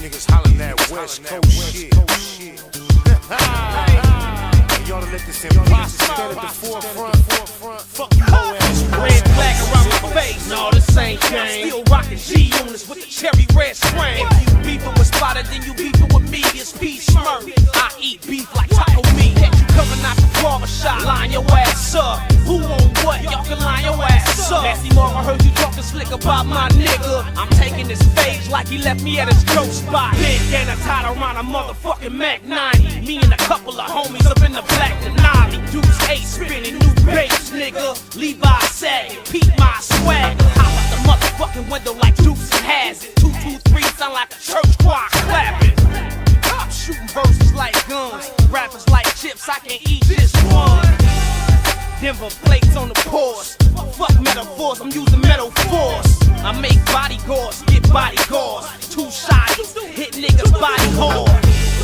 Niggas hollering that West Coast shit. Y'all to let this imposter stand at the forefront. Fuck you, hoe ass. Red flag around my face, no, this ain't game. Still rockin' G-Units with the cherry red swing. If you beefin' with Spotter, then you beefin' with me. It's peace smurf. I eat beef like taco meat. Catch you coming out the barbershop, line your ass up. Who on what? Y'all can line your ass up. Nasty Mark, I heard you talking slick about my nigga. I'm taking this phase like he left me at his dope spot. Big Dana tied around a motherfucking Mac 90. Me and a couple of homies up in the black Denali. Deuce 8 spinning new babes, nigga. Levi sagging, peep my swag. Hop out the motherfucking window like Deuce and Hazard. 223 sound like a church choir clapping. I'm shooting verses like guns. Rappers like chips, I can eat just one. Denver plates on the pores. Fuck metaphors, I'm using metal force. I make bodyguards, get bodyguards. Too shy, hit niggas body hard.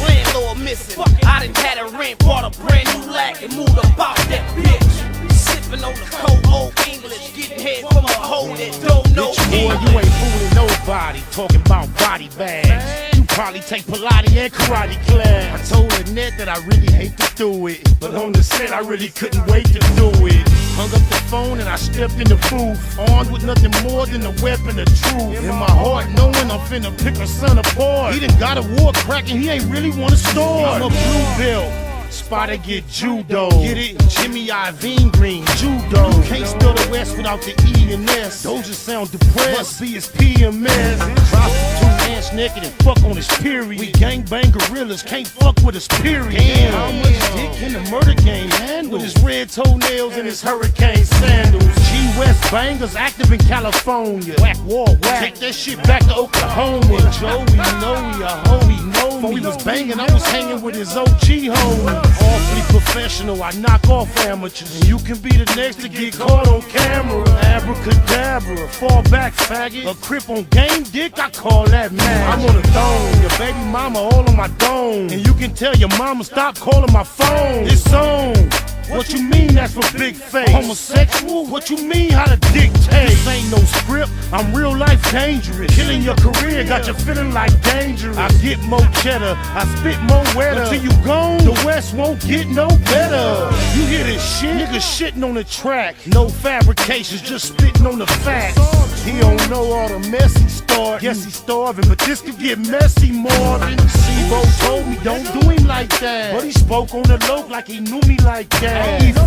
Landlord missing, I done had a rent, bought a brand new lack and moved about that bitch. Sipping on the cold old English, getting head from a hoe that don't know Boy, you ain't fooling nobody, talking about body bags. You probably take Pilates and karate class. I told Annette that I really hate to do it, but on the set I really couldn't wait to do it. Hung up the phone and I stepped in the booth, armed with nothing more than the weapon of truth. In my heart, knowing I'm finna pick a son apart. He done got a war cracking, he ain't really wanna start. I'm a blue belt. Spotter get judo. Get it? Jimmy Iovine Green, judo. You can't spell the West without the E and S. Those just sound depressed. Must be his PMS. Prostitute, ass naked and fuck on his period. We gangbang gorillas, can't fuck with us, period. Damn, how much dick can the murder game handle? With his red toenails and his hurricane sandals. G-West bangers active in California. Whack wall, whack. Take that shit back to Oklahoma. Joey know he a hoe, he know me. Before we was banging, I was hanging with his OG homies. Awfully professional, I knock off amateurs. And you can be the next to get caught on camera. Abracadabra, fall back faggot. A crip on game dick, I call that man. I'm on the throne, your baby mama all on my dome. And you can tell your mama stop calling my phone. It's on. What you mean that's for big face? Homosexual? What you mean how to dictate? This ain't no script, I'm real life dangerous. Killing your career got you feeling like dangerous. I get more cheddar, I spit more wetter. Until you gone, the West won't get no better. You hear this shit? Niggas shitting on the track. No fabrications, just spitting on the facts. He don't know all the mess he started. Guess he's starving, but this could get messy, Marvin. Sebo told me don't do him like that, but he spoke on the low like he knew me like that. He's 40,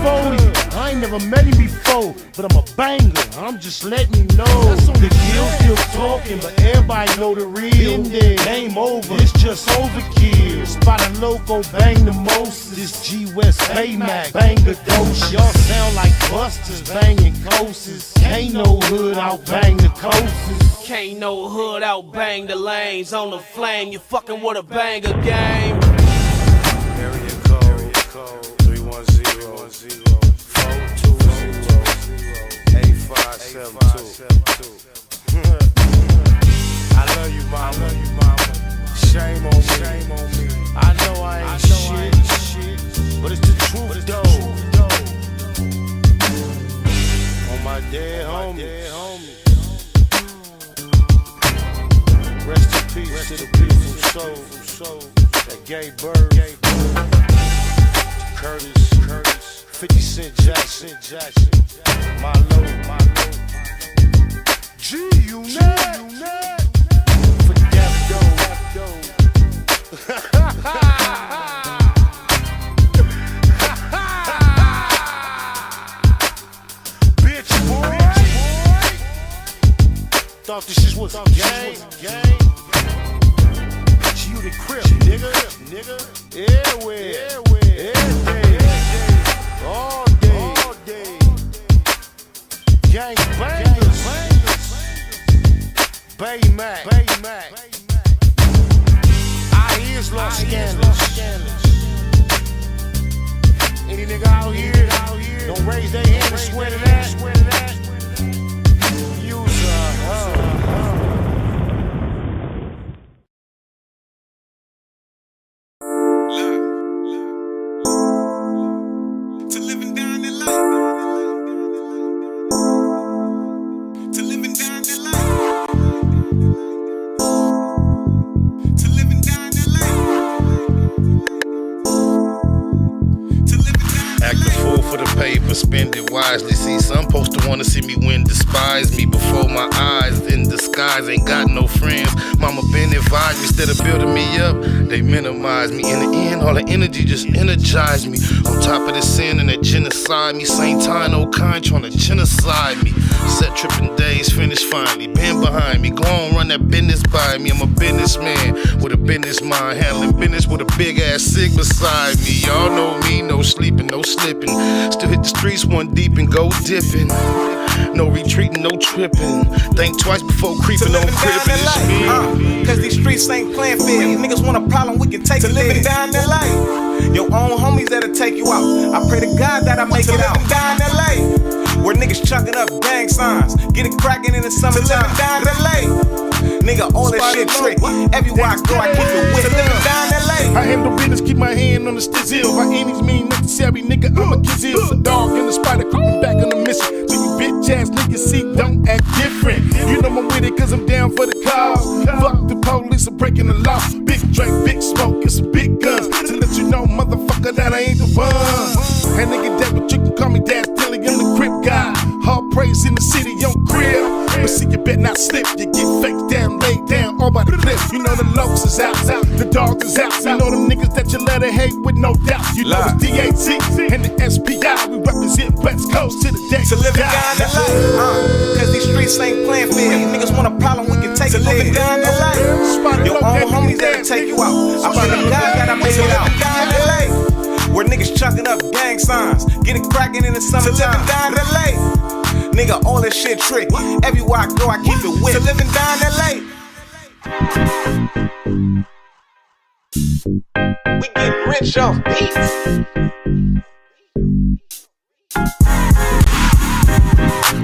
I ain't never met him before, but I'm a banger, I'm just letting you know. The kill's still talking, but everybody know the real. Game over, it's just overkill. Spot a loco, bang the most. This G-West Baymax, bang the dose. Y'all sound like busters, banging coasters. Ain't no hood out, bang the coasters. Can't no hood out bang the lanes on the flame. You fucking with a banger game. Area code 310-420-8572. I love you, mama. Shame on me. I know I ain't shit, but it's the truth, though. On my dead homie. Rest in peace to the beautiful soul that gave birth. Curtis, 50 Cent Jackson, my low, G-Unit, for Death Doe. Bitch, boy. Thought this shit was a game. You the crib, nigga. Everywhere. All day. Gang bangers. Baymax. Our ears lost scandals. Any nigga out here don't raise their hand and swear to that. Use a never spend it wisely. See, some supposed to wanna see me win, despise me before my eyes. In disguise, ain't got no friends. Mama been advised me, instead of building me up, they minimize me. In the end, all the energy just energized me. On top of the sin and that genocide me. Same time, no kind trying to genocide me. Set tripping days, finished finally. Been behind me, go on, run that business by me. I'm a businessman with a business mind, handling business with a big ass cig beside me. Y'all know me, no sleeping, no slipping. Still hit the streets one deep and go dipping. No retreating, no tripping. Think twice before creeping on crippin'. It's me. Cause these streets ain't playing fair. You niggas want a problem, we can take it living down that life. Your own homies that'll take you out. I pray to God that I make it out. Down that life. Where niggas chucking up gang signs. Get it cracking in the summertime. Down that life. Nigga, all that shit trick. Everywhere I go, I keep it with it. Down that life. I handle business, keep my hand on the stizzle. By any means necessary, nigga, I'm a kizzle. A dog in the spider, creeping back on the mission. So you bitch ass niggas see, don't act different. You know I'm with it, cause I'm down for the cause. Fuck the police, I'm breaking the law. Big drink, big smoke, and some big guns. To let you know, motherfucker, that I ain't the one. And nigga, that but you can call me Dad Dilly, I'm the crib guy. Hard praise in the city, on crib. But see, you better not slip, you get faked down, laid down, all by the cliff. You know the lokes is out, the dogs is out. You know them niggas that you let it hate with no doubt. You know it's DAT and the SPI. We represent West Coast to the deck. To live it down the life. Cause these streets ain't playing fair. You niggas want a problem, we can take it. To live it down the life. Your own homies that'll take you out. I pray to God that I make it out. Down the life. Where niggas chucking up gang signs. Get it cracking in the summertime. Down the life. Nigga, all that shit trick. Everywhere I go, I keep it with. To living down that life. We getting rich off beats.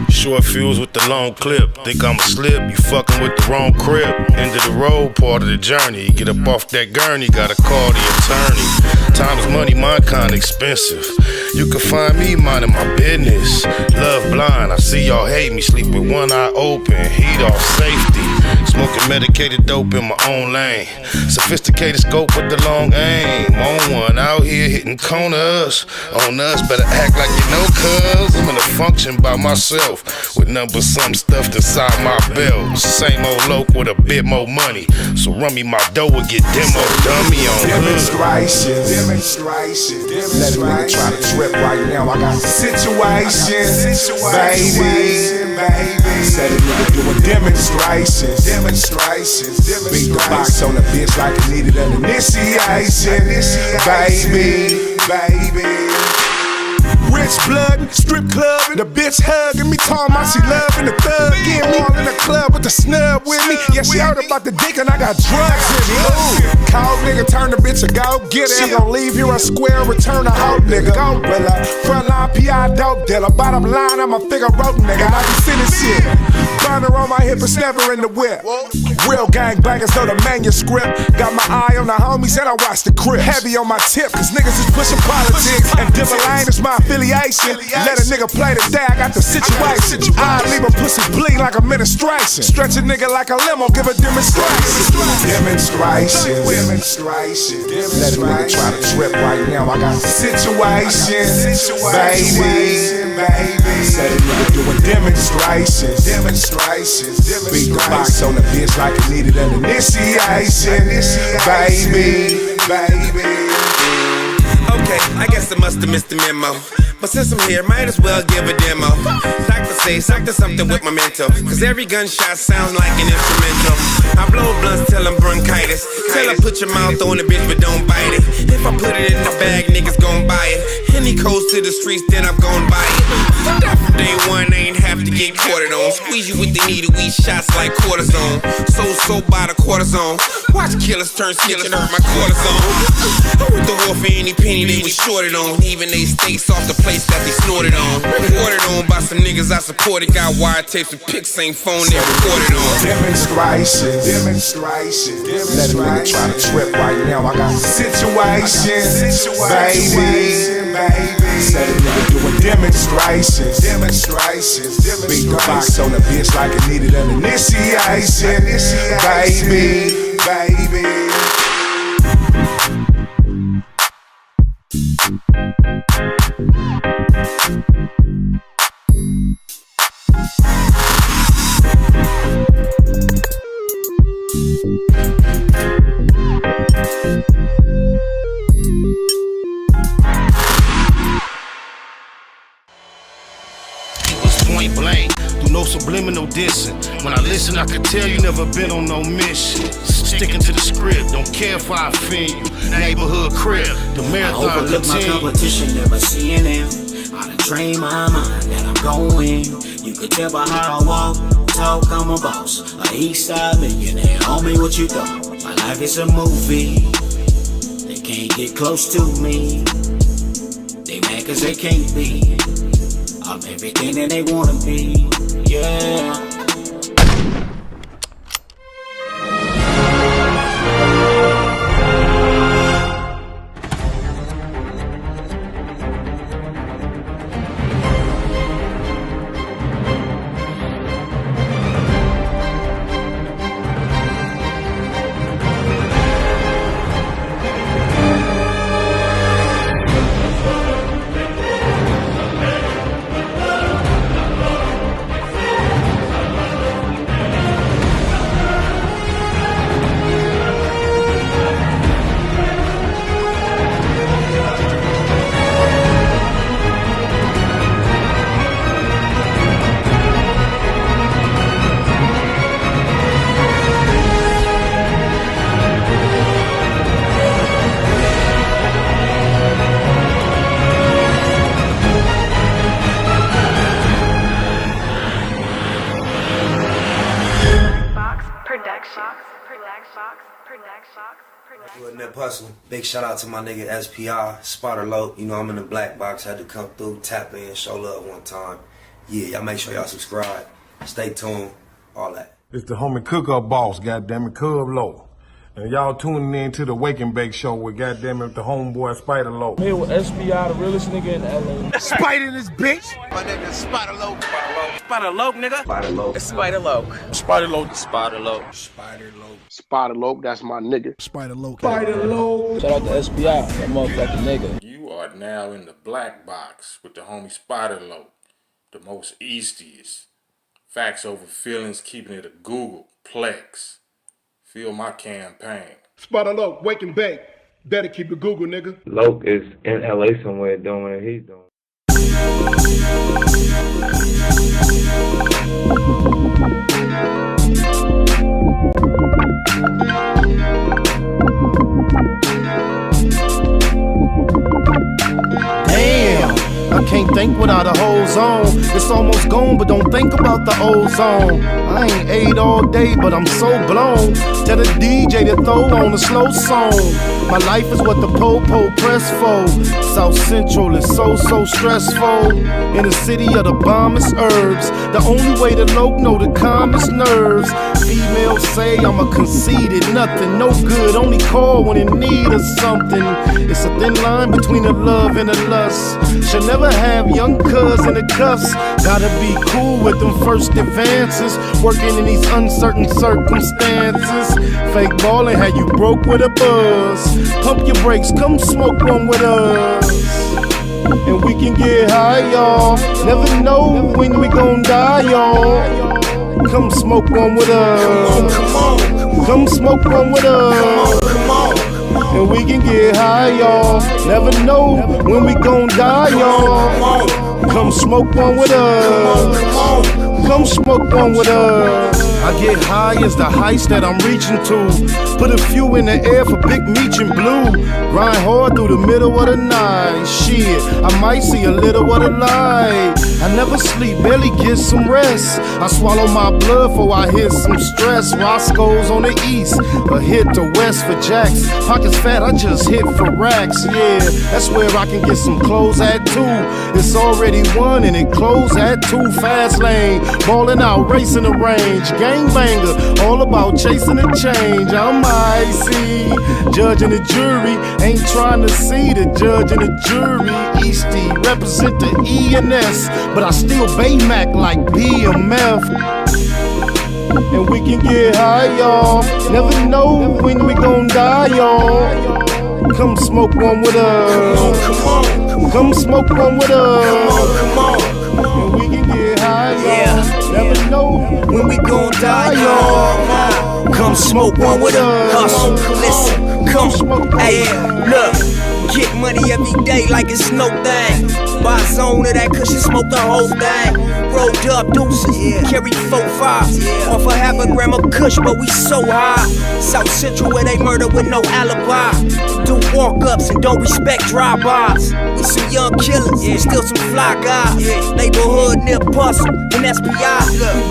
Short fuse with the long clip. Think I'ma slip, you fucking with the wrong crib. End of the road, part of the journey. Get up off that gurney, gotta call the attorney. Time is money, mine kinda expensive. You can find me minding my business. Love blind, I see y'all hate me. Sleep with one eye open, heat off safety. Smoking medicated dope in my own lane. Sophisticated scope with the long aim. On one, out here hitting corners. On us, better act like you know, cuz I'm in a function by myself. With number some stuffed inside my belt. Same old loc with a bit more money. So run me my dough and get demo dummy on demonstration. Let a nigga try to trip right now. I got the situation, baby. Said a nigga doing demonstrations. Beat the box on the bitch like it needed an initiation, baby. Rich blood, strip club, and the bitch hugging me, talking about she loving the thug. Getting me all in the club with the snub with me. Yeah, she heard about the dick and I got drugs in me. Ooh. Cold nigga, turn the bitch a go get it. Ain't gon' leave here a square, return a hoe nigga. Go Willa, front line PI dope dealer. Bottom line, I'm a figure rope nigga. I be sending shit. Burner on my hip, it's never in the whip. Real gangbangers know the manuscript. Got my eye on the homies and I watch the crib. Heavy on my tip, cause niggas is pushing politics. And Dimmer Lane is my affiliation. Let a nigga play today, I got the situation. I leave a pussy bleed like administration. Stretch a nigga like a limo, give a demonstration. Demonstration. Let a nigga try to trip right now. I got the situation, baby. Said a nigga doing demonstrations. Beat the box on the bitch like it needed an initiation, baby. Okay, I guess I must have missed the memo. But since I'm here, might as well give a demo. Doctor say, to something with my mental. Cause every gunshot sounds like an instrumental. I blow blunts till I'm bronchitis. Tell her put your mouth on the bitch but don't bite it. If I put it in the bag, niggas gon' buy it. Any coast to the streets, then I'm gon' buy it. Fuck that from day one, I ain't have to get quartered on. Squeeze you with the needle, we shots like cortisone. So by the cortisone. Watch killers turn snitch and hurt my cortisone. I went to war for any penny they was shorted on. Even they steaks off the place that they snorted on. Reported on by some niggas I supported. Got wiretaps and pics, same phone they recorded on. Demonstrations. Let a nigga try to trip right now. I got the situation, baby. Said a nigga doing demonstrations. Beat the box on the bitch like it needed an initiation, baby. subliminal dissing. When I listen, I can tell you never been on no mission. Sticking to the script, don't care if I offend you. Neighborhood crib, the marathon I overlook continue. my competition, never seeing them. I done trained my mind that I'm going. You could tell by how I walk, talk, I'm a boss. A east side millionaire, homie, what you thought? My life is a movie. They can't get close to me. They mad cause they can't be. I'm everything that they wanna be. Yeah. Doing that hustling. Big shout out to my nigga SPI, Spotter Low. You know I'm in the black box, had to come through, tap in, show love one time. Yeah, y'all make sure y'all subscribe. Stay tuned, all that. It's the homie cook-up boss, goddammit, Cub Low. And y'all tuning in to the Wake and Bake Show with goddammit the homeboy Spider Low. I'm here with SPI, the realest nigga in LA. Spider this bitch. My name is Spider Low. Spider Loke, nigga. Spider Low. Spider Loke. Spider Low. Spider Loke. Spider Loke, that's my nigga. Spider Loke. Shout out to SPI, that motherfucking nigga. You are now in the black box with the homie Spider Low, the most eastiest. Facts over feelings, keeping it a Google Plex. Feel my campaign. Spider Loke, wake and bake. Better keep it Google, nigga. Loke is in LA somewhere doing what he's doing. Damn, I can't think without a whole zone. It's almost gone, but don't think about the ozone. I ain't ate all day, but I'm so blown. Tell the DJ to throw on a slow song. My life is what the po-po press for. South Central is so stressful. In the city of the bombest herbs. The only way to loc know the calmest nerves. Females say I'm a conceited nothing, no good, only call when in need of something. It's a thin line between a love and a lust. Should never have young cuz in the cuffs. Gotta be cool with them first advances. Working in these uncertain circumstances. Fake ballin' had you broke with a buzz. Pump your brakes, come smoke one with us. And we can get high, y'all. Never know when we gon' die, y'all. Come smoke one with us. Come smoke one with us. And we can get high, y'all. Never know when we gon' die, y'all. Come smoke one with us. Come smoke one with us. I get high as the heights that I'm reaching to. Put a few in the air for Big Meech and Blue. Grind hard through the middle of the night. Shit, I might see a little of the light. I never sleep, barely get some rest. I swallow my blood before I hit some stress. Roscoe's on the east, a hit to west for jacks. Pockets fat, I just hit for racks. Yeah, that's where I can get some clothes at too. It's already one and it closed at 2. Fast lane, ballin' out, racing the range. Gangbanger, all about chasing the change. I'm icy, judge and the jury. Ain't trying to see the judge and the jury. Eastie, represent the E&S, but I still Baymac like BMF. And we can get high, y'all. Never know when we gon' die, y'all. Come smoke one with us. Come smoke one with us. And we can get high, y'all. Never know when we gon' die, y'all. Come smoke one with us. Hustle, listen, come, hey, look. Get money every day like it's no thing. Buy a zone of that cushion, smoke the whole thing. Rolled up deuces, carry 4-5. Off a half a gram of kush, but we so high. South Central where they murder with no alibi. Do walk-ups and don't respect drive-bys. We some young killers, still some fly guys. Naybahood near Bustle and SPI.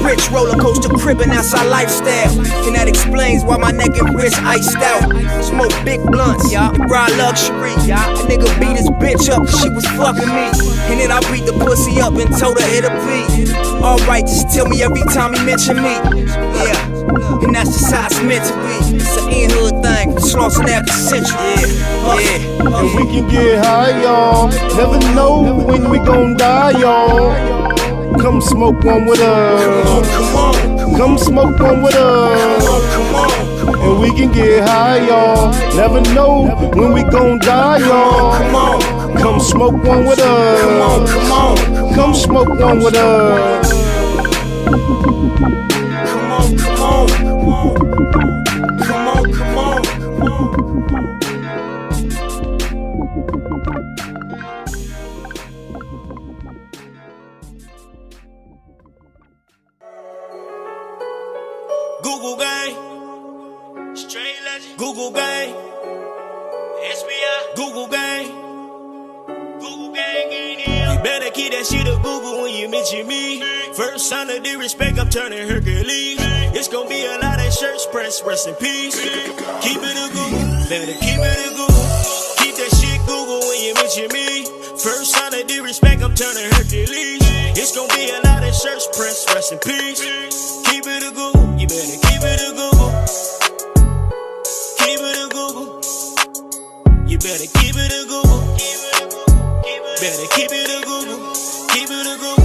We rich roller coaster cribbing, that's our lifestyle. And that explains why my neck and wrist iced out. Smoke big blunts, and ride luxury. A nigga beat his bitch up cause she was fucking me. And then I beat the pussy up and told her it'll be alright, just tell me every time he mention me. Yeah, and that's just how it's meant to be. It's an in-hood thing, Slauson after century. And we can get high, y'all. Never know when we gon' die, y'all. Come smoke one with us. Come on, come smoke one with us. come on. And we can get high, y'all. Never know when we gon' die, y'all. Come on, come smoke one with us. come on. Come smoke one with us. Come on, come on, come on. Come on, come on, come on. Google gang, straight legend. Google gang, SBI. Google gang, Google gang ain't here. You better keep that shit a Google when you mention me. First sign of disrespect, I'm turning Hercules. It's gonna be a lot of shirts pressed, rest in peace. Keep it a Google, better keep it a Google. Keep that shit Google when you mention me. First sign of disrespect, I'm turning Hercules. It's gonna be a lot of shirts pressed, rest in peace. Keep it a Google. You better keep it a Google. Keep it a Google. You better keep it a Google. Better keep it a Google. Keep it a Google.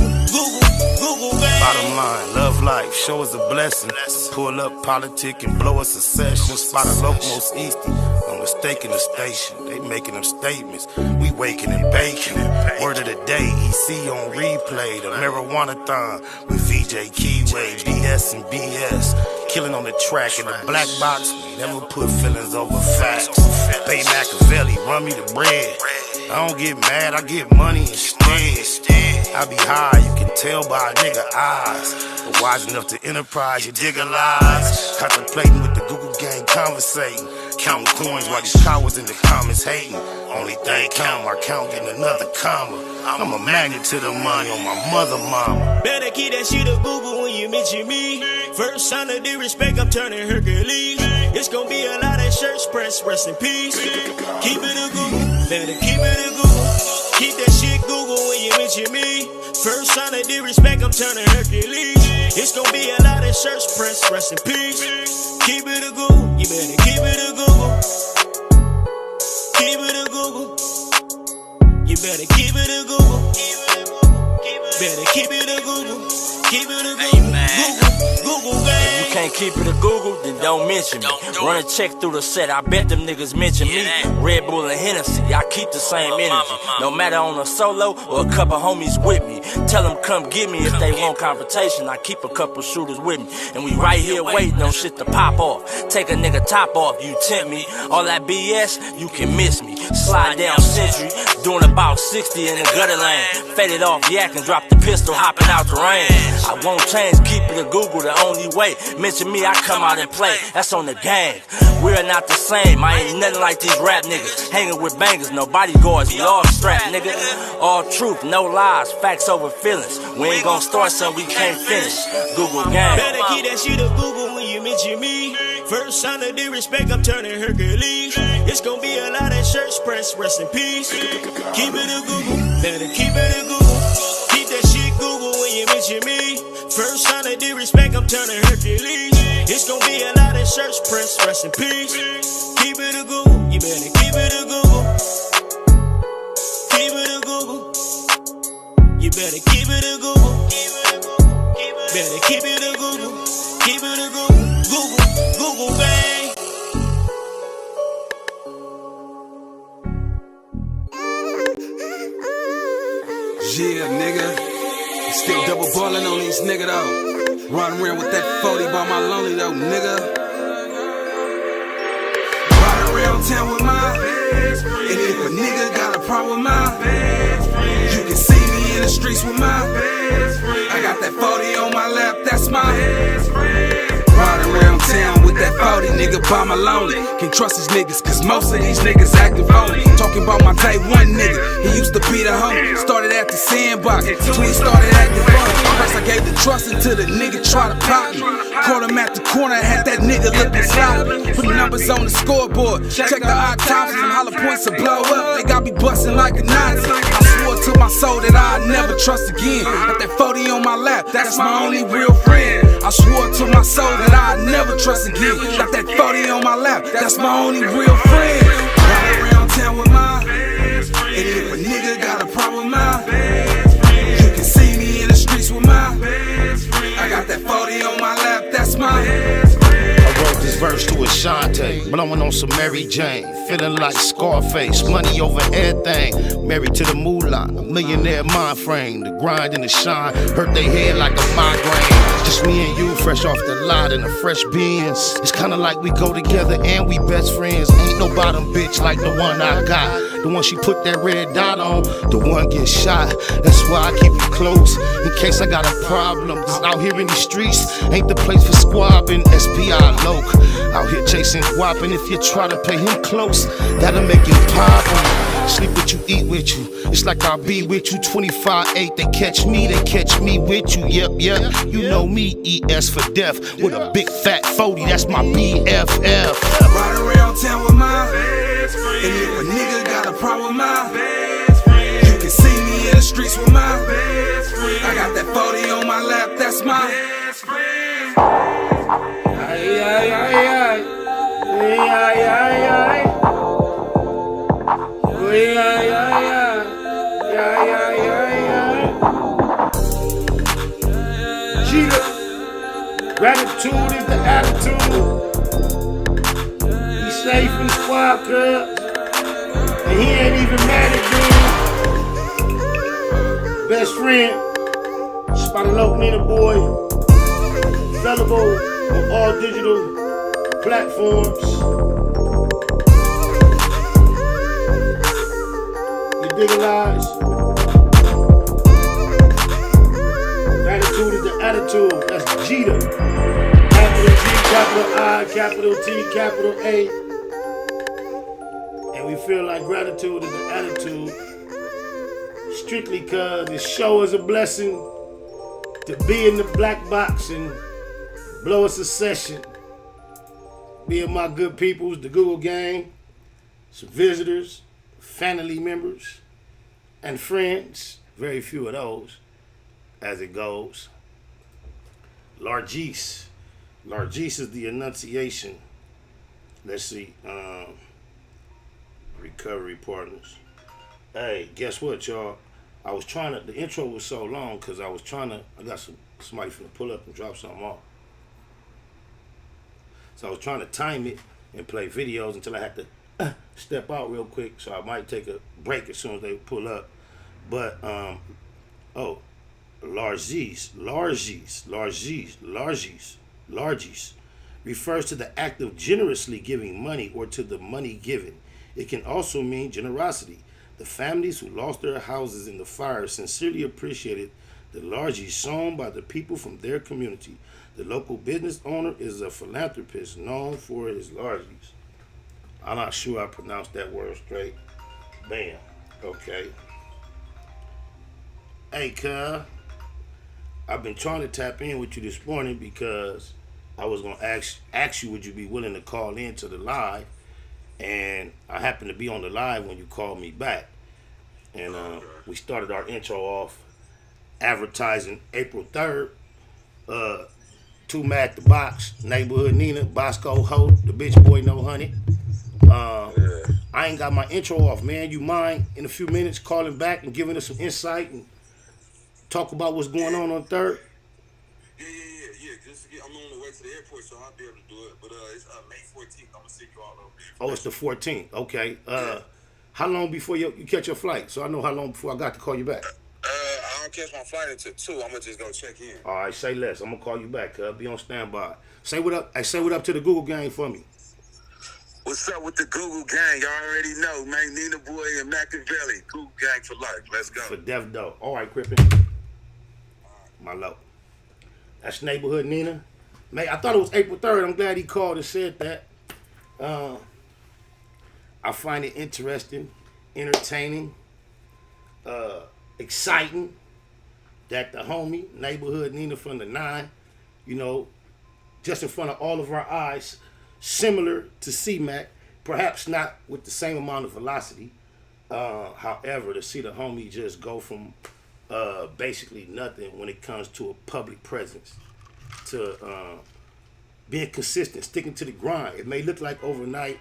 Google, baby. Bottom line, love life, show us a blessing. Pull up politic and blow us a session. Spot a locomost easty. No mistake in the station. They making them statements. We waking and baking. Word of the day, EC on replay. The marijuana-thon with VJ Keyway, BS and BS. Killing on the track in the black box. We never put feelings over facts. Pay Machiavelli, run me the bread. I don't get mad, I get money instead. I be high, you can tell by a nigga eyes. But wise enough to enterprise, you dig a lies. Contemplating with the Google gang, conversating. Counting coins while these cowards in the comments hating. Only thing count, I count getting another comma. I'm a magnet to the money on my mother mama. Better keep that shit a Google when you mention me. First sign of disrespect, I'm turning Hercules. It's gonna be a lot of shirts pressed, rest in peace. Keep it a Google, better keep it a Google. Keep that shit Google when you mention me. First sign of disrespect, I'm turning Hercules. It's gonna be a lot of shirts pressed, rest in peace. Keep it a Google, you better keep it a Google. Keep it a Google. You better keep it a Google. Better keep it a Google. Keep it a Google. Google, gang. If you can't keep it a Google, then don't mention me. Run a check through the set, I bet them niggas mention me. Red Bull and Hennessy, I keep the same energy. No matter on a solo or a couple homies with me. Tell them come get me if they want confrontation. I keep a couple shooters with me. And we right here waiting on shit to pop off. Take a nigga top off, you tempt me. All that BS, you can miss me. Slide down Century, doing about 60 in the gutter lane. Faded off yak and drop the pistol, hopping out the rain. I won't change, keep it a Google the only way. Mention me, I come out and play. That's on the gang. We're not the same. I ain't nothing like these rap niggas. Hanging with bangers, no bodyguards, we all strapped, nigga. All truth, no lies, facts over feelings. We ain't gon' start something we can't finish. Google gang. Better keep that shit a Google when you mention me. First sign of disrespect, I'm turning Hercules. It's gonna be a lot of shirts pressed, rest in peace. Keep it a Google, better keep it a Google. Keep that shit Google when you mention me. First sign of disrespect, I'm turning Hercules. It's gonna be a lot of shirts pressed, rest in peace. Keep it a Google, you better keep it a Google. Keep it a Google. You better keep it a Google. Better keep it a Google. Keep it a Google. Google, bang. Yeah, nigga. Still double ballin' on these nigga though. Riding around with that 40 by my lonely though, nigga. Riding around town with my bitch. And if a nigga got problem with my best friend. You can see me in the streets with my best friend. I got that 40 on my lap, that's my best friend. Riding around town with that 40, nigga, by my lonely. Can't trust these niggas, cause most of these niggas acting phony. Talking about my day one nigga, he used to be the homie. Started at the sandbox, till he started acting funny. First I gave the trust until the nigga tried to pop me. Caught him at the corner, had that nigga looking sloppy. Put numbers on the scoreboard, check the autopsy. Them hollow points to blow up, they got me busting like a Nazi. I swore to my soul that I'd never trust again. Got that 40 on my lap, that's my only real friend. I swore to my soul that I'd never trust again. Got that 40 on my lap, that's my only real friend. Ride around town with my best friend. And if a nigga got a problem with my best friend, you can see me in the streets with my best friend. I got that 40 on my lap, that's my best friend. I wrote this verse to Ashante, blowing on some Mary Jane, feeling like Scarface, money over everything, married to the moolah, a millionaire mind frame, the grind and the shine, hurt they head like a migraine. Just me and you, fresh off the lot in a fresh Benz. It's kinda like we go together and we best friends. Ain't no bottom bitch like the one I got. The one she put that red dot on, the one get shot. That's why I keep you close, in case I got a problem. Cause out here in the streets, ain't the place for squabbing. SPI Loke, out here chasing guap. And if you try to play him close, that'll make him pop. Sleep with you, eat with you. It's like I'll be with you 25-8. They catch me with you. Yep. You know me, ES for death. With a big fat 40, that's my BFF. Ride around town with my best friend. And if a nigga got a problem with my best friend, you can see me in the streets with my best friend. I got that 40 on my lap, that's my best friend. Gratitude is the attitude. He's safe in the squad, cuz. And he ain't even mad at me. Best friend, Spotted Loke Nina Boy, available on all digital platforms. You dig it, lies? Gratitude is the attitude. That's Jeter. Capital G, capital I, capital T, capital A. And we feel like gratitude is the attitude. Strictly cause this show is a blessing to be in the black box and blow us a session. Being my good peoples, the Google gang, some visitors, family members, and friends. Very few of those, as it goes. Largesse. Largesse is the enunciation. Let's see. Recovery partners. Hey, guess what, y'all? I was trying to, the intro was so long because I got somebody finna pull up and drop something off. So I was trying to time it and play videos until I had to step out real quick. So I might take a break as soon as they pull up. But, largesse refers to the act of generously giving money or to the money given. It can also mean generosity. The families who lost their houses in the fire sincerely appreciated the largesse shown by the people from their community. The local business owner is a philanthropist known for his largesse. I'm not sure I pronounced that word straight. Bam. Okay. Hey, cuz. I've been trying to tap in with you this morning because I was going to ask you, would you be willing to call in to the live? And I happened to be on the live when you called me back. And we started our intro off advertising April 3rd. Two Mac the Box, Naybahood Nina, BoskHoe, the bitch boy no honey. I ain't got my intro off, man. You mind in a few minutes calling back and giving us some insight and talk about what's going on 3rd? Yeah. I'm on the way to the airport, so I'll be able to do it. But it's May 14th. I'm gonna see you all over there. Oh, it's the 14th. Okay. How long before you catch your flight? So I know how long before I got to call you back. I don't catch my flight until 2. I'm gonna just go check in. All right, say less. I'm gonna call you back. Be on standby. Say what up. Hey, say what up to the Google gang for me. What's up with the Google gang? Y'all already know, man. Nina Boy and Machiavelli. Google gang for life. Let's go. For Death Doe. All right, Crippin. My love. That's Naybahood Nina. Man, I thought it was April 3rd. I'm glad he called and said that. I find it interesting, entertaining, exciting that the homie, Naybahood Nina from the 9, you know, just in front of all of our eyes, similar to C-Mac, perhaps not with the same amount of velocity. However, to see the homie just go from basically nothing when it comes to a public presence to being consistent, sticking to the grind. It may look like overnight,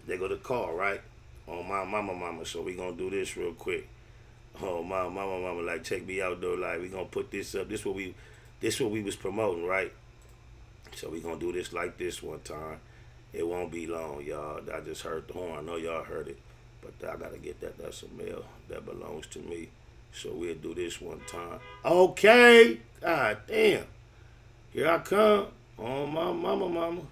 they go to call, right? Oh, my mama, so we gonna do this real quick. Oh, my mama, like, check me out though, like, we gonna put this up. This what we was promoting, right? So we gonna do this like this one time. It won't be long, y'all. I just heard the horn. I know y'all heard it, but I gotta get that. That's a mail that belongs to me. So we'll do this one time. Okay. God damn. Here I come. Oh, my mama.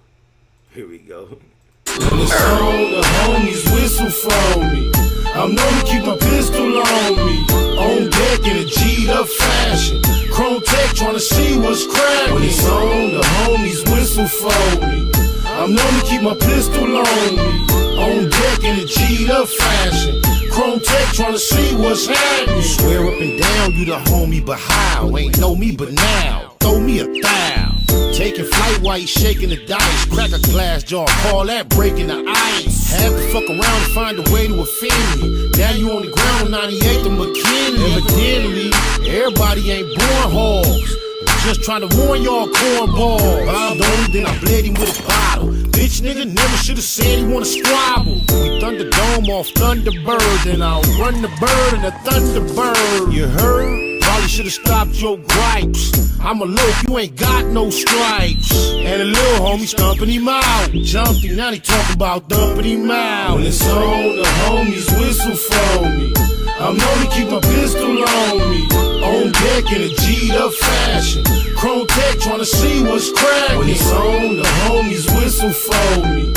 Here we go. When it's on, the homies whistle for me. I'm known to keep my pistol on me. On deck in a G'd up fashion. Chrome tech tryna see what's cracking. When it's on, the homies whistle for me. I'm known to keep my pistol on me. On deck in a G'd up fashion. Chrome tech tryna see what's happening. Swear up and down, you the homie, but how? Ain't know me but now. Throw me a thou. Taking flight while you shaking the dice. Crack a glass jar, call that breaking the ice. Have to fuck around and find a way to offend me. Now you on the ground, 98 to McKinley. Evidently, everybody ain't born hogs. I'm just trying to warn y'all cornballs. Bombed on him, then I bled him with a bottle. Bitch nigga never should've said he wanna squabble. We Thunderdome off Thunderbird, and I'll run the bird and the Thunderbird. You heard? Probably should've stopped your gripes. I'm a lope, you ain't got no stripes. And a little homie stomping him out. Jumped him, now he talking about dumping him out. When it's on, the homies whistle for me. I'm known to keep my pistol on me. On deck in a G'd up fashion. Chrome tech tryna see what's cracking. When it's on, the homies whistle for me.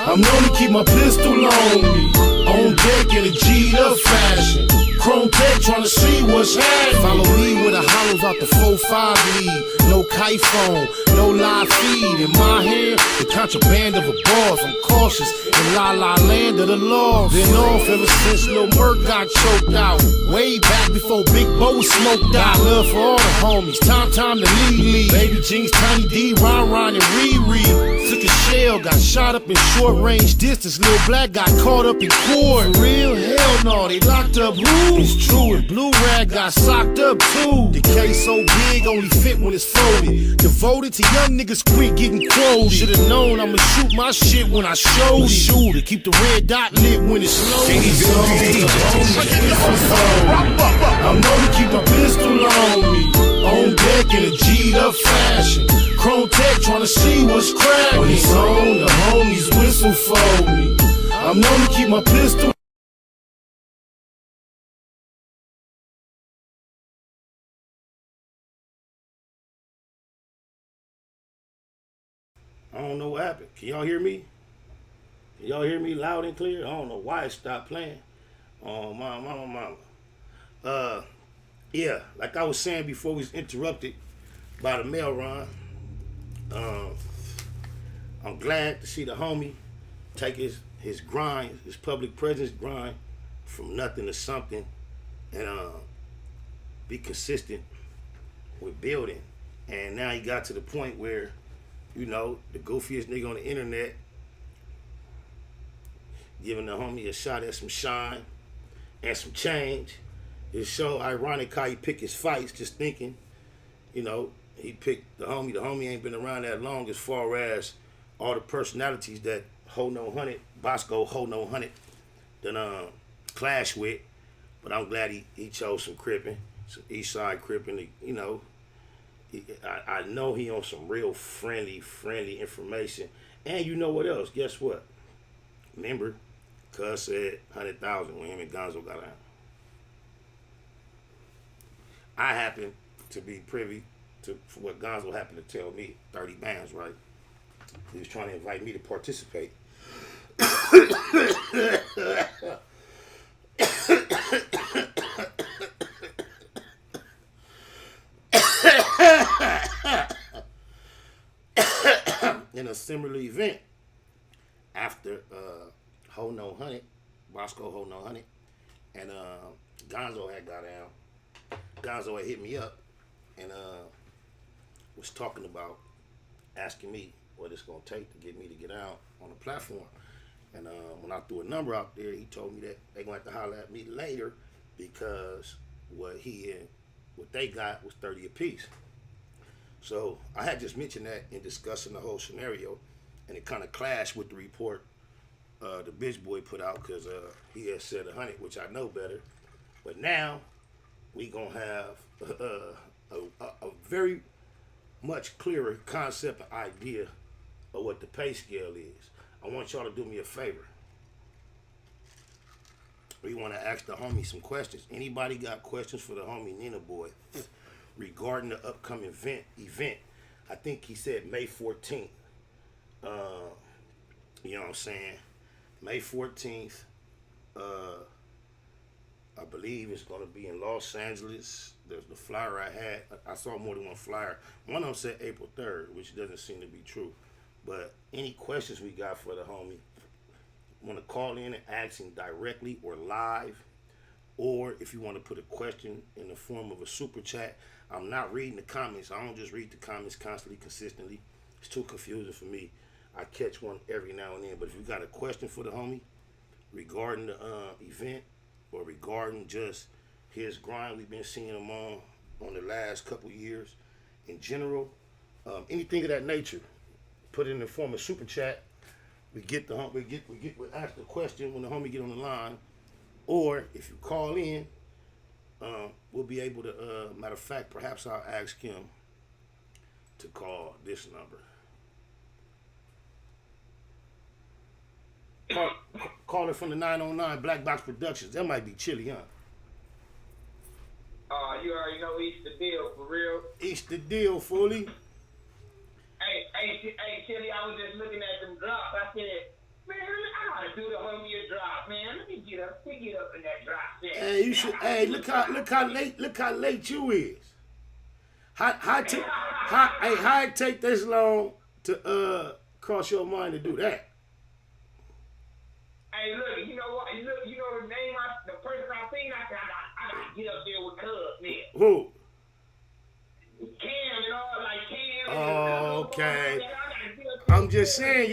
I'm known to keep my pistol on me. On deck in a G'd up fashion. Chrome tech tryna see what's happening. Follow me with a hollows out the 4-5 lead. No kite phone, no live feed. In my hand, the contraband of a boss. I'm cautious in La La Land of the law. Been off ever since Lil Merc got choked out. Way back before Big Bo was smoked out. Love for all the homies, time to lead. Baby Jeans, Tiny D, Ron and Riri. Took a shell, got shot up in short range distance. Lil Black got caught up in court. For real? Hell no, they locked up who? It's true, and Blue Rag got socked up too. The case so big, only fit when it's folded. Devoted to young niggas quit getting quoted. Should've known I'ma shoot my shit when I showed it. Shoot it, keep the red dot lit when it's loaded. I'm known to keep my pistol on me. On deck in a G'd up fashion. Chrome tech tryna see what's cracking. When it's on, the homies whistle for me. I'm known to keep my pistol. I don't know what happened. Can y'all hear me? Can y'all hear me loud and clear? I don't know why it stopped playing. Oh, mama. Yeah, like I was saying before we was interrupted by the mail run. I'm glad to see the homie take his grind, his public presence grind from nothing to something, and be consistent with building. And now he got to the point where, you know, the goofiest nigga on the internet giving the homie a shot at some shine and some change. It's so ironic how he pick his fights, just thinking, you know, he picked the homie. The homie ain't been around that long as far as all the personalities that Ho No 100, BoskHoe, Ho No 100, done clash with. But I'm glad he chose some crippin', some East Side crippin', you know. I know he on some real friendly information. And you know what else? Guess what? Remember, Cuz said 100,000 when him and Gonzo got out. I happen to be privy to what Gonzo happened to tell me, 30 bands, right? He was trying to invite me to participate. In a similar event, after Ho No 100, BoskHoe Ho No 100, and Gonzo had got down. Gonzo had hit me up and was talking about asking me what it's gonna take to get me to get out on the platform. And when I threw a number out there, he told me that they're gonna have to holler at me later because what they got was 30 apiece. So I had just mentioned that in discussing the whole scenario, and it kind of clashed with the report the bitch boy put out because he had said 100, which I know better. But now we gonna have a very much clearer concept and idea of what the pay scale is. I want y'all to do me a favor. We want to ask the homie some questions. Anybody got questions for the homie Nina Boy regarding the upcoming event? I think he said May 14th. You know what I'm saying? May 14th. I believe it's going to be in Los Angeles. There's the flyer I had. I saw more than one flyer. One of them said April 3rd, which doesn't seem to be true. But any questions we got for the homie, want to call in and ask him directly or live, or if you want to put a question in the form of a super chat. I'm not reading the comments. I don't just read the comments constantly, consistently. It's too confusing for me. I catch one every now and then. But if you got a question for the homie regarding the event or regarding just his grind we've been seeing him on the last couple years in general, anything of that nature, put it in the form of super chat. We ask the question when the homie get on the line, or if you call in, we'll be able to. Matter of fact, perhaps I'll ask him to call this number. Call it from the 909 Black Box Productions. That might be chilly, huh? You already know East the deal, for real. East the deal, fully. Hey, Chili, I was just looking at them drops. I said, man, I gotta do the homie a drop, man. Let me get up in that drop set. Hey, you should. Hey, look how late you is. How it take this long to cross your mind to do that? Hey, look, you know what? You know the name, the person I seen. I said, I gotta get up there with Cuz, man. Who? Cam and all, like Cam. Oh, okay. I'm just saying,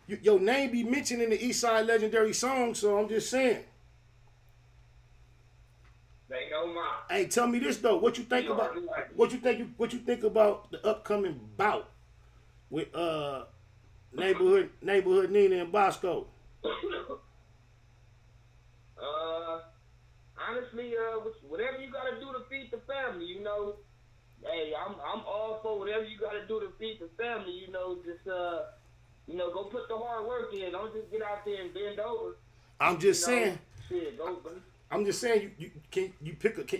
your name be mentioned in the Eastside Legendary song, so I'm just saying. They know mine. Hey, tell me this though. What you think about what you think about the upcoming bout with Naybahood Nina and BoskHoe? Honestly, whatever you gotta do to feed the family, you know. Hey, I'm all for whatever you gotta do to feed the family, you know. Just go put the hard work in. Don't just get out there and bend over. I'm just saying. Shit, go. I'm just saying. You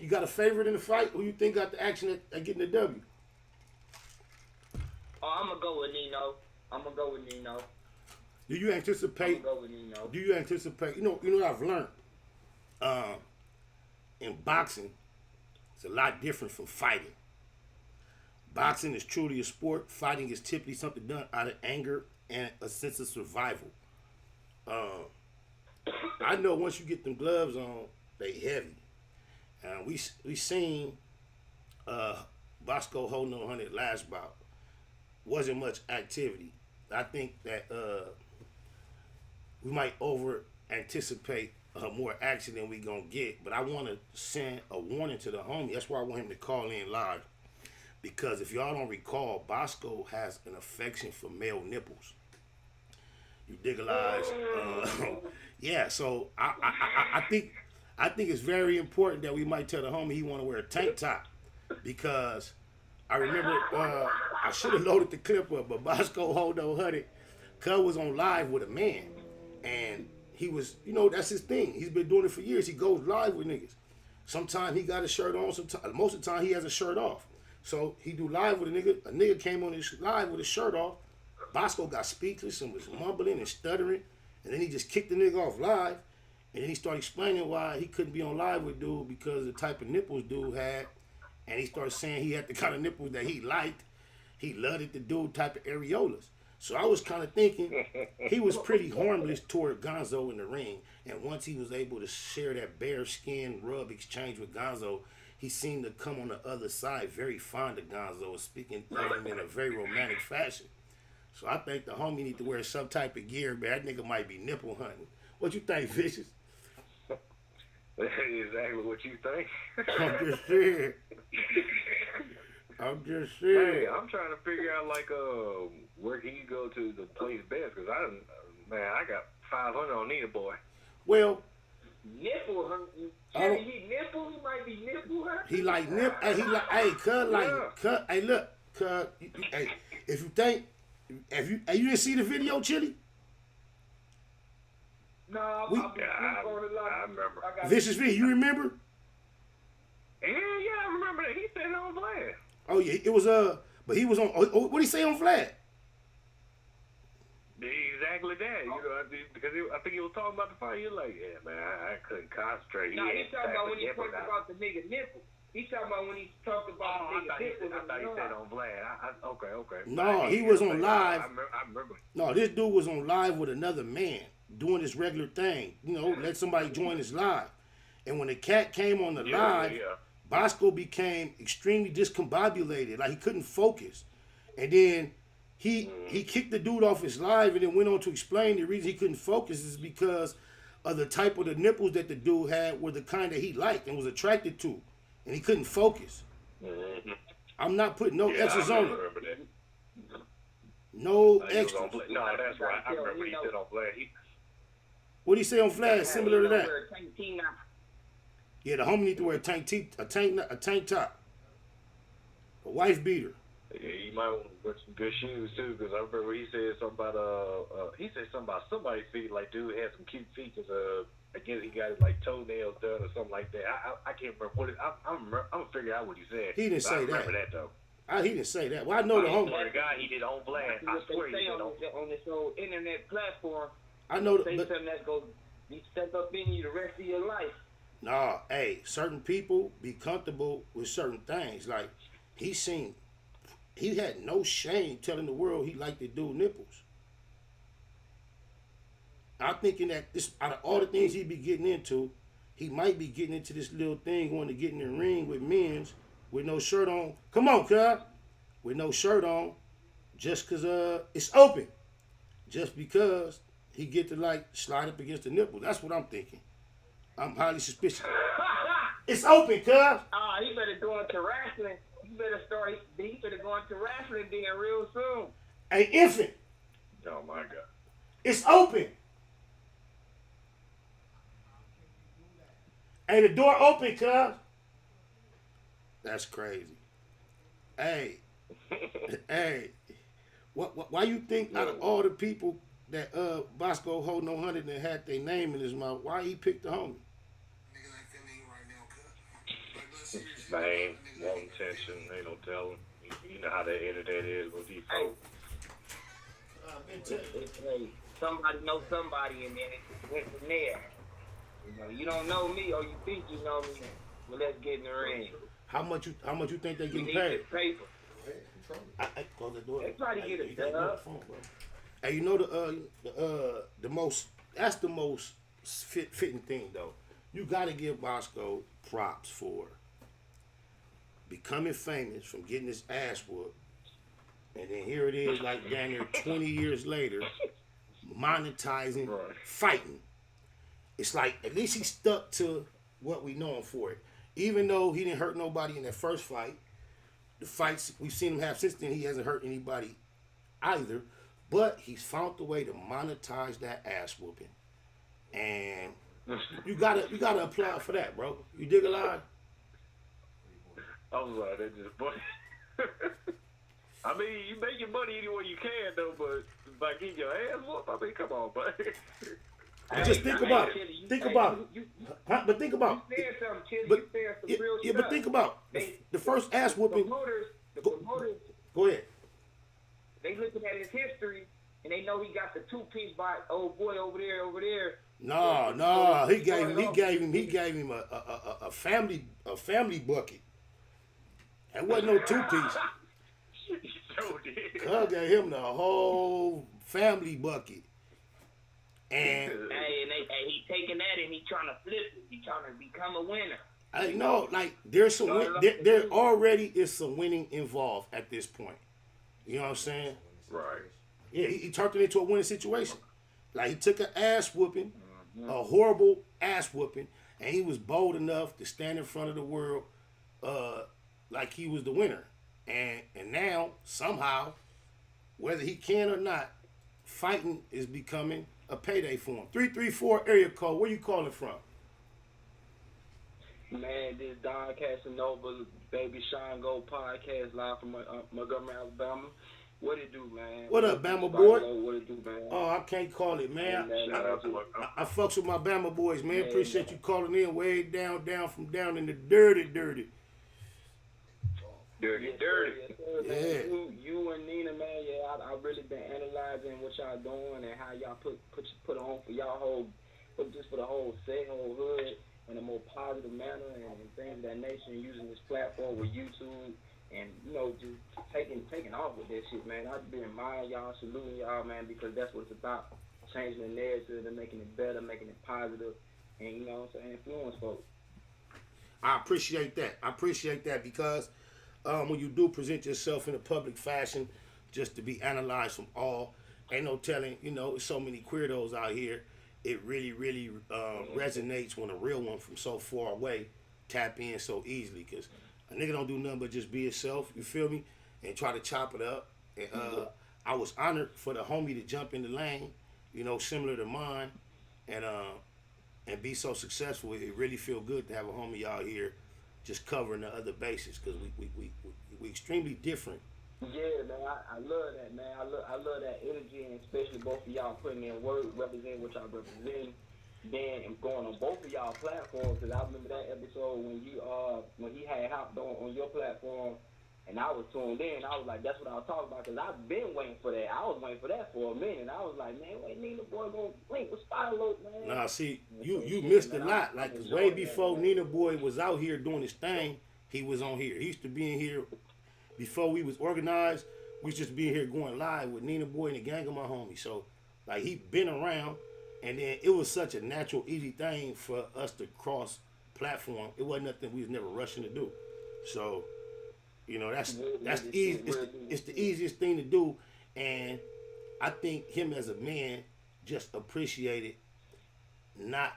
got a favorite in the fight? Who you think got the action at getting the W? Oh, I'm gonna go with Nino. Do you anticipate? I'm gonna go with Nino. Do you anticipate? You know what I've learned. In boxing, it's a lot different from fighting. Boxing is truly a sport. Fighting is typically something done out of anger and a sense of survival. I know once you get them gloves on, they heavy. We seen BoskHoe Ho No 100 last bout. Wasn't much activity. I think that we might over anticipate more action than we gonna get. But I want to send a warning to the homie. That's why I want him to call in live. Because if y'all don't recall, BoskHoe has an affection for male nipples. You digitalize. Yeah, so I think it's very important that we might tell the homie he want to wear a tank top. Because I remember, I should have loaded the clip up, but BoskHoe Ho No 100, Cuz was on live with a man. And he was, that's his thing. He's been doing it for years. He goes live with niggas. Sometimes he got his shirt on. Most of the time he has a shirt off. So he do live with a nigga. A nigga came on his live with his shirt off. BoskHoe got speechless and was mumbling and stuttering. And then he just kicked the nigga off live. And then he started explaining why he couldn't be on live with dude because of the type of nipples dude had. And he started saying he had the kind of nipples that he liked. He loved the dude type of areolas. So I was kind of thinking he was pretty harmless toward Gonzo in the ring. And once he was able to share that bare skin rub exchange with Gonzo, he seemed to come on the other side very fond of Gonzo, speaking of him in a very romantic fashion. So I think the homie need to wear some type of gear, but that nigga might be nipple hunting. What you think, Vicious? That's exactly what you think. I'm just saying. Hey, I'm trying to figure out like where can you go to the place best? Cause I got 500 on Nina boy. Well, nipple hunting. He nipple. He might be nipple hunting. He like nip. Hey, he like. Hey, cuz like. Cuz. Hey, look, cuz. Hey, if you think, if you didn't see the video, Chili. No, I remember. Vicious V, you remember? Yeah, I remember that. He said it on Vlad. Oh yeah, it was but he was on. What did he say on Vlad? Exactly that. You know, because I think he was talking about the fight. He was like, yeah, man, I couldn't concentrate. No, he's talking about when he talked about the nigga nipple. He's talking about when he talked about the nigga nipple. I thought he said on Vlad. Okay. No, he was on live. I remember. No, this dude was on live with another man doing his regular thing. You know, let somebody join his live. And when the cat came on the live, BoskHoe became extremely discombobulated. Like he couldn't focus. And then he kicked the dude off his live and then went on to explain the reason he couldn't focus is because of the type of the nipples that the dude had were the kind that he liked and was attracted to. And he couldn't focus. Mm-hmm. I'm not putting no extras on it. No extras. No, that's right. I remember he said on Vlad. What did he say on Flash? Similar to that. Yeah, the homie need to wear a tank top, a wife beater. Yeah, you might want to wear some good shoes too, because I remember he said something about somebody's feet. Like, dude had some cute feet, because I guess he got his like toenails done or something like that. I can't remember what it. I'm gonna figure out what he said. He didn't say I that. remember that though. He didn't say that. Well, I know the homie. The guy he did on Vlad. I swear he did on this whole internet platform. I know say something that's gonna be stuck up in you the rest of your life. Nah, hey, certain people be comfortable with certain things. Like he had no shame telling the world he liked to do nipples. I'm thinking that this, out of all the things he be getting into, he might be getting into this little thing, going to get in the ring with men's with no shirt on. Come on, cuz. With no shirt on, just cause it's open. Just because he get to like slide up against the nipple. That's what I'm thinking. I'm highly suspicious. It's open, cuz. He better go into wrestling. He better go into wrestling then real soon. Hey, infant. Oh my God. It's open. Hey, the door open, cuz. That's crazy. Hey. Hey. Why you think out of all the people that BoskHoe no 100 and had their name in his mouth, why he picked the homie? Fame, want attention, ain't no telling. You know how the internet is with these folks. Hey, somebody know somebody, and then it went from there. You know, you don't know me, or you think you know me. Well, let's get in the ring. How much you think they getting paid? This paper. Close the door. They try to get a dub. Hey, you know the most fitting thing though. You gotta give BoskHoe props for becoming famous from getting his ass whooped, and then here it is, like down there 20 years later, monetizing, fighting. It's like at least he stuck to what we know him for it. Even though he didn't hurt nobody in that first fight, the fights we've seen him have since then, he hasn't hurt anybody either. But he's found the way to monetize that ass whooping, and you gotta applaud for that, bro. You dig a lie? I'm sorry, that's just funny. I mean, you make your money any way you can, though, but by getting your ass whooped, I mean, come on, bud. Just think about it. Think about it. But think about it. You said something, Chili. You said some real stuff. But think about the first ass whooping. The promoters, go ahead. They looking at his history, and they know he got the 2-piece by old boy over there. No, he gave him a family bucket. That wasn't no 2-piece. He sure did. Cuz gave him the whole family bucket. And he taking that and he trying to flip it. He trying to become a winner. I know, like there's some there already is some winning involved at this point. You know what I'm saying? Right. Yeah, he turned it into a winning situation. Like he took an ass whooping, a horrible ass whooping, and he was bold enough to stand in front of the world, like he was the winner. And now somehow, whether he can or not, fighting is becoming a payday for him. 334 area code. Where you calling from? Man, this Don Casanova, Baby Sean Gold podcast live from Montgomery, Alabama. What it do, man? What up, Bama boy? What it do, man? Oh, I can't call it, man. I fucks with my Bama boys, man. Yeah, Appreciate you calling in way down from down in the dirty. Yeah. You and Nina, man, yeah, I really been analyzing what y'all doing and how y'all put on for y'all whole, just for the whole set, whole hood, in a more positive manner and things of that nature, using this platform with YouTube and, you know, just taking off with that shit, man. I've been admiring y'all, saluting y'all, man, because that's what it's about, changing the narrative and making it better, making it positive, and, you know what I'm saying, influence folks. I appreciate that because when you do present yourself in a public fashion, just to be analyzed from all, ain't no telling, you know, there's so many queerdos out here. It really resonates when a real one from so far away tap in so easily, because a nigga don't do nothing but just be himself, you feel me, and try to chop it up. And I was honored for the homie to jump in the lane, you know, similar to mine, and be so successful. It really feel good to have a homie out here just covering the other bases, because we extremely different. Yeah, man, I love that, man. I love that energy, and especially both of y'all putting in work, representing what y'all represent, then and going on both of y'all platforms. Because I remember that episode when he had hopped on your platform, and I was tuned in. I was like, that's what I was talking about, because I've been waiting for that. I was waiting for that for a minute. And I was like, man, wait, Nina Boy gonna link with Spider-Lope, man. Nah, see, you missed a lot. Like, cause way before Nina Boy was out here doing his thing, he was on here. He used to be in here before we was organized. We was just being here going live with Nina Boy and the gang of my homies. So, like, he been around, and then it was such a natural, easy thing for us to cross platform. It wasn't nothing we was never rushing to do. So, you know, that's easy. It's the easiest thing to do, and I think him as a man just appreciated not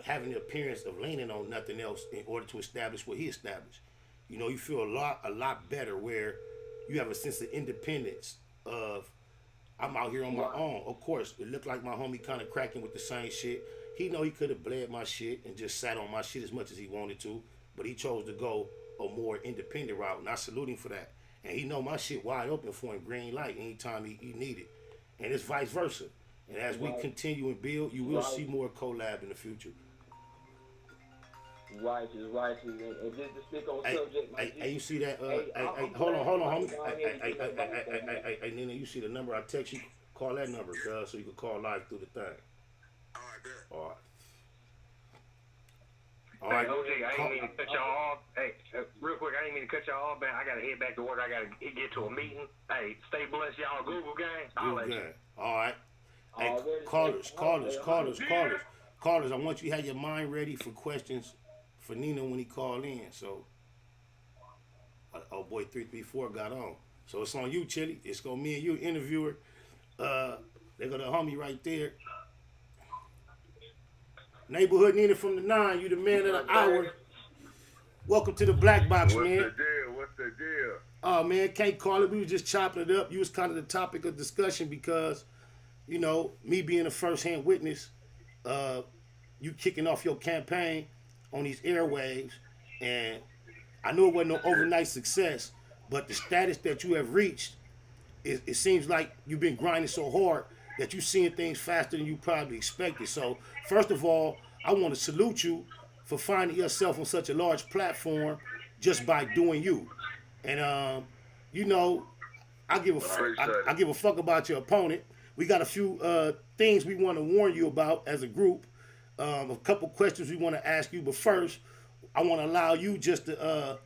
having the appearance of leaning on nothing else in order to establish what he established. You know, you feel a lot better where you have a sense of independence of, I'm out here on my own. Of course, it looked like my homie kind of cracking with the same shit. He know he could have bled my shit and just sat on my shit as much as he wanted to, but he chose to go a more independent route, and I salute him for that. And he know my shit wide open for him, green light, anytime he need it. And it's vice versa. And as we continue and build, you will see more collab in the future. Righteous. And just to stick on subject, hey, you see that? Hold on, homie. Hey, Nina, you see the number I text you? Call that number, cuz, so you can call live through the thing. All right. Hey, OG, I ain't mean to cut y'all off. Hey, real quick, I ain't mean to cut y'all off, man. I gotta head back to work. I gotta get to a meeting. Hey, stay blessed, y'all. Google gang. I'll let you. All right. Hey, callers. I want you to have your mind ready for questions for Nina when he called in. So, oh boy, 334 got on. So it's on you, Chili. It's gonna me and you, interviewer. They got the homie right there. Neighborhood Nina from the 9, you the man of the hour. Welcome to the Black Box, man. What's the deal? Oh, man, can't call it. We was just chopping it up. You was kind of the topic of discussion because, you know, me being a first-hand witness, you kicking off your campaign on these airwaves, and I knew it wasn't no overnight success, but the status that you have reached, it seems like you've been grinding so hard that you're seeing things faster than you probably expected. So, first of all, I want to salute you for finding yourself on such a large platform just by doing you. And, you know, I give a fuck about your opponent, we got a few things we want to warn you about as a group. A couple questions we want to ask you, but first, I want to allow you just to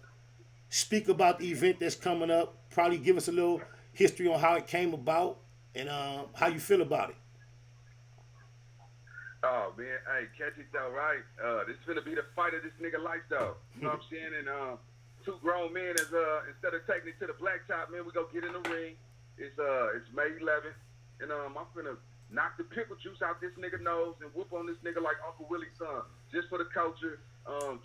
speak about the event that's coming up. Probably give us a little history on how it came about and how you feel about it. Oh man, hey, catch it though, right? This is gonna be the fight of this nigga life though. You know what I'm saying? And two grown men is instead of taking it to the blacktop, man, we go get in the ring. It's May 11th, and I'm finna knock the pickle juice out this nigga nose and whoop on this nigga like Uncle Willie's son, just for the culture,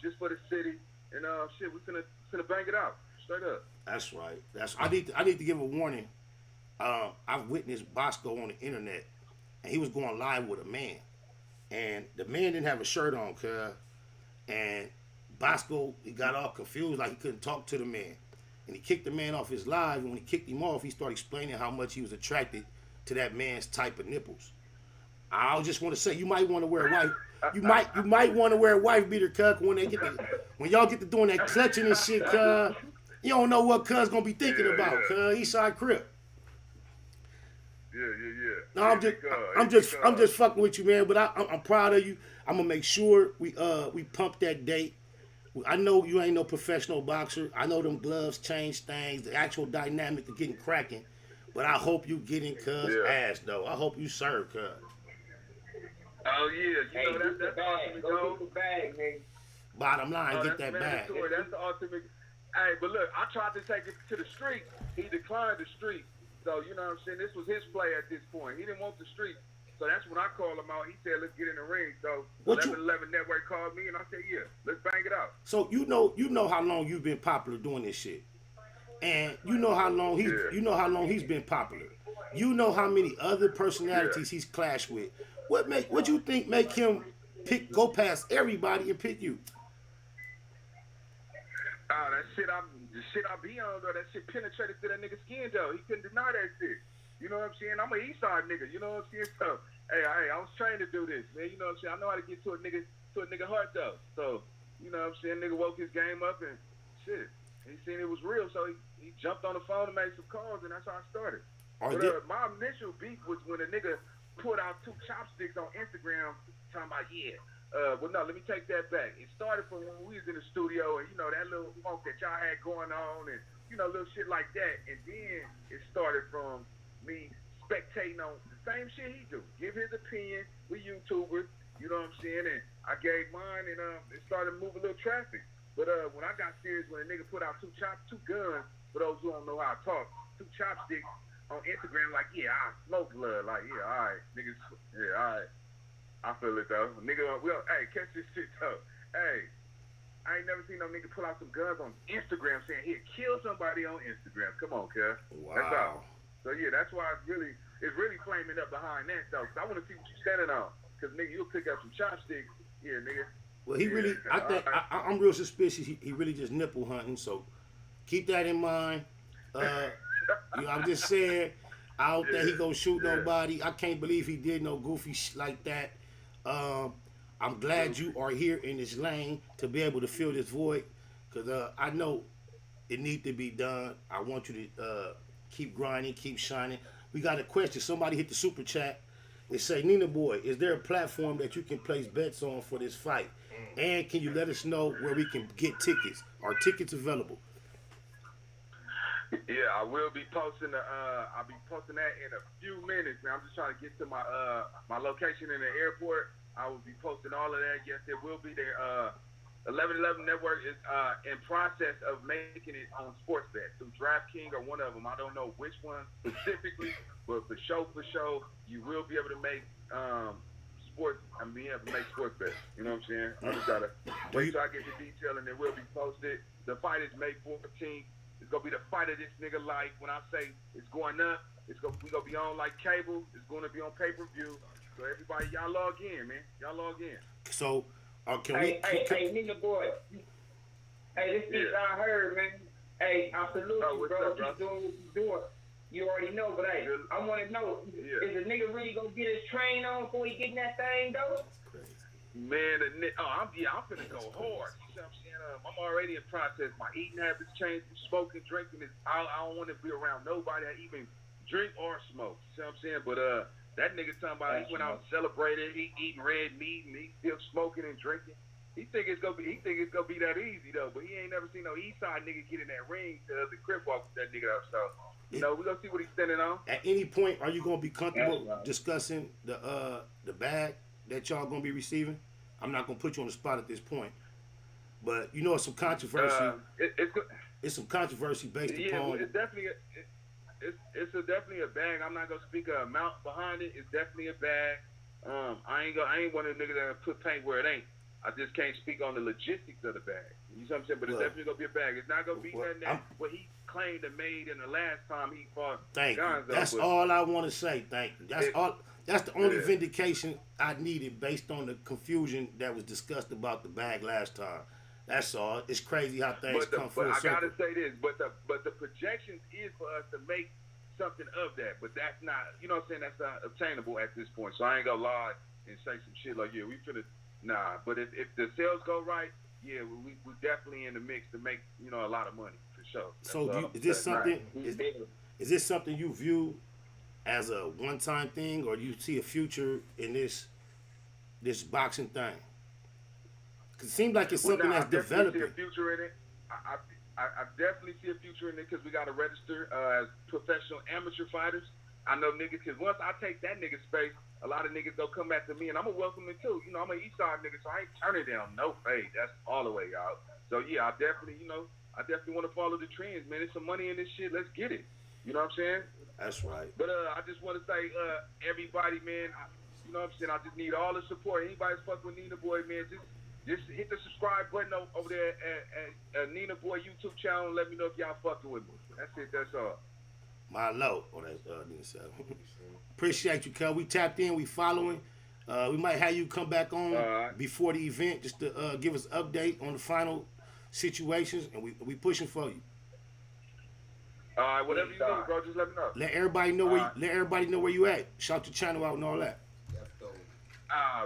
just for the city, and shit, we finna bang it out straight up. That's right. I need to give a warning. I've witnessed BoskHoe on the internet, and he was going live with a man, and the man didn't have a shirt on, cuz, and BoskHoe, he got all confused, like he couldn't talk to the man, and he kicked the man off his live. And when he kicked him off, he started explaining how much he was attracted to that man's type of nipples. I just want to say, you might want to wear a wife. You might want to wear a wife beater, cuz, when y'all get to doing that clutching and shit, cuz. You don't know what cuz gonna be thinking about, cuz. Eastside Crip. Yeah. No, I'm just fucking with you, man. But I'm proud of you. I'm gonna make sure we pump that date. I know you ain't no professional boxer. I know them gloves change things. The actual dynamic of getting cracking. But I hope you get in cuz ass though. I hope you serve cuz. Oh yeah, you know that's the ultimate goal. Get the bag, nigga. Bottom line, get that bag. That's the ultimate. Hey, but look, I tried to take it to the street. He declined the street. So you know what I'm saying. This was his play at this point. He didn't want the street. So that's when I called him out. He said, "Let's get in the ring." So 11 Network called me, and I said, "Yeah, let's bang it out." So you know how long you've been popular doing this shit, and you know how long he's been popular. You know how many other personalities he's clashed with. What you think make him go past everybody and pick you? The shit I be on though, that shit penetrated to that nigga's skin though. He couldn't deny that shit. You know what I'm saying? I'm an east side nigga, you know what I'm saying? So, hey, I was trained to do this, man. You know what I'm saying? I know how to get to a nigga heart though. So, you know what I'm saying? Nigga woke his game up and shit. He seen it was real, so he jumped on the phone and made some calls, and that's how I started. My initial beef was when a nigga put out 2 chopsticks on Instagram talking about, well, no, let me take that back. It started from when we was in the studio, and, you know, that little funk that y'all had going on, and, you know, little shit like that. And then it started from me spectating on the same shit he do. Give his opinion. We YouTubers, you know what I'm saying? And I gave mine, and it started moving a little traffic. But when I got serious, when a nigga put out 2 guns, for those who don't know how I talk, 2 chopsticks on Instagram, like, I smoke blood. Like, all right, niggas, all right. I feel it, though. Nigga, hey, catch this shit, though. Hey, I ain't never seen no nigga pull out some guns on Instagram saying he'd kill somebody on Instagram. Come on, cuz. Wow. That's all. So, that's why it's really flaming up behind that, though, because I want to see what you standing on. Because, nigga, you'll pick up some chopsticks. Yeah, nigga. Well, he really, I'm real suspicious. He really just nipple hunting, so keep that in mind. I'm just saying, I don't think he gonna shoot nobody. I can't believe he did no goofy shit like that. I'm glad you are here in this lane to be able to fill this void, because I know it need to be done. I want you to keep grinding, keep shining. We got a question. Somebody hit the super chat. They say, Nina Boy, is there a platform that you can place bets on for this fight? And can you let us know where we can get tickets? Are tickets available? Yeah, I will be posting I'll be posting that in a few minutes, man. I'm just trying to get to my location in the airport. I will be posting all of that. Yes, it will be there. 1111 Network is in process of making it on Sportsbet through DraftKings or one of them. I don't know which one specifically, but for sure, you will be able to make sports bets. You know what I'm saying? I just gotta wait till I get the detail, and it will be posted. The fight is May 14th. It's gonna be the fight of this nigga life. When I say it's going up, we gonna be on like cable. It's gonna be on pay-per-view. So everybody, y'all log in, man. Y'all log in. So, Hey, Nina Boy. Hey, this is I heard, man. Hey, I salute you, bro. Keep doing what you doing. You already know, but hey, I want to know, is the nigga really gonna get his train on before he get in that thing, though? Man, I'm finna go hard. You know what I'm saying? I'm already in process. My eating habits changed. Smoking, drinking. I don't want to be around nobody that even drink or smoke. You see what I'm saying? But that nigga talking about he went out and celebrated, he eating red meat and he still smoking and drinking. He think it's gonna be that easy though, but he ain't never seen no East Side nigga get in that ring to the crib walk with that nigga up. So we gonna see what he's standing on. At any point, are you gonna be comfortable discussing the bag that y'all gonna be receiving? I'm not gonna put you on the spot at this point, but you know it's some controversy. It's some controversy based upon. It's definitely definitely a bag. I'm not gonna speak an amount behind it. It's definitely a bag. I ain't one of the niggas that put paint where it ain't. I just can't speak on the logistics of the bag. You know what I'm saying? But it's definitely gonna be a bag. It's not gonna be nothing that what he claimed and made in the last time he fought. Thank you. That's all I want to say. Thank you. That's all. That's the only vindication I needed based on the confusion that was discussed about the bag last time. That's all. It's crazy how things come full circle. But I gotta say this. But the projections is for us to make something of that. But that's not. You know what I'm saying? That's not obtainable at this point. So I ain't gonna lie and say some shit like, yeah, we finna. Nah, but if the sales go right, yeah, we definitely in the mix to make a lot of money for sure. So is this something? Is this something you view as a one-time thing, or do you see a future in this boxing thing? Cause it seems like it's something that's developing. I definitely see a future in it. I definitely see a future in it because we got to register as professional amateur fighters. I know niggas, because once I take that nigga space, a lot of niggas go come after me, and I'm going to welcome them too. You know, I'm an East Side nigga, so I ain't turning down no fade. That's all the way out. So, yeah, I definitely want to follow the trends, man. There's some money in this shit. Let's get it. You know what I'm saying? That's right. But I just want to say, everybody, man, you know what I'm saying? I just need all the support. Anybody's fuck with Nina Boy, man, just hit the subscribe button over there at Nina Boy YouTube channel and let me know if y'all fucking with me. That's it. That's all. My low. Oh, that's Nina 7. Appreciate you, cuz. We tapped in. We following. We might have you come back on before the event just to give us an update on the final situations, and we pushing for you. All right, whatever you do, bro, just let me know. Let everybody know where you at. Shout your channel out and all that.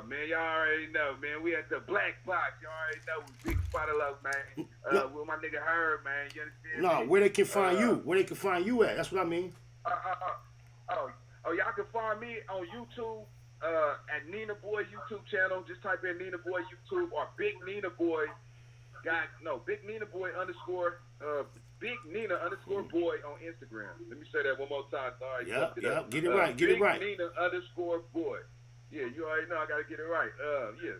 Man, y'all already know, man. We at the Black Box. Y'all already know we big Spider Love, man. With my nigga Herb, man. You understand? No, where they can find you? Where they can find you at? That's what I mean. Y'all can find me on YouTube at Nina Boy YouTube channel. Just type in Nina Boy YouTube or Big Nina Boy. Big Nina Boy underscore Big Nina underscore boy on Instagram. Let me say that one more time. Sorry. Yep. Get it right. Get it right. Big Nina underscore boy. Yeah, you already know I gotta get it right.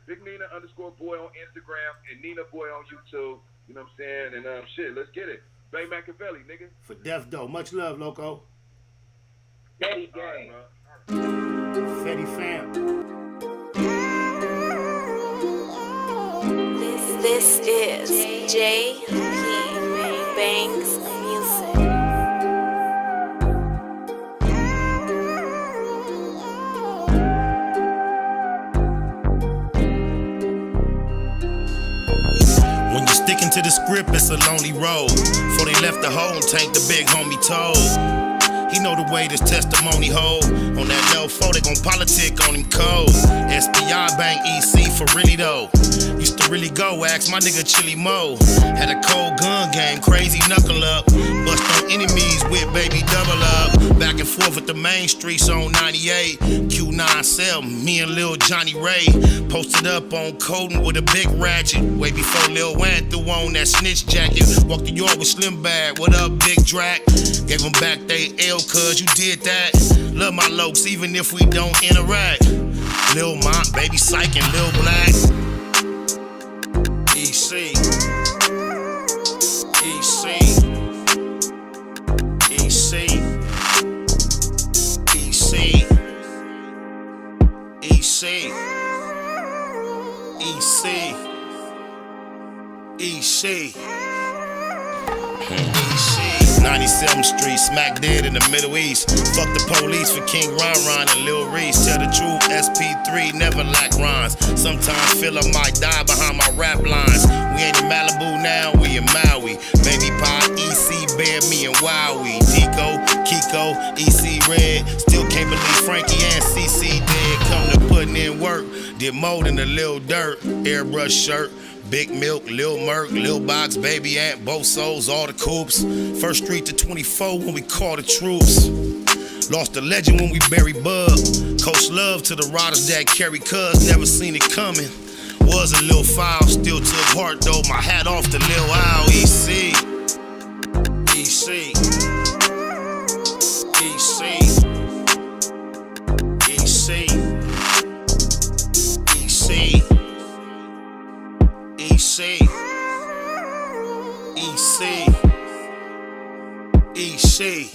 Big Nina underscore boy on Instagram and Nina Boy on YouTube. You know what I'm saying? And shit, let's get it. Bay Machiavelli, nigga. For Death Doe. Much love, Loco. Fetty gang. Fetty fam. This is J.P. Banks Music. When you're sticking to the script, it's a lonely road. Before they left the hole and tank the big homie told. He know the way this testimony hold. On that low foe, they gon' politic on him cold. SPI Bank EC for really though. Used to really go, ask my nigga Chili Mo. Had a cold gun game, crazy knuckle up. Bust on enemies with baby double up. Back and forth with the main streets on 98. Q9 cell, me and Lil Johnny Ray. Posted up on Colton with a big ratchet. Way before Lil Wayne threw on that snitch jacket. Walked the yard with Slim Bag, what up Big Drac? Gave them back they L cuz you did that. Love my lokes even if we don't interact. Lil Mont, Baby Psych and Lil Black. EC. EC. EC. EC. EC. EC. EC. EC. 97th Street, smack dead in the Middle East. Fuck the police for King Ron and Lil Reese. Tell the truth, SP3 never lack rhymes. Sometimes feel I might die behind my rap lines. We ain't in Malibu now, we in Maui. Baby Pie, EC, Bear, me and Wowie. Tico, Kiko, EC Red. Still can't believe Frankie and CC dead. Come to putting in work, did more than a little dirt. Airbrush shirt. Big Milk, Lil Merc, Lil Box, Baby Ant, both souls, all the coops. First Street to 24 when we call the troops. Lost a legend when we buried Bub. Coach love to the riders that carry cuz, never seen it coming. Was a little foul, still took heart though. My hat off to Lil Al. EC. EC. EC. EC. EC. EC. EC. EC.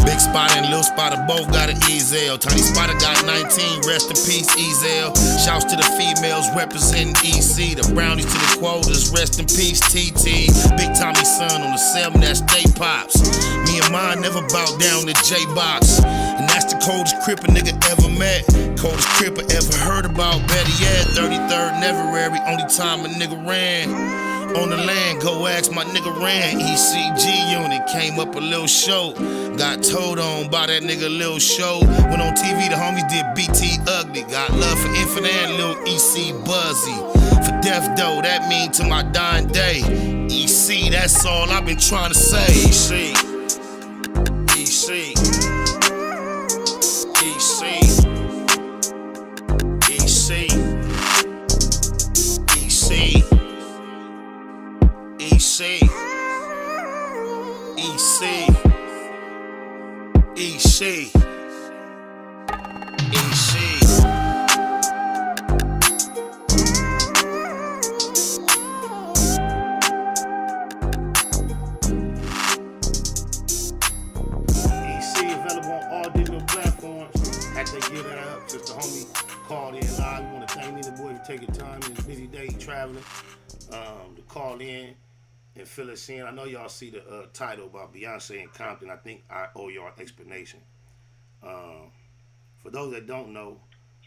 Big Spot and Lil Spotter both got an Ezel. Tiny Spotter got 19, rest in peace, Ezel. Shouts to the females representing EC. The brownies to the quotas, rest in peace, TT. Big Tommy son on the 7, that's Stay Pops. Me and mine never bow down to J-Box. And that's the coldest crip a nigga ever met. Coldest crip I ever heard about, better yet. 33rd Neverary, only time a nigga ran. On the land, go ask my nigga Ran. ECG unit, came up a little show. Got told on by that nigga Lil Show. Went on TV, the homies did BT Ugly. Got love for Infinite and Lil EC Buzzy. For death though, that mean to my dying day. EC, that's all I've been trying to say. EC. EC. EC. EC. EC. EC. EC. EC. EC. Available on all digital platforms. Had to get that up since the homie called in live. We want to thank Nina Boy for taking time in his busy day traveling to call in and fill us in. I know y'all see the title about Beyonce and Compton. I think I owe y'all an explanation. For those that don't know,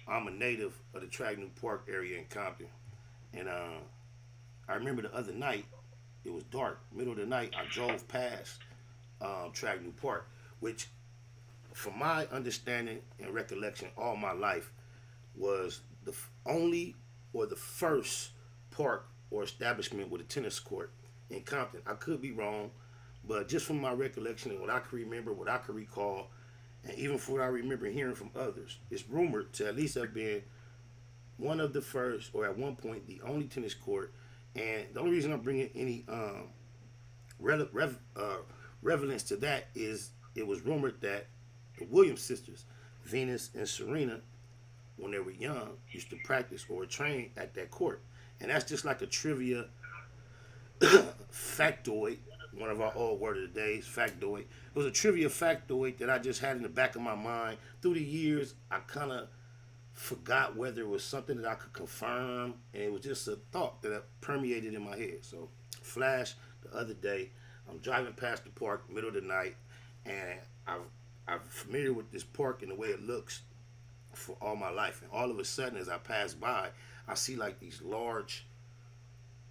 I'm a native of the Tragnon Park area in Compton. And I remember the other night, it was dark, middle of the night, I drove past Tragnon Park, which from my understanding and recollection all my life was the only or the first park or establishment with a tennis court in Compton. I could be wrong, but just from my recollection and what I can remember, what I can recall, and even from what I remember hearing from others, it's rumored to at least have been one of the first, or at one point, the only tennis court. And the only reason I'm bringing any relevance to that is it was rumored that the Williams sisters, Venus and Serena, when they were young, used to practice or train at that court. And that's just like a trivia factoid, one of our old word of the days, factoid. It was a trivia factoid that I just had in the back of my mind. Through the years, I kind of forgot whether it was something that I could confirm, and it was just a thought that permeated in my head. So, flash, the other day, I'm driving past the park, middle of the night, and I'm familiar with this park and the way it looks for all my life. And all of a sudden, as I pass by, I see like these large,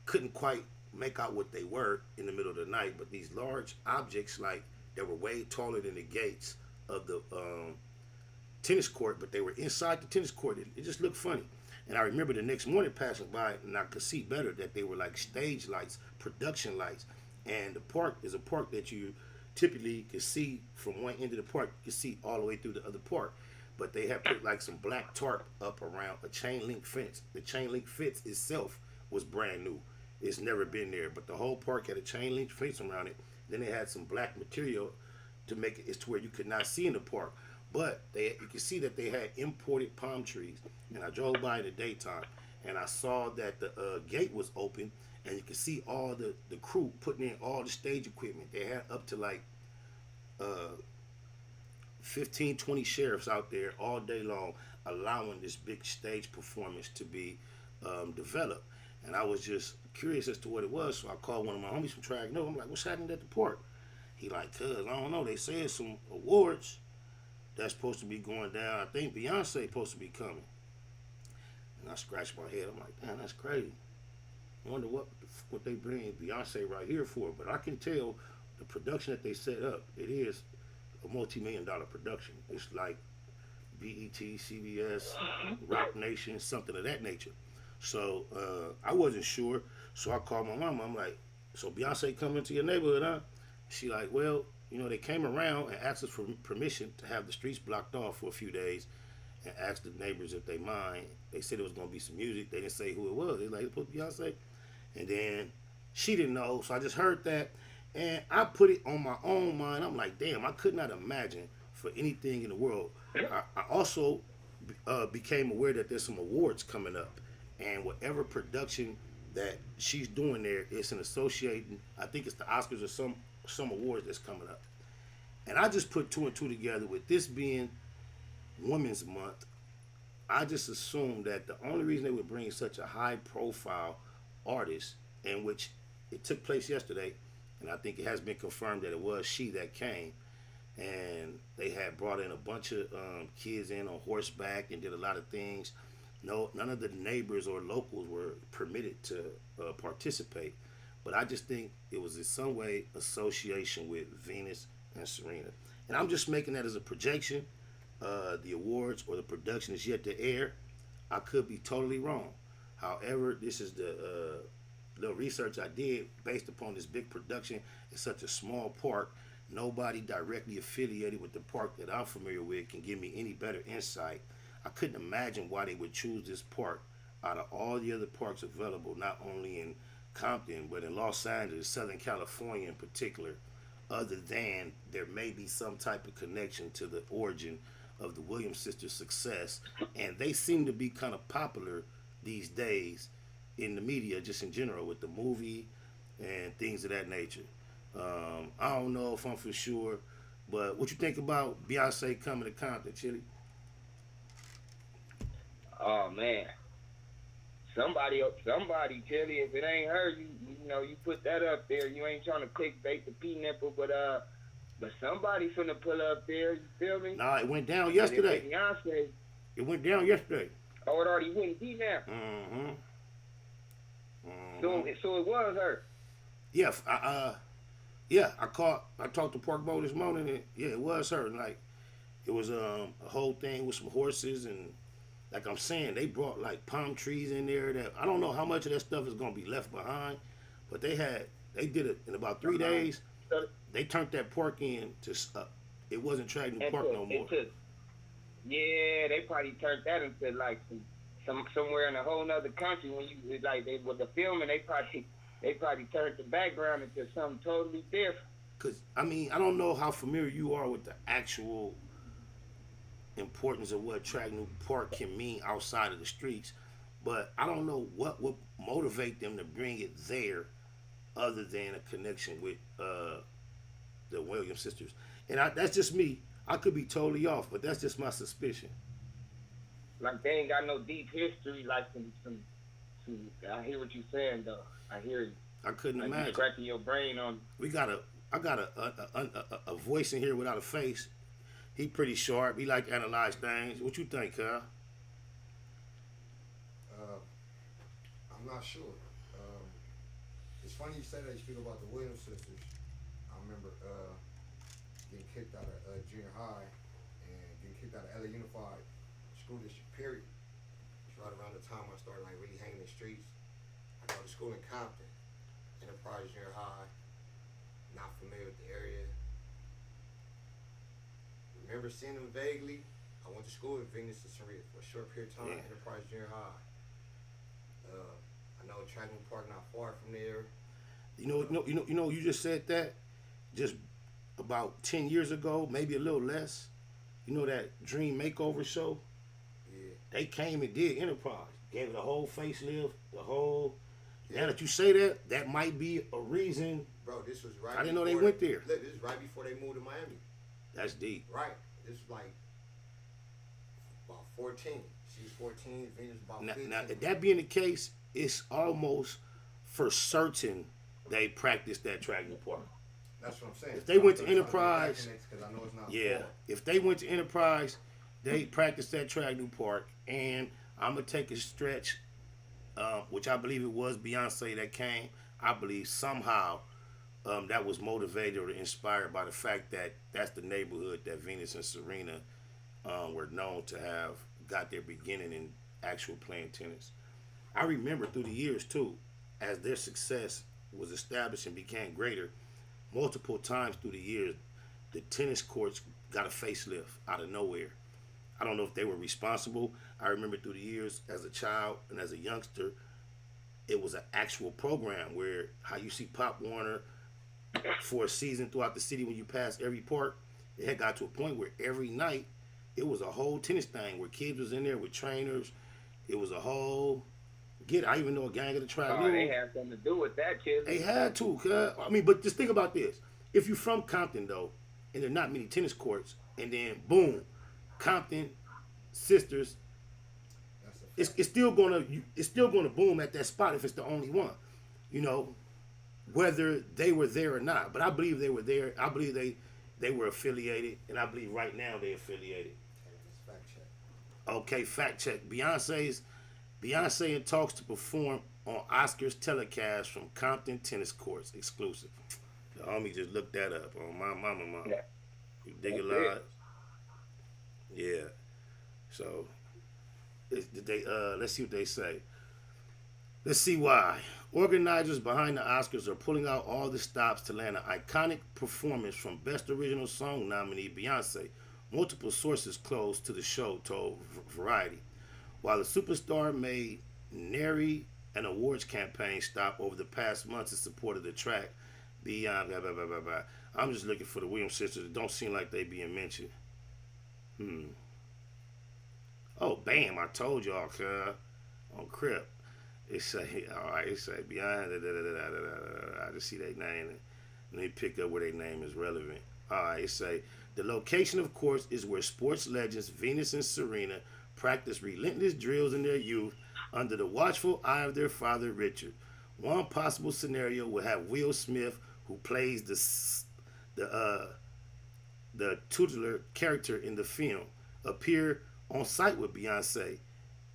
couldn't quite make out what they were in the middle of the night, but these large objects like that were way taller than the gates of the tennis court, but they were inside the tennis court. It just looked funny. And I remember the next morning passing by, and I could see better that they were like stage lights, production lights. And the park is a park that you typically can see from one end of the park, you can see all the way through the other park. But they had put like some black tarp up around a chain link fence. The chain link fence itself was brand new. It's never been there, but the whole park had a chain link fence around it. Then they had some black material to make it to where you could not see in the park. But you could see that they had imported palm trees. And I drove by in the daytime, and I saw that the gate was open, and you could see all the crew putting in all the stage equipment. They had up to like 15, 20 sheriffs out there all day long, allowing this big stage performance to be developed. And I was just curious as to what it was, so I called one of my homies from Tragnon. I'm like, what's happening at the park? He like, cuz, I don't know, they said some awards that's supposed to be going down. I think Beyonce supposed to be coming. And I scratched my head. I'm like, damn, that's crazy. I wonder what they bring Beyonce right here for. But I can tell the production that they set up, it is a multi-million-dollar production. It's like BET, CBS, Rock Nation, something of that nature. So I wasn't sure. So I called my mama. I'm like, so Beyonce coming to your neighborhood, huh? She like, well, they came around and asked us for permission to have the streets blocked off for a few days and asked the neighbors if they mind. They said it was going to be some music. They didn't say who it was. They like, put Beyonce. And then she didn't know, so I just heard that. And I put it on my own mind. I'm like, damn, I could not imagine for anything in the world. I also became aware that there's some awards coming up. And whatever production that she's doing there, it's an associating, I think it's the Oscars or some awards that's coming up. And I just put two and two together with this being Women's Month. I just assumed that the only reason they would bring such a high profile artist, in which it took place yesterday, and I think it has been confirmed that it was she that came, and they had brought in a bunch of kids in on horseback and did a lot of things. No, none of the neighbors or locals were permitted to participate, but I just think it was in some way association with Venus and Serena. And I'm just making that as a projection. The awards or the production is yet to air. I could be totally wrong. However, this is the little research I did based upon this big production in such a small park. Nobody directly affiliated with the park that I'm familiar with can give me any better insight. I couldn't imagine why they would choose this park out of all the other parks available, not only in Compton, but in Los Angeles, Southern California in particular, other than there may be some type of connection to the origin of the Williams sisters' success. And they seem to be kind of popular these days in the media, just in general, with the movie and things of that nature. I don't know if I'm for sure, but what you think about Beyonce coming to Compton, Chili? Oh man, somebody, Chili. If it ain't her, you put that up there. You ain't trying to clickbait the P nipple, but somebody finna pull up there. You feel me? Nah, it went down yesterday. Beyonce. It went down yesterday. Oh, it already went deep now. So it was her. Yeah, I talked to Park Bow this morning, and yeah, it was her. And like, it was a whole thing with some horses, and like I'm saying, they brought like palm trees in there. That I don't know how much of that stuff is gonna be left behind, but they did it in about 3 days. They turned that park into it wasn't Tradney Park no more. Yeah, they probably turned that into like somewhere in a whole nother country. When you like they with the filming, they probably turned the background into something totally different. Cause I mean, I don't know how familiar you are with the actual importance of what Tradney Park can mean outside of the streets, but I don't know what would motivate them to bring it there, other than a connection with the Williams sisters. And that's just me. I could be totally off, but that's just my suspicion. Like they ain't got no deep history, like some. I hear what you're saying, though. I hear you. I couldn't imagine. You scratching your brain on. I got a voice in here without a face. He pretty sharp. He like to analyze things. What you think, Kyle? I'm not sure. It's funny you say that. You speak about the Williams sisters. I remember getting kicked out of junior high and getting kicked out of LA Unified School District, period. It's right around the time I started like really hanging in the streets. I go to school in Compton, Enterprise Junior High, not familiar with the area. Remember seeing them vaguely. I went to school with Venus and Serena for a short period of time, Enterprise Junior High. I know Tradney Park not far from there. You just said that just about 10 years ago, maybe a little less. You know that Dream Makeover show? Yeah. They came and did Enterprise. Gave it a whole facelift, the whole... Yeah. Now that you say that, that might be a reason. Bro, this was right I didn't know they went there. Look, this is right before they moved to Miami. That's deep. Right. This was like about 14. She was 14, Venus about 15. Now, that being the case, it's almost for certain they practiced that Tradney Park. That's what I'm saying. If they went to Enterprise, I know it's not yeah. If they went to Enterprise, they practiced that Tradney Park, and I'm gonna take a stretch, which I believe it was Beyonce that came. I believe somehow that was motivated or inspired by the fact that that's the neighborhood that Venus and Serena were known to have got their beginning in actual playing tennis. I remember through the years too, as their success was established and became greater, multiple times through the years, the tennis courts got a facelift out of nowhere. I don't know if they were responsible. I remember through the years as a child and as a youngster, it was an actual program where how you see Pop Warner for a season throughout the city when you pass every park, it had got to a point where every night it was a whole tennis thing where kids was in there with trainers. It was a whole I even know a gang of the track. Oh, they had something to do with that, kid. They had to, cuz. I mean, but just think about this. If you're from Compton, though, and there are not many tennis courts, and then, boom, Compton, Sisters, it's still gonna boom at that spot if it's the only one. You know, whether they were there or not. But I believe they were there. I believe they were affiliated, and I believe right now they're affiliated. Okay, fact check. Beyonce in talks to perform on Oscars telecast from Compton tennis courts, exclusive. The homie just looked that up on my mama. Yeah. You dig a lot? Yeah. So, let's see what they say. Let's see why. Organizers behind the Oscars are pulling out all the stops to land an iconic performance from Best Original Song nominee Beyonce. Multiple sources close to the show told Variety. While the superstar made nary an awards campaign stop over the past months in support of the track, beyond blah, blah, blah, blah, blah. I'm just looking for the Williams sisters. It don't seem like they being mentioned. Oh, bam, I told y'all, cuz. On Crip. It say, alright, it say beyond I just see their name. Let me pick up where their name is relevant. Alright, it say, the location, of course, is where sports legends Venus and Serena practiced relentless drills in their youth under the watchful eye of their father, Richard. One possible scenario would have Will Smith, who plays the tutelar character in the film, appear on site with Beyonce,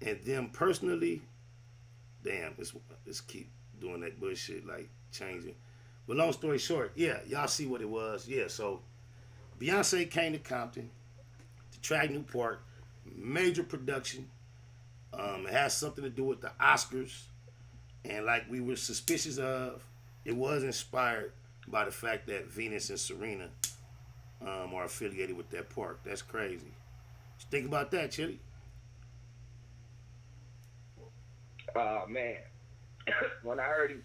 and them personally, damn, let's keep doing that bullshit, like changing. But long story short, yeah, y'all see what it was. Yeah, so Beyonce came to Compton, to Track New Park, major production. It has something to do with the Oscars, and like we were suspicious of, it was inspired by the fact that Venus and Serena are affiliated with that park. That's crazy. Just think about that, Chili. Oh man, when I heard you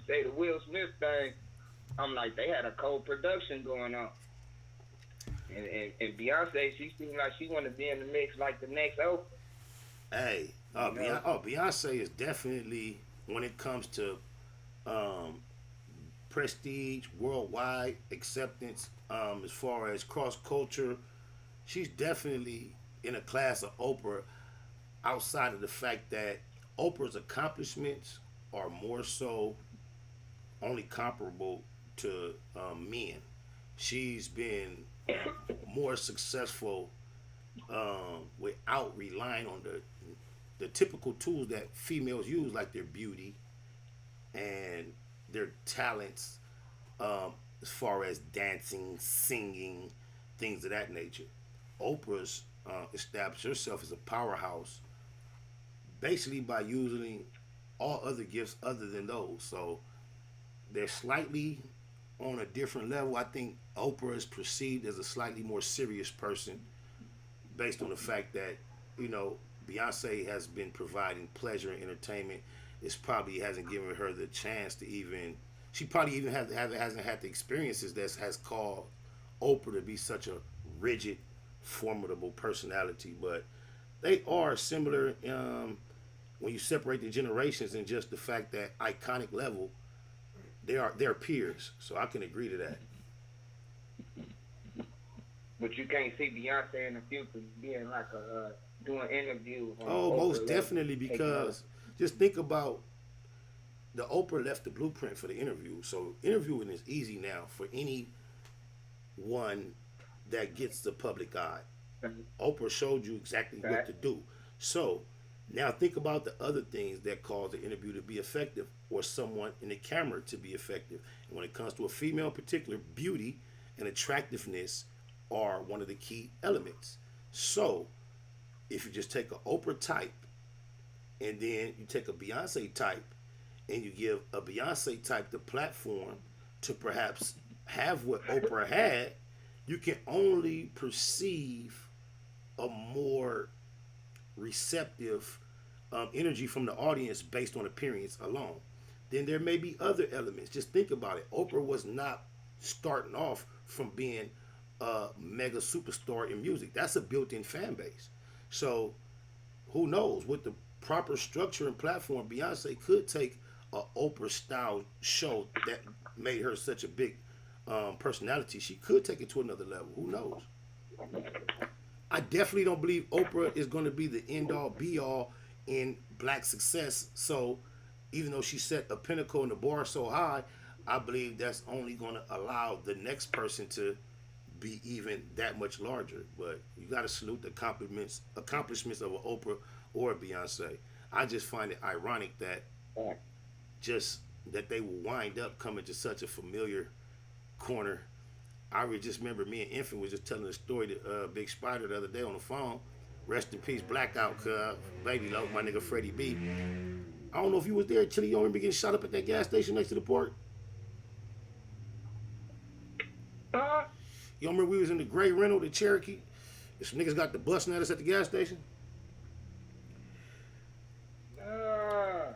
say the Will Smith thing, I'm like, they had a co-production going on. And Beyonce, she seemed like she wanted to be in the mix like the next Oprah. Hey, Beyonce is definitely, when it comes to prestige, worldwide acceptance, as far as cross culture, she's definitely in a class of Oprah. Outside of the fact that Oprah's accomplishments are more so only comparable to men. She's been more successful without relying on the typical tools that females use, like their beauty and their talents, as far as dancing, singing, things of that nature. Oprah's established herself as a powerhouse basically by using all other gifts other than those. So they're slightly on a different level. I think Oprah is perceived as a slightly more serious person based on the fact that, you know, Beyonce has been providing pleasure and entertainment. It probably hasn't given her the chance to even, she probably even hasn't had the experiences that has caused Oprah to be such a rigid, formidable personality. But they are similar when you separate the generations, and just the fact that iconic level, they're peers. So I can agree to that. But you can't see Beyonce in the future being like doing interviews. Oh, most definitely, because just think about the Oprah left the blueprint for the interview. So interviewing is easy now for anyone that gets the public eye. Oprah showed you exactly what to do. So now think about the other things that cause the interview to be effective, or someone in the camera to be effective. And when it comes to a female in particular, beauty and attractiveness are one of the key elements. So if you just take an Oprah type and then you take a Beyonce type and you give a Beyonce type the platform to perhaps have what Oprah had, you can only perceive a more receptive energy from the audience based on appearance alone. Then there may be other elements. Just think about it. Oprah was not starting off from being a mega superstar in music. That's a built-in fan base. So who knows? With the proper structure and platform, Beyonce could take a Oprah-style show that made her such a big personality. She could take it to another level. Who knows? I definitely don't believe Oprah is going to be the end-all, be-all in black success. So even though she set a pinnacle and the bar so high, I believe that's only going to allow the next person to be even that much larger. But you got to salute the accomplishments of an Oprah or a Beyonce. I just find it ironic that just that they will wind up coming to such a familiar corner. I just remember me and Infant was just telling a story to Big Spider the other day on the phone. Rest in peace, Blackout, baby low, my nigga Freddie B. I don't know if you was there, Chili. You don't remember getting shot up at that gas station next to the port? You don't remember we was in the gray rental, the Cherokee? And some niggas got the busting at us at the gas station?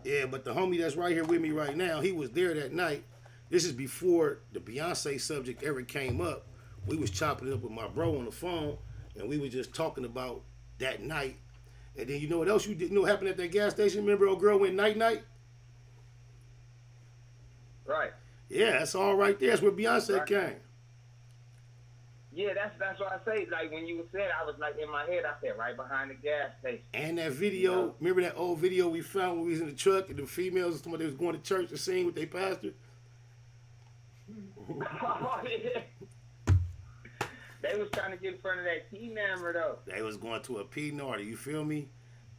Yeah, but the homie that's right here with me right now, he was there that night. This is before the Beyonce subject ever came up. We was chopping it up with my bro on the phone, and we was just talking about that night. And then you know what else you know what happened at that gas station? Remember old girl went night-night? Right. Yeah, that's all right there. That's where Beyonce came. Yeah, that's what I say. Like, when you said, I was like, in my head, I said, right behind the gas station. And that video, remember that old video we found when we was in the truck and the females, somebody was going to church to sing with their pastor? Oh, yeah. They was trying to get in front of that T-Nammer, though. They was going to a P-Narty, you feel me?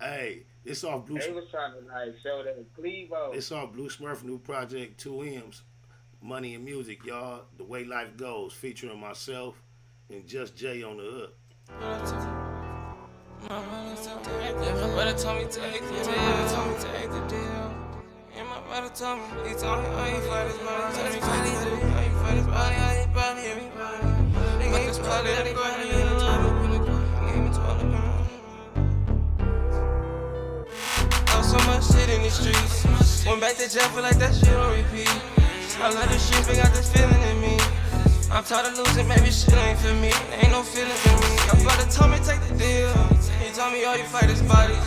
Hey, it's off Blue. They was trying to, like, show that Clevo. It's off Blue Smurf new project, 2 M's. Money and Music, y'all. The Way Life Goes, featuring myself and Just Jay on the hook. Everybody told me take the deal. And my brother told me, he told me, oh, you fight his body, everybody, oh, you fight his body, everybody. Niggas probably everybody in the lobby, gave me 12 of them. Oh, so much shit in the streets. Went back to jail, feel like that shit on repeat. I love the streets, but got this feeling in me. I'm tired of losing, maybe shit ain't for me. Ain't no feelings in me. My brother told me take the deal. He told me all you fight is bodies.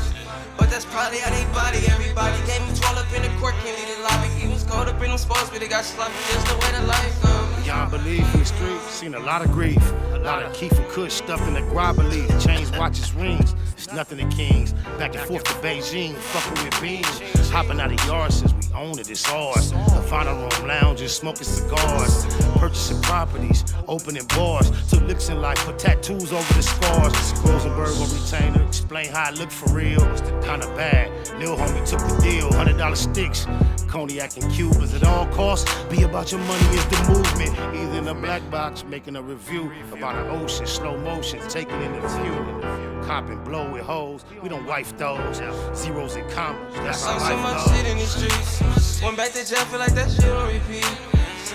But that's probably how they body everybody. Gave me 12 up in the court, can't leave the lobby. He was cold up in them sports, but they got sloppy. Just the way the life goes. Y'all believe in the street, seen a lot of grief. A lot of Keith and Kush stuffed in the grabber leaf. Chains, watches, rings, it's nothing to kings. Back and forth to Beijing, fucking with beans. Hopping out of yard since we own it, it's ours. The final room lounges, smoking cigars. Purchasing properties, opening bars. Took licks in life, put tattoos over the scars. Rosenberg on retainer, explain how I look for real. Kinda bad, Lil homie took the deal. $100 sticks, cognac and Cubans at all costs. Be about your money is the movement. Either in a black box, making a review about an ocean, slow motion, taking in the view. Cop and blow with hoes, we don't wife those. Zeros and commas, that's how so life much goes. shit in the streets. Went back to jail, feel like that shit on repeat.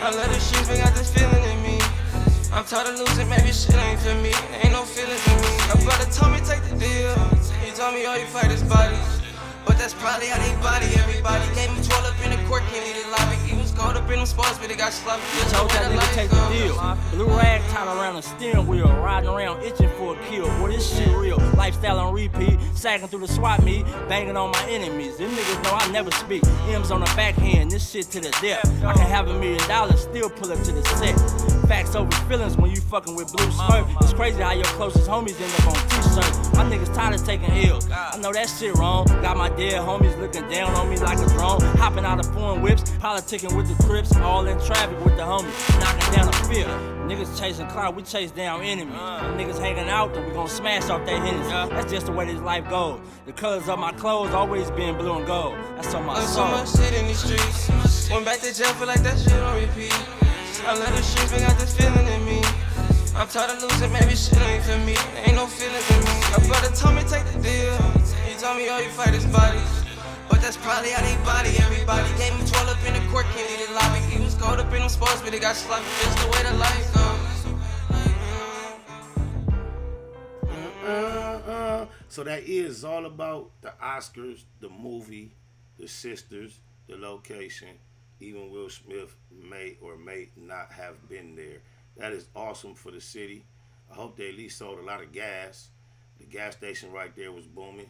I love the streets, but got this feeling in me. I'm tired of losing, maybe shit ain't for me. Ain't no feelings in me. My brother told me take the deal. He told me all you fight is bodies. But that's probably how they body everybody. Gave me 12 up in the court, can't leave the lobby. He was caught up in them sports, but they got sloppy. Just told that nigga take the deal. Blue rag tied around the steering wheel, riding around itching for a kill. Boy, this shit real. Lifestyle on repeat, sagging through the swap meet, banging on my enemies. Them niggas know I never speak. M's on the backhand, this shit to the depth. I can have $1 million, still pull up to the set. Facts over feelings when you fucking with Blue Smurf. It's crazy how your closest homies end up on t-shirts. My niggas tired of taking L's. I know that shit wrong. Got my dead homies looking down on me like a drone. Hopping out of foreign whips, politicking with the Crips. All in traffic with the homies, knocking down the field. Niggas chasing clout, we chase down enemies. Niggas hanging out, then we gon' smash off their Hennessy. That's just the way this life goes. The colors of my clothes always been blue and gold. That's on my soul. So much shit in these streets. Went back to jail, feel like that shit on repeat. I love the streets, but got this feeling in me. I'm tired of losing, maybe shit ain't for me. Ain't no feelings in me. My brother told me take the deal. He told me all you fight is bodies. But that's probably how they body everybody. Gave me 12 up in the court, can't leave the lobby. He was caught up in them sports, but they got sloppy. Just the way the life goes. So that is all about the Oscars, the movie, the sisters, the location. Even Will Smith may or may not have been there. That is awesome for the city. I hope they at least sold a lot of gas. The gas station right there was booming.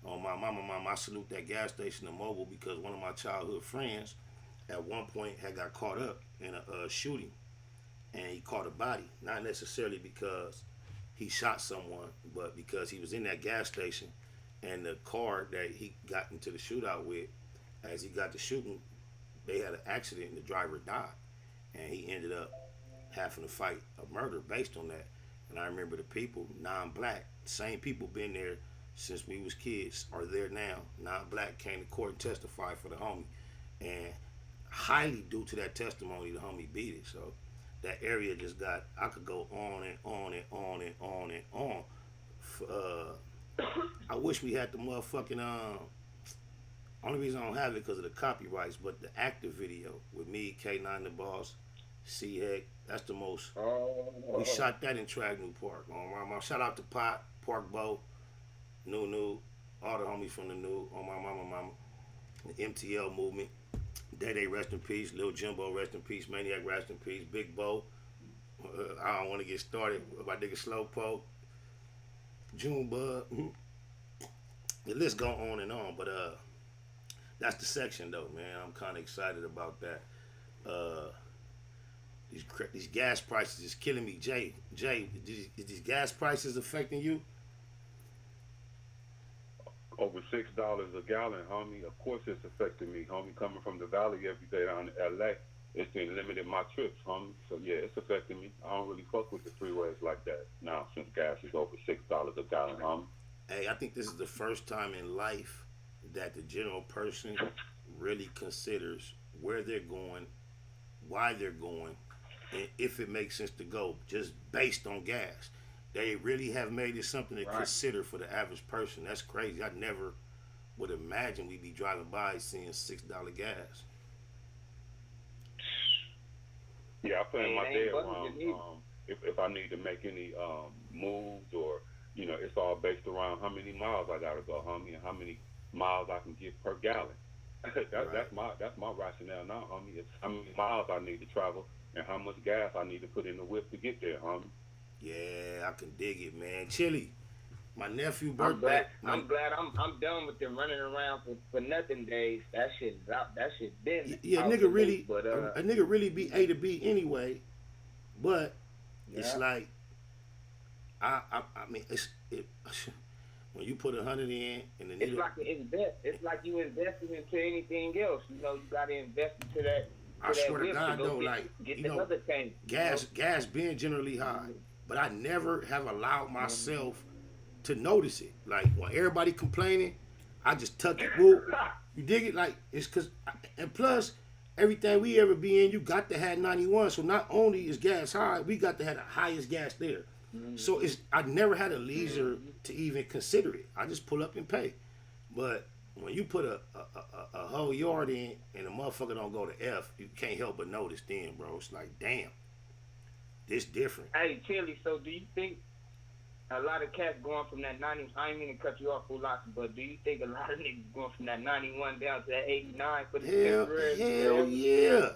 Oh, my mama, I salute that gas station in Mobile because one of my childhood friends at one point had got caught up in a shooting. And he caught a body. Not necessarily because he shot someone, but because he was in that gas station and the car that he got into the shootout with, as he got to shooting, they had an accident and the driver died. And he ended up having to fight a murder based on that. And I remember the people, non-black, same people been there since we was kids, are there now. Non-black came to court and testified for the homie. And highly due to that testimony, the homie beat it. So that area just got, I could go on and on and on and on and on. I wish we had the motherfucking, only reason I don't have it because of the copyrights, but the active video with me, K9 the Boss, C-Heck, that's the most, we shot that in Tragney Park. Shout out to Pot, Park Bow, New, all the homies from the New, on my mama, the MTL movement. Day rest in peace. Lil Jimbo rest in peace. Maniac rest in peace. Big Bo. I don't want to get started. My nigga Slowpoke. Junebug. The list go on and on, but that's the section though, man. I'm kind of excited about that. These gas prices is killing me. Jay, is these gas prices affecting you? Over $6 a gallon, homie. Of course it's affecting me, homie. Coming from the valley every day down to LA, it's been limiting my trips, homie. So yeah, it's affecting me. I don't really fuck with the freeways like that now since gas is over $6 a gallon, homie. Hey, I think this is the first time in life that the general person really considers where they're going, why they're going, and if it makes sense to go, just based on gas. They really have made it something to consider for the average person. That's crazy. I never would imagine we'd be driving by seeing $6 gas. Yeah, I plan my day around if I need to make any moves or, you know, it's all based around how many miles I gotta go, homie, and how many miles I can get per gallon. That's my rationale now, homie. It's how many miles I need to travel and how much gas I need to put in the whip to get there, homie. Yeah, I can dig it, man. Chili, my nephew birthday. I'm glad I'm done with them running around for nothing days. That shit been. Yeah, nigga really, but a nigga really be A to B anyway. But it's like, I mean, when you put 100 in and the nigga, it's like an invest. It's like you investing into anything else. You know, you got to invest into that. I swear to God though, like, get you the know, other thing, gas being generally high, but I never have allowed myself to notice it. Like when everybody complaining, I just tuck it. Whoop. You dig it? Like it's cause, and plus everything we ever be in, you got to have 91. So not only is gas high, we got to have the highest gas there. So I never had a leisure to even consider it. I just pull up and pay. But when you put a whole yard in and a motherfucker don't go to F, you can't help but notice then, bro. It's like, damn, this different. Hey, Chili, so do you think a lot of cats going from that 90, I ain't mean to cut you off for lots, but do you think a lot of niggas going from that 91 down to that 89 for the Hell yeah.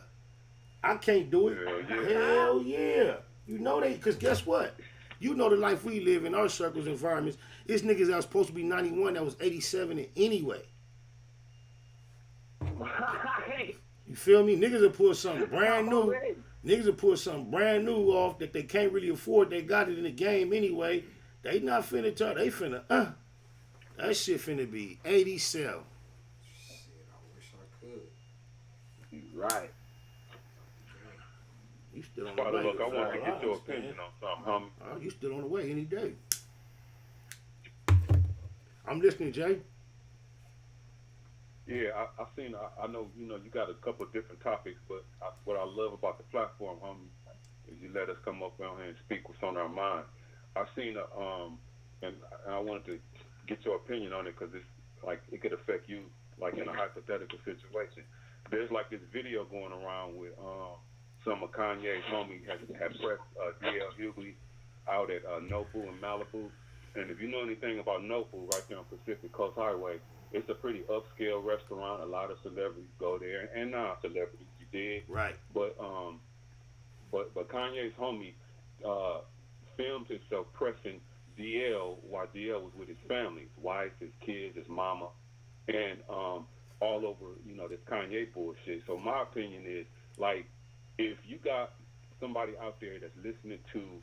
I can't do it. Hell yeah. You know they, because guess what? You know the life we live in, our circles, environments. It's niggas that was supposed to be 91 that was 87 anyway. You feel me? Niggas will pull something brand new. Niggas will pull something brand new off that they can't really afford. They got it in the game anyway. They not finna tell. They finna, that shit finna be 87. Shit, I wish I could. Right. You still on the way. Look, I want to get your opinion on something, you still on the way any day. I'm listening, Jay. Yeah, I seen. I know. You know, you got a couple of different topics, but what I love about the platform, is you let us come up on here and speak what's on our mind. I seen and I wanted to get your opinion on it because it's like it could affect you, like in a hypothetical situation. There's like this video going around with some of Kanye's homie had pressed D.L. Hughley out at Nobu in Malibu, And if you know anything about No Food, right there on Pacific Coast Highway, it's a pretty upscale restaurant. A lot of celebrities go there, and non-celebrities, you dig? Right. But Kanye's homie filmed himself pressing DL while DL was with his family, his wife, his kids, his mama, and all over, this Kanye bullshit. So my opinion is, like, if you got somebody out there that's listening to,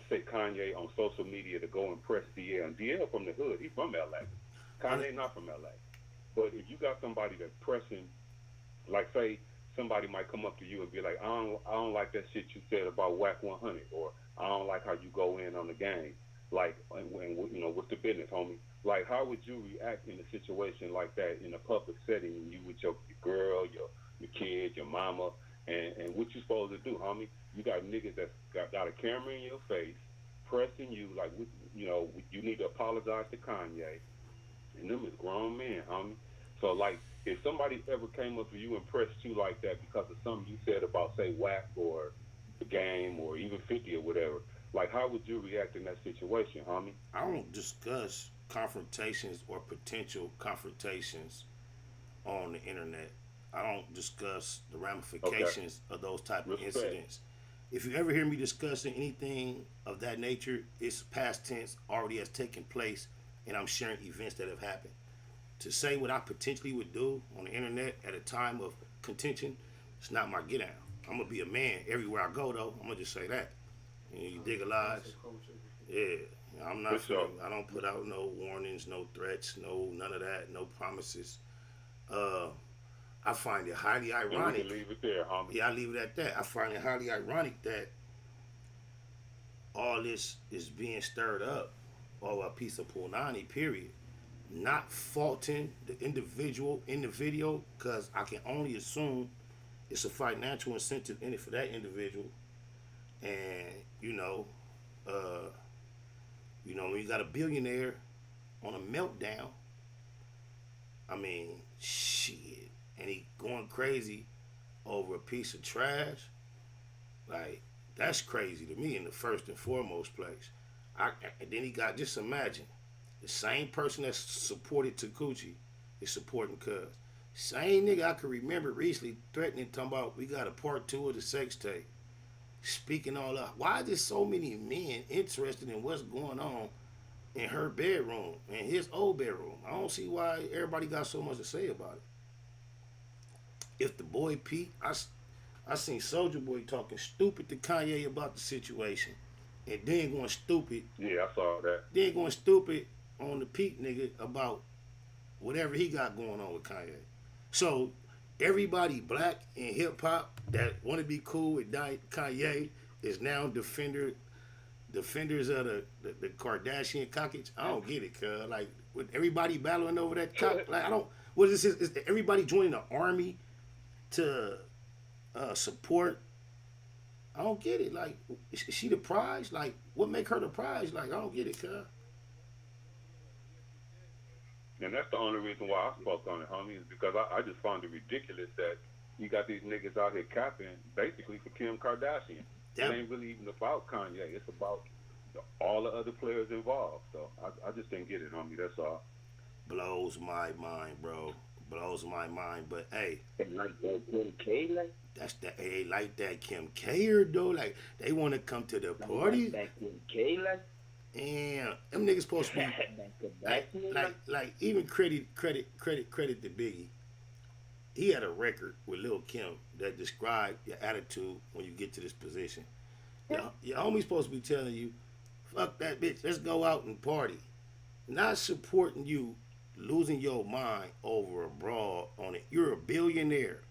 say, Kanye on social media to go and press DL, and DL from the hood, he's from LA. Kanye not from LA. But if you got somebody that's pressing, like, say, somebody might come up to you and be like, I don't like that shit you said about Whack 100, or I don't like how you go in on the game. Like, what's the business, homie? Like, how would you react in a situation like that in a public setting, you with your girl, your kids, your mama, and what you supposed to do, homie? You got niggas that got a camera in your face, pressing you, like, you need to apologize to Kanye, and them is grown men, homie. So, like, if somebody ever came up to you and pressed you like that because of something you said about, say, Whack or the game or even 50 or whatever, like, how would you react in that situation, homie? I don't discuss confrontations or potential confrontations on the internet. I don't discuss the ramifications of those type of incidents. If you ever hear me discussing anything of that nature, it's past tense, already has taken place, and I'm sharing events that have happened. To say what I potentially would do on the internet at a time of contention, it's not my get down. I'm gonna be a man everywhere I go, though. I'm gonna just say that. You dig a lie? Yeah, I'm not. I don't put out no warnings, no threats, none of that, no promises. I find it highly ironic. You leave it there, homie. Yeah, I leave it at that. I find it highly ironic that all this is being stirred up over a piece of punani, period. Not faulting the individual in the video, because I can only assume it's a financial incentive in it for that individual. And when you got a billionaire on a meltdown, I mean, shit, and he going crazy over a piece of trash, like, that's crazy to me in the first and foremost place. And then he got, just imagine, the same person that supported Takuchi is supporting Cuz. Same nigga I could remember recently threatening, talking about we got a part 2 of the sex tape. Speaking all up. Why is there so many men interested in what's going on in her bedroom, in his old bedroom? I don't see why everybody got so much to say about it. If the boy Pete, I seen Soulja Boy talking stupid to Kanye about the situation, and then going stupid. Yeah, I saw that. Then going stupid on the Pete nigga about whatever he got going on with Kanye. So everybody black in hip hop that want to be cool with Kanye is now defenders of the Kardashian cockage. I don't get it, cuz. Like, with everybody battling over that cock, like, I don't. What is this? Is everybody joining the army to support? I don't get it. Like, is she the prize? Like, what make her the prize? Like, I don't get it, cuz. And that's the only reason why I spoke on it, homie, is because I just find it ridiculous that you got these niggas out here capping basically for Kim Kardashian. Yep. It ain't really even about Kanye. It's about all the other players involved. So I just didn't get it, homie. That's all. Blows my mind, bro. Blows my mind. But hey, they like that Kim K, like? That's that. They like that Kim K, though. Like, they want to come to the party. Like that Kim K, like? Damn, them niggas supposed to be like even credit to Biggie. He had a record with Lil' Kim that described your attitude when you get to this position. Your homie's supposed to be telling you, fuck that bitch, let's go out and party. Not supporting you losing your mind over a brawl on it. You're a billionaire.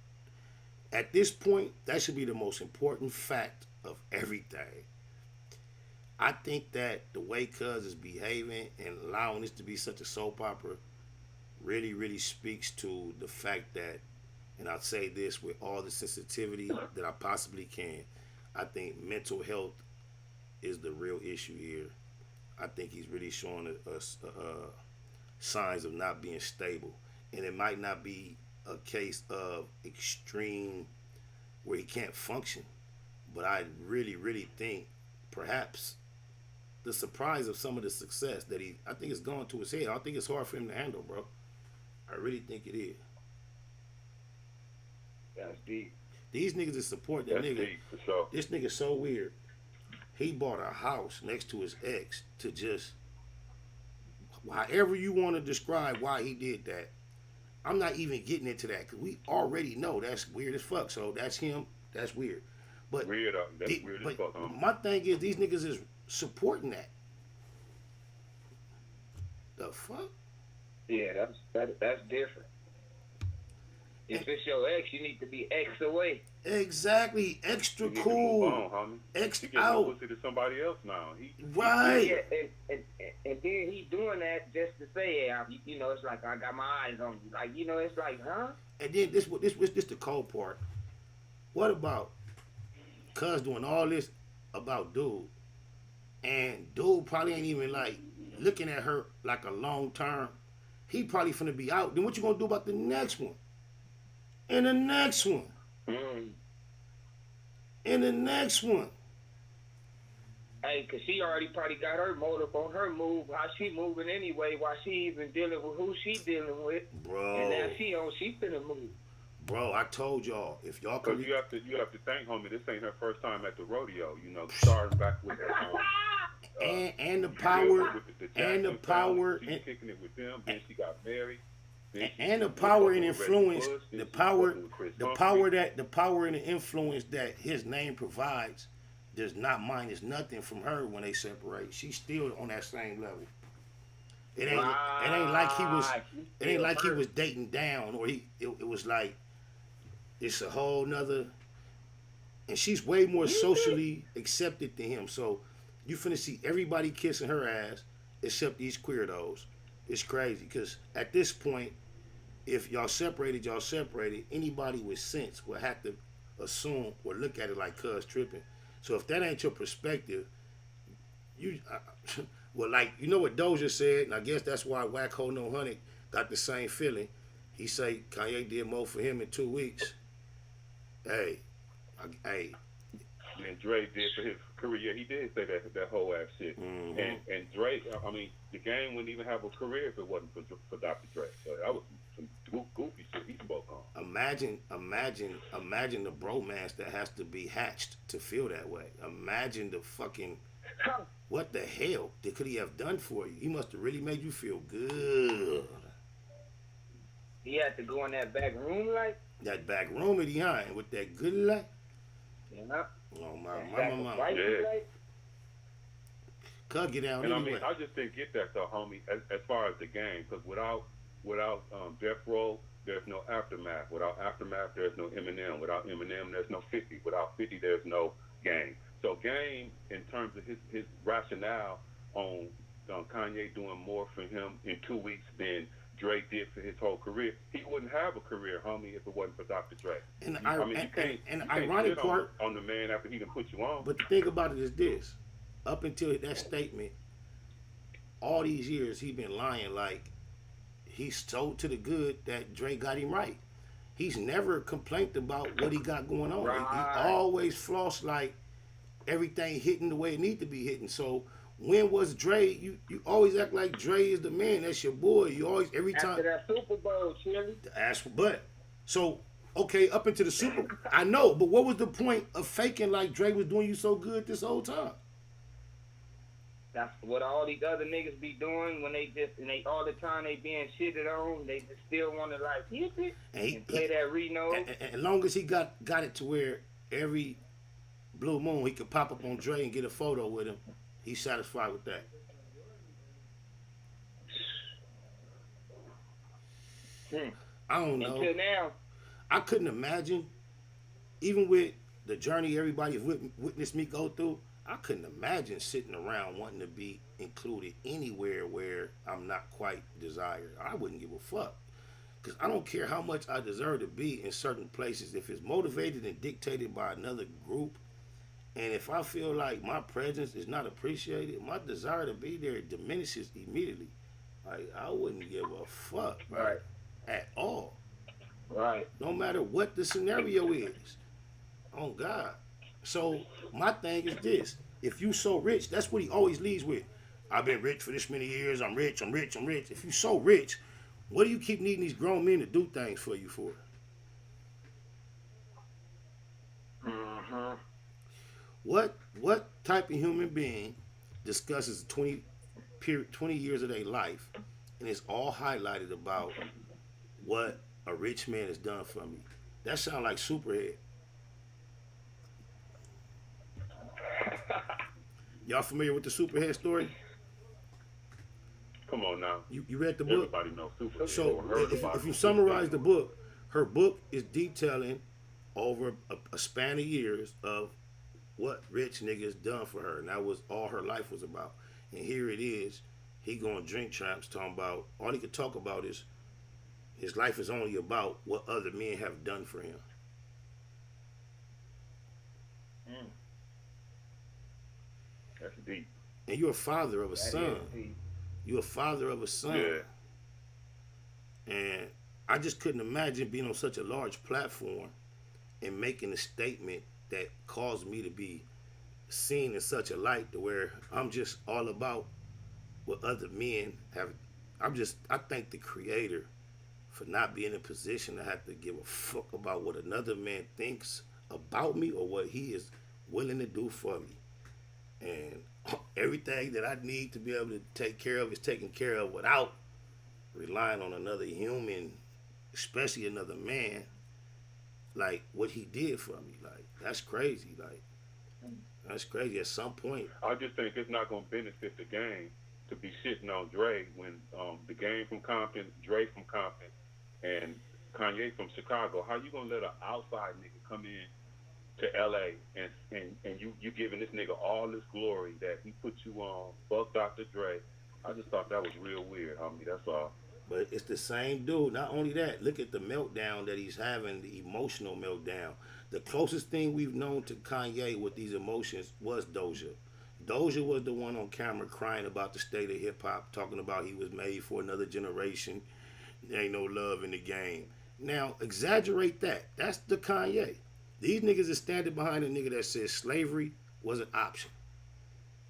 At this point, that should be the most important fact of everything. I think that the way Cuz is behaving and allowing this to be such a soap opera really, really speaks to the fact that, and I'll say this with all the sensitivity that I possibly can, I think mental health is the real issue here. I think he's really showing us signs of not being stable. And it might not be a case of extreme where he can't function, but I really, really think perhaps the surprise of some of the success that I think it's gone to his head. I think it's hard for him to handle, bro. I really think it is. That's deep. These niggas that support that That's nigga. deep, for sure. This nigga's so weird. He bought a house next to his ex to just, however you want to describe why he did that. I'm not even getting into that because we already know that's weird as fuck. So that's him. That's weird. But weird. That's weird as fuck. Huh? My thing is these niggas is supporting that. The fuck? Yeah, that's different. If it's your ex, you need to be X away. Exactly. Extra You cool. Move on, homie. X He getting out. pussy to somebody else now. Right. Yeah, and then he doing that just to say, yeah, you know, it's like I got my eyes on you. Like, you know, it's like, huh? And then this the cold part. What about cuz doing all this about dude, and dude probably ain't even like looking at her like a long term. He probably finna be out. Then what you gonna do about the next one? And the next one. And the next one. Hey, cause she already probably got her motive on her move, how she moving anyway, while she even dealing with who she dealing with. Bro. And now she finna move. Bro, I told y'all, if y'all could, you have to think, homie. This ain't her first time at the rodeo. You know, starting back with and the power, and the power, she's kicking it with them. Then she got married. And the power and influence, the power and the influence that his name provides does not minus nothing from her when they separate. She's still on that same level. It ain't like he was dating down, or it was like it's a whole nother. And she's way more socially accepted than him. So you finna see everybody kissing her ass except these queerdos. It's crazy because at this point, if y'all separated, anybody with sense will have to assume or look at it like cuz tripping. So if that ain't your perspective, well, like, you know what Doja said, and I guess that's why BoskHoe No Honey got the same feeling. He say Kanye did more for him in 2 weeks. Hey. And Dre did for his career. Yeah, he did say that whole ass shit. Mm-hmm. And Dre, I mean, the game wouldn't even have a career if it wasn't for Dr. Dre. So that was some goofy shit he spoke on. Imagine the bromance that has to be hatched to feel that way. Imagine the fucking, what the hell could he have done for you? He must have really made you feel good. He had to go in that back room like? That back room behind with that good light. Yeah. Oh my mama. Yeah. Cuz get down and anyway. I mean, I just didn't get that though, homie, as far as the game, because without Death Row, there's no Aftermath. Without Aftermath, there's no Eminem. Without Eminem, there's no 50. Without 50, there's no Game. So Game, in terms of his rationale on Kanye doing more for him in 2 weeks than Dre did for his whole career, he wouldn't have a career, homie, if it wasn't for Dr. Dre. And you can't ironic part on the man after he done put you on. But the thing about it is this: up until that statement, all these years he been lying like he's so to the good that Dre got him right. He's never complained about what he got going on. Right. He always flossed like everything hitting the way it need to be hitting. So when was Dre? You always act like Dre is the man. That's your boy. You always every time. After that Super Bowl, Chili. But so okay, up into the Super. I know, but what was the point of faking like Dre was doing you so good this whole time? That's what all these other niggas be doing when they all the time they being shitted on. They just still want to like hit it and play that Reno. As long as he got it to where every blue moon he could pop up on Dre and get a photo with him, he's satisfied with that. I don't know. Until now, I couldn't imagine, even with the journey everybody witnessed me go through, I couldn't imagine sitting around wanting to be included anywhere where I'm not quite desired. I wouldn't give a fuck. Because I don't care how much I deserve to be in certain places. If it's motivated and dictated by another group, and if I feel like my presence is not appreciated, my desire to be there diminishes immediately. Like, I wouldn't give a fuck. Right. At all. Right. No matter what the scenario is. Oh, God. So, my thing is this. if you so rich, that's what he always leads with. I've been rich for this many years. I'm rich. I'm rich. I'm rich. If you so rich, what do you keep needing these grown men to do things for you for? What type of human being discusses 20 years of their life and it's all highlighted about what a rich man has done for me? That sounds like Superhead. Y'all familiar with the Superhead story? Come on now. You read the book? Everybody knows Superhead. So if you summarize the book, her book is detailing over a span of years of what rich niggas done for her, and that was all her life was about. And here it is, he going drink champs talking about, all he could talk about is his life is only about what other men have done for him. That's deep. And you're a father of a son. You're a father of a son. Yeah. And I just couldn't imagine being on such a large platform and making a statement that caused me to be seen in such a light to where I'm just all about what other men have. I thank the Creator for not being in a position to have to give a fuck about what another man thinks about me or what he is willing to do for me. And everything that I need to be able to take care of is taken care of without relying on another human, especially another man, like what he did for me. Like, that's crazy. Like, that's crazy. At some point, I just think it's not gonna benefit the game to be shitting on Dre when the game from Compton, Dre from Compton, and Kanye from Chicago. How you gonna let an outside nigga come in to LA and you giving this nigga all this glory that he put you on, fuck Dr. Dre? I just thought that was real weird, homie. That's all. But it's the same dude. Not only that, look at the meltdown that he's having, the emotional meltdown. The closest thing we've known to Kanye with these emotions was Doja. Doja was the one on camera crying about the state of hip hop, talking about he was made for another generation. There ain't no love in the game. Now, exaggerate that. That's the Kanye. These niggas is standing behind a nigga that says slavery was an option.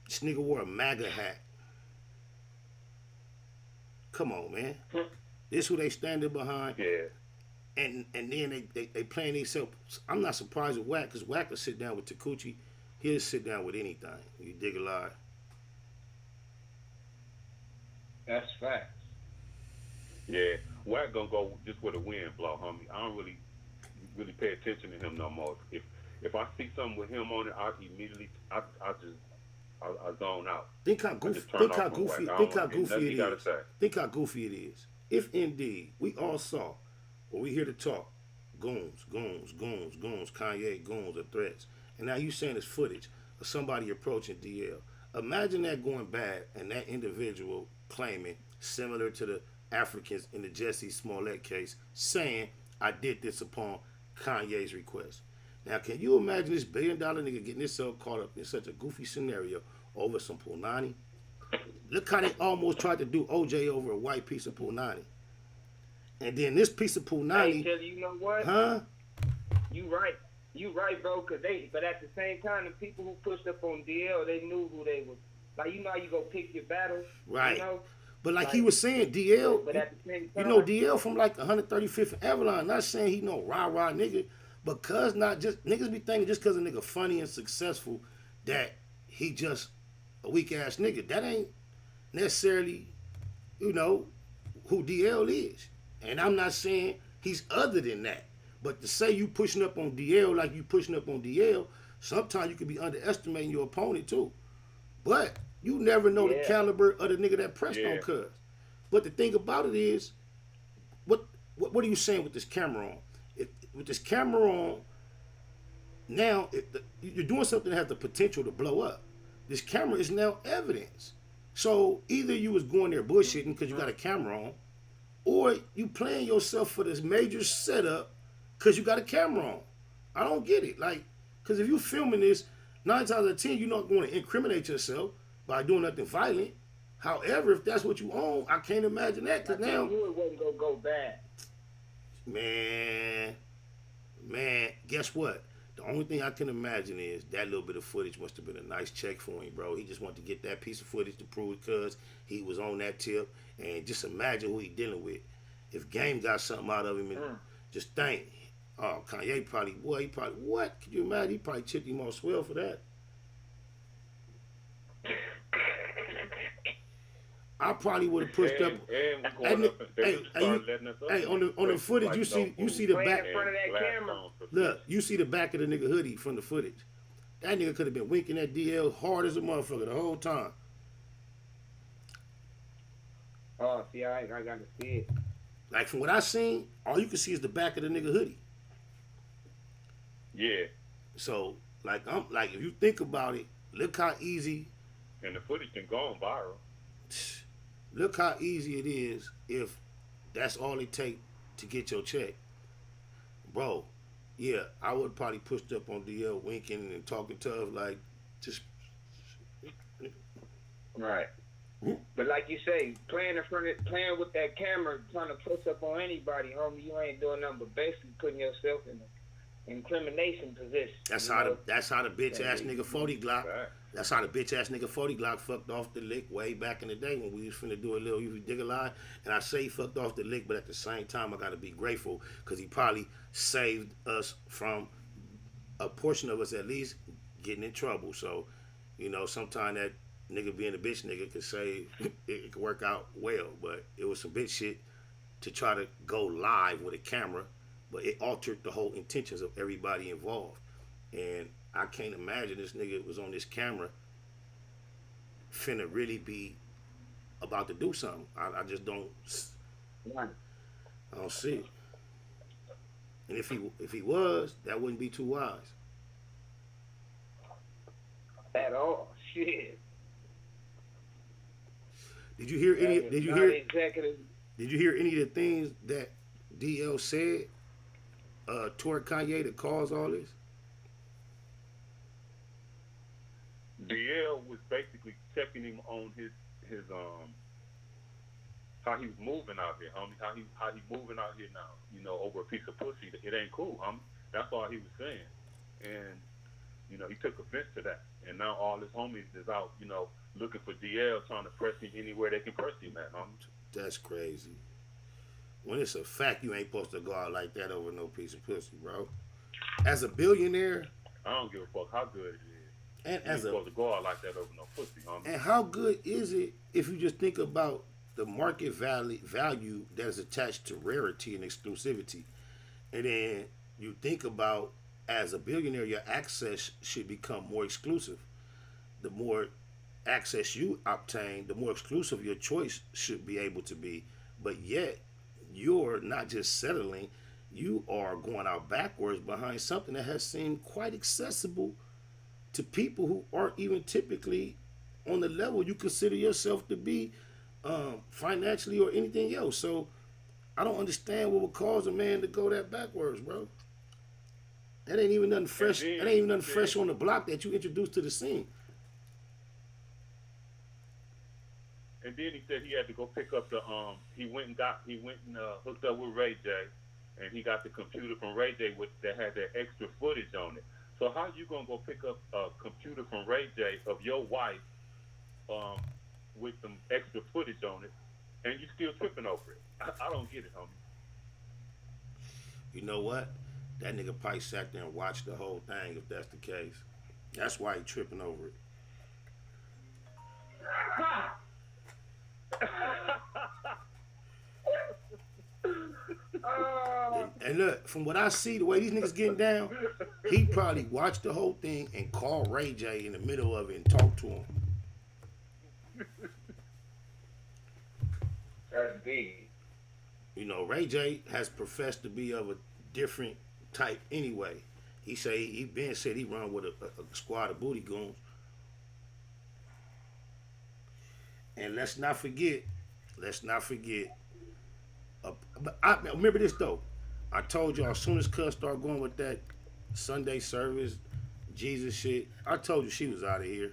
This nigga wore a MAGA hat. Come on, man. This who they standing behind. Yeah. And then they playing themselves. I'm not surprised with Wack, because Wack will sit down with Takuchi. He'll sit down with anything. You dig a lie? That's facts. Yeah. Wack gonna go just where the wind blow, homie. I don't really pay attention to him no more. If I see something with him on it, I immediately I zone out. Think how goofy it is. Think how goofy it is. If indeed we all saw, or we hear the talk, goons, Kanye goons or threats, and now you saying it's footage of somebody approaching DL. Imagine that going bad and that individual claiming, similar to the Africans in the Jussie Smollett case, saying, I did this upon Kanye's request. Now, can you imagine this $1 billion nigga getting himself caught up in such a goofy scenario over some Punani? Look how they almost tried to do OJ over a white piece of Punani. And then this piece of Punani... Hey, Kelly, you know what? Huh? You right, bro, but at the same time, the people who pushed up on DL, they knew who they was. Like, you know how you go pick your battles? Right. You know? But like he was saying, DL, but at the same time, you know, DL from like 135th and Avalon, not saying he no rah-rah nigga, because not just, niggas be thinking just because a nigga funny and successful that he just a weak-ass nigga. That ain't necessarily, you know, who DL is. And I'm not saying he's other than that. But to say you pushing up on DL like you pushing up on DL, sometimes you could be underestimating your opponent too. But you never know the caliber of the nigga that pressed on cuz. But the thing about it is, what are you saying with this camera on? With this camera on, now you're doing something that has the potential to blow up. This camera is now evidence. So either you was going there bullshitting because you got a camera on, or you playing yourself for this major setup because you got a camera on. I don't get it. Like, because if you filming this, 9 times out of 10, you're not going to incriminate yourself by doing nothing violent. However, if that's what you own, I can't imagine that. Because now, knew it wasn't gonna go bad. Man, guess what? The only thing I can imagine is that little bit of footage must have been a nice check for him, bro. He just wanted to get that piece of footage to prove because he was on that tip. And just imagine who he dealing with. If Game got something out of him, and just think, oh, Kanye probably, what? Could you imagine? He probably chipped him on swell for that. I probably would have pushed up. And we on the footage, you see the back. In front of that camera. Look, you see the back of the nigga hoodie from the footage. That nigga could have been winking at DL hard as a motherfucker the whole time. Oh, see, I got to see it. Like from what I seen, all you can see is the back of the nigga hoodie. Yeah. So, if you think about it, look how easy. And the footage can go on viral. Look how easy it is if that's all it take to get your check. Bro, yeah, I would probably pushed up on DL winking and talking tough, like, just. Right. But like you say, playing with that camera, trying to push up on anybody, homie, you ain't doing nothing but basically putting yourself in an incrimination position. That's how the bitch ass nigga 40 Glock. That's how the bitch ass nigga 40 Glock fucked off the lick way back in the day when we was finna do a little you dig a lie. And I say he fucked off the lick, but at the same time I gotta be grateful because he probably saved us from a portion of us at least getting in trouble. So, sometimes that nigga being a bitch nigga could say it could work out well, but it was some bitch shit to try to go live with a camera, but it altered the whole intentions of everybody involved. And I can't imagine this nigga was on this camera finna really be about to do something. I just don't. I don't see it. And if he was, that wouldn't be too wise. At all, shit. Did you hear any? Did you hear any of the things that DL said toward Kanye to cause all this? DL was basically checking him on his how he was moving out here, homie. How he moving out here now, over a piece of pussy. It ain't cool, homie. That's all he was saying. And, he took offense to that. And now all his homies is out, looking for DL, trying to press him anywhere they can press him at, homie. That's crazy. When it's a fact, you ain't supposed to go out like that over no piece of pussy, bro. As a billionaire, I don't give a fuck how good it is. And you ain't supposed to go out like that over no pussy, homie. And how good is it if you just think about the market value that is attached to rarity and exclusivity, and then you think about as a billionaire, your access should become more exclusive. The more access you obtain, the more exclusive your choice should be able to be. But yet, you're not just settling, you are going out backwards behind something that has seemed quite accessible to people who aren't even typically on the level you consider yourself to be financially or anything else. So I don't understand what would cause a man to go that backwards, bro. That ain't even nothing fresh. That ain't even nothing fresh on the block that you introduced to the scene. And then he said he had to go pick up the he went and hooked up with Ray J, and he got the computer from Ray J that had that extra footage on it. So how you gonna go pick up a computer from Ray J of your wife with some extra footage on it, and you still tripping over it? I don't get it, homie. You know what? That nigga probably sat there and watched the whole thing, if that's the case. That's why he tripping over it. And look, from what I see, the way these niggas getting down, he probably watched the whole thing and called Ray J in the middle of it and talked to him. That's big. Ray J has professed to be of a different type anyway. He said he run with a squad of booty goons. And let's not forget. But I remember this though. I told y'all as soon as Cuz started going with that Sunday service, Jesus shit, I told you she was out of here.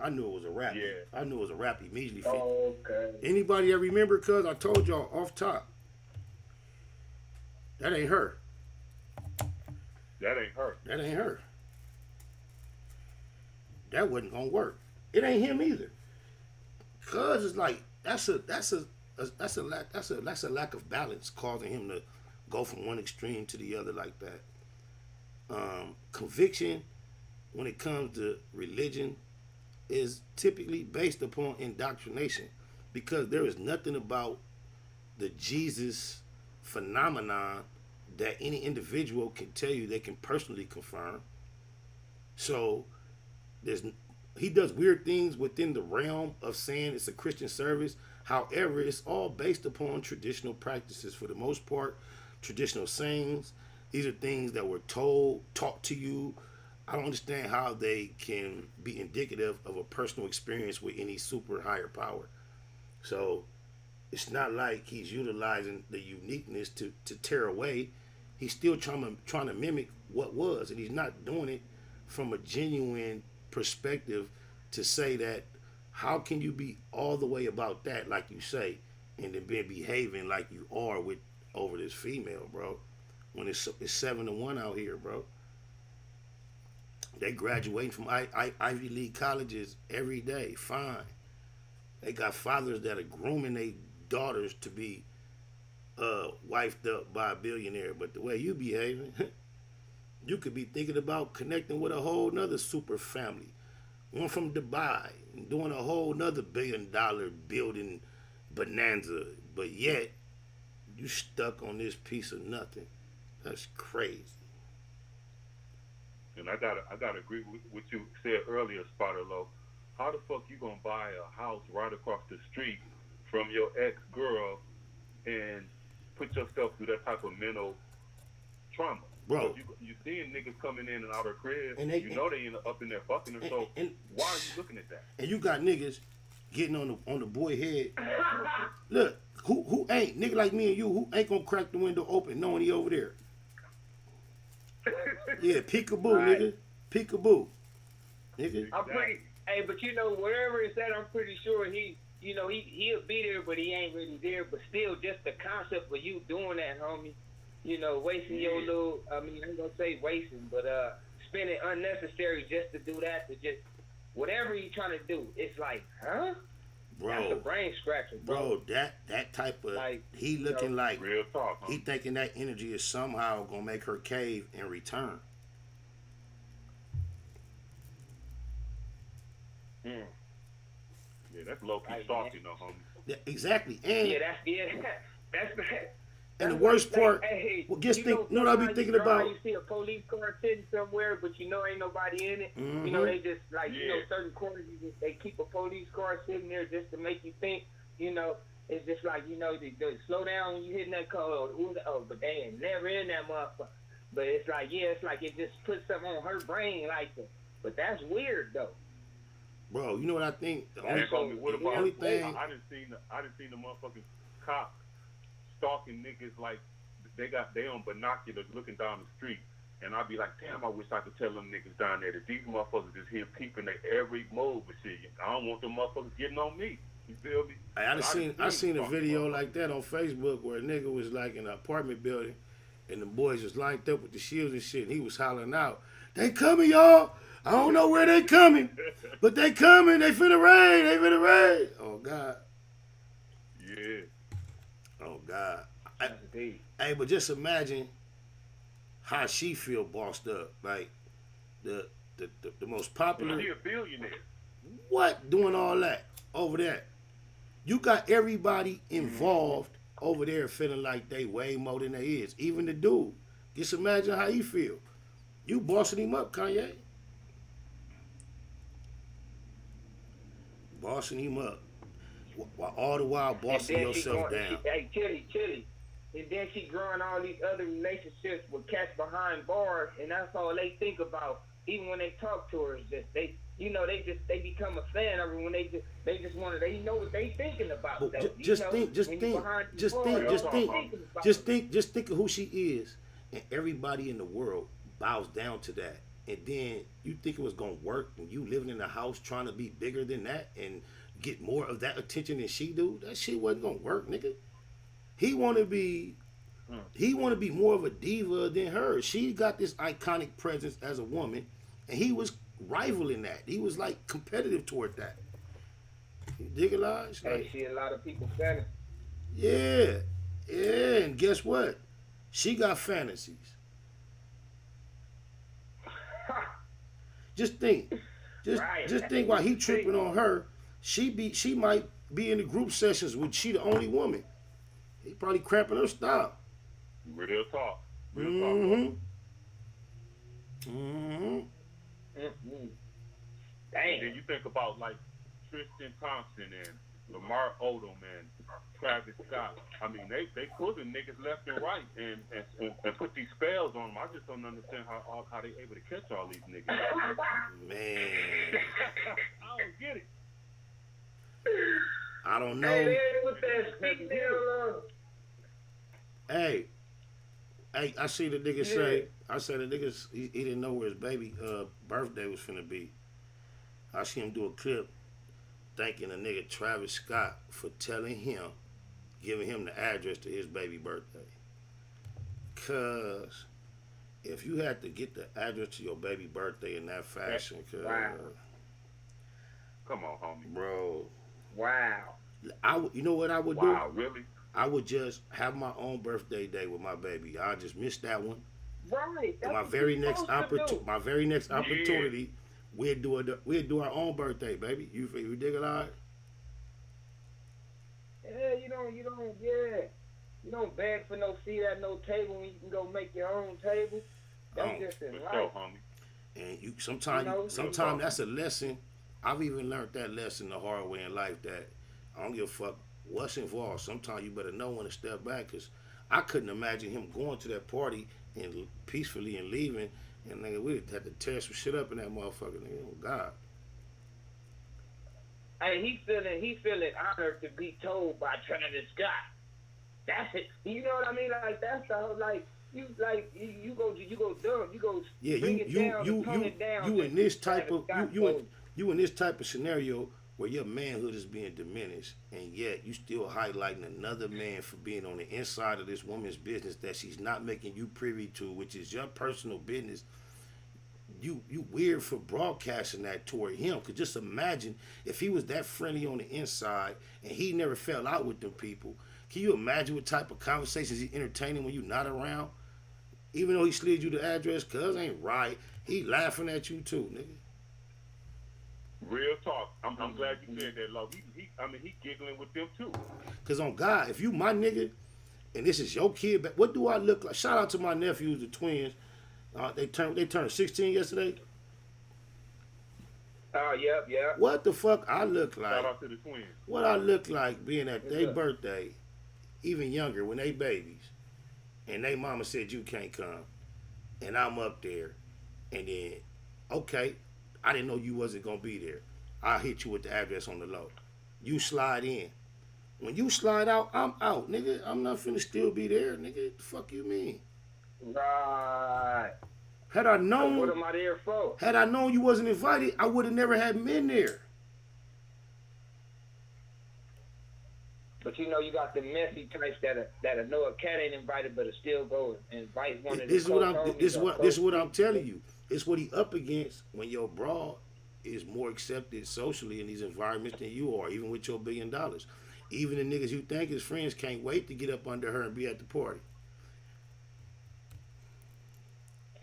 I knew it was a rap. Yeah. I knew it was a rap immediately. Oh, okay. Anybody that remember, Cuz I told y'all off top. That ain't her. That ain't her. That ain't her. That wasn't gonna work. It ain't him either. Cause it's like that's a lack of balance causing him to go from one extreme to the other like that. Conviction when it comes to religion is typically based upon indoctrination, because there is nothing about the Jesus phenomenon that any individual can tell you they can personally confirm. So he does weird things within the realm of saying it's a Christian service. However, it's all based upon traditional practices for the most part, traditional sayings. These are things that were taught to you. I don't understand how they can be indicative of a personal experience with any super higher power. So it's not like he's utilizing the uniqueness to tear away. He's still trying to mimic what was, and he's not doing it from a genuine perspective to say that how can you be all the way about that, like you say, and then be behaving like you are with over this female, bro, when it's 7-1 out here, bro. They graduating from Ivy League colleges every day, fine. They got fathers that are grooming their daughters to be wifed up by a billionaire. But the way you behaving, you could be thinking about connecting with a whole nother super family. One from Dubai, doing a whole nother $1 billion building bonanza. But yet, you stuck on this piece of nothing. That's crazy. And I gotta agree with what you said earlier, Spotter Low. How the fuck you gonna buy a house right across the street from your ex-girl and put yourself through that type of mental trauma? Bro, you seeing niggas coming in and out of her crib, and you know they end up in there fucking her, so why are you looking at that? And you got niggas getting on the boy head. Look, who ain't, nigga like me and you, who ain't gonna crack the window open knowing he over there? Yeah, peekaboo, right. Nigga. Peekaboo. Nigga. I'm pretty, hey, but you know, wherever it's at, I'm pretty sure he'll be there, but he ain't really there. But still, just the concept of you doing that, homie, you know, wasting your little, I mean, I ain't gonna say wasting, but spending unnecessary just to do that, to just, whatever you trying to do, it's like, huh? Bro, that's a brain scratcher, bro. That type of, like, he looking like, real talk, huh? He thinking that energy is somehow gonna make her cave and return. Yeah, that's low-key stalking, though, homie. Yeah, exactly. And that's and the worst part, hey, well, just think, you know what I be thinking about? You see a police car sitting somewhere, but you know ain't nobody in it. Mm-hmm. You know, they just, like, you know, certain corners, they keep a police car sitting there just to make you think, you know, it's just like, you know, they slow down when you hitting that car, but they ain't never in that motherfucker. But it's like, it's like it just puts something on her brain like that. But that's weird, though. Bro, you know what I think? What about only thing I done seen the motherfucking cops stalking niggas like they on binoculars looking down the street, and I'd be like, damn, I wish I could tell them niggas down there that these motherfuckers is here peeping their every move and shit. I don't want them motherfuckers getting on me. You feel me? I seen a video like that on Facebook where a nigga was like in an apartment building, and the boys was lined up with the shields and shit, and he was hollering out, "They coming, y'all! I don't know where they coming, but they coming. They finna raid. They finna raid." Oh God. Yeah. Oh God. Hey, but just imagine how she feel bossed up. Like the most popular. She a billionaire. What doing all that over there? You got everybody involved over there feeling like they way more than they is. Even the dude. Just imagine how he feel. You bossing him up, Kanye. Bossing him up. While all the while bossing yourself down. Hey, Chili. And then she growing all these other relationships with cats behind bars, and that's all they think about. Even when they talk to her, they become a fan of her when they know what they thinking about. But just think of who she is, and everybody in the world bows down to that. And then you think it was gonna work when you living in a house trying to be bigger than that and get more of that attention than she do? That shit wasn't gonna work, nigga. He wanna be He want to be more of a diva than her. She got this iconic presence as a woman, and he was rivaling that. He was like competitive toward that. You dig it, Lodge? Hey, Like, see a lot of people fantasy. yeah, yeah. And guess what? She got fantasies. Just think, just think while he tripping on her, she might be in the group sessions with she the only woman. He probably cramping her style. Real talk. Real Mm-hmm. talk. Mm-hmm. Mm-hmm. Dang. Then you think about like Tristan Thompson and Lamar Odom and Travis Scott. I mean, they pulling niggas left and right and put these spells on them. I just don't understand how they able to catch all these niggas. Man, I don't get it. I don't know. Hey, with that female. Hey, I see the nigga say. I said the nigga he didn't know where his baby birthday was finna be. I see him do a clip thanking the nigga Travis Scott for telling him, giving him the address to his baby birthday. Cause if you had to get the address to your baby birthday in that fashion, wow. Come on, homie. Bro. Wow. You know what I would do? Wow, really? I would just have my own birthday day with my baby. I just missed that one. Right. My very next opportunity, we'd do our own birthday, baby. You dig it out? Yeah, you don't beg for no seat at no table when you can go make your own table. That's just in life. Sure, homie. And sometimes that's a lesson. I've even learned that lesson the hard way in life, that I don't give a fuck what's involved. Sometimes you better know when to step back, because I couldn't imagine him going to that party and peacefully and leaving, and nigga, we had to tear some shit up in that motherfucker, nigga. Oh God. Hey, he feeling honored to be told by Travis Scott. That's it. You know what I mean? Like, that's the whole, like, you go dumb, you go bring it down, tone it down. You in this type of scenario where your manhood is being diminished, and yet you still highlighting another man for being on the inside of this woman's business that she's not making you privy to, which is your personal business. You weird for broadcasting that toward him. Cause just imagine if he was that friendly on the inside and he never fell out with them people. Can you imagine what type of conversations he entertaining when you not around? Even though he slid you the address, cuz ain't right. He laughing at you too, nigga. Real talk. I'm glad you said that, Lo. He giggling with them too. Cause on God, if you my nigga, and this is your kid, what do I look like? Shout out to my nephews, the twins. They turned 16 yesterday. Yep. What the fuck I look like? Shout out to the twins. What I look like being at their birthday, even younger, when they babies, and they mama said you can't come, and I'm up there, and then, okay, I didn't know you wasn't gonna be there. I'll hit you with the address on the low. You slide in. When you slide out, I'm out, nigga. I'm not finna still be there, nigga. The fuck you mean? Right. Had I known, what am I there for? Had I known you wasn't invited, I would have never had men there. But you know, you got the messy types that know a cat ain't invited, but still go and invite one of the This is what I'm telling you. It's what he up against when your broad is more accepted socially in these environments than you are, even with your $1 billion. Even the niggas you think is friends can't wait to get up under her and be at the party.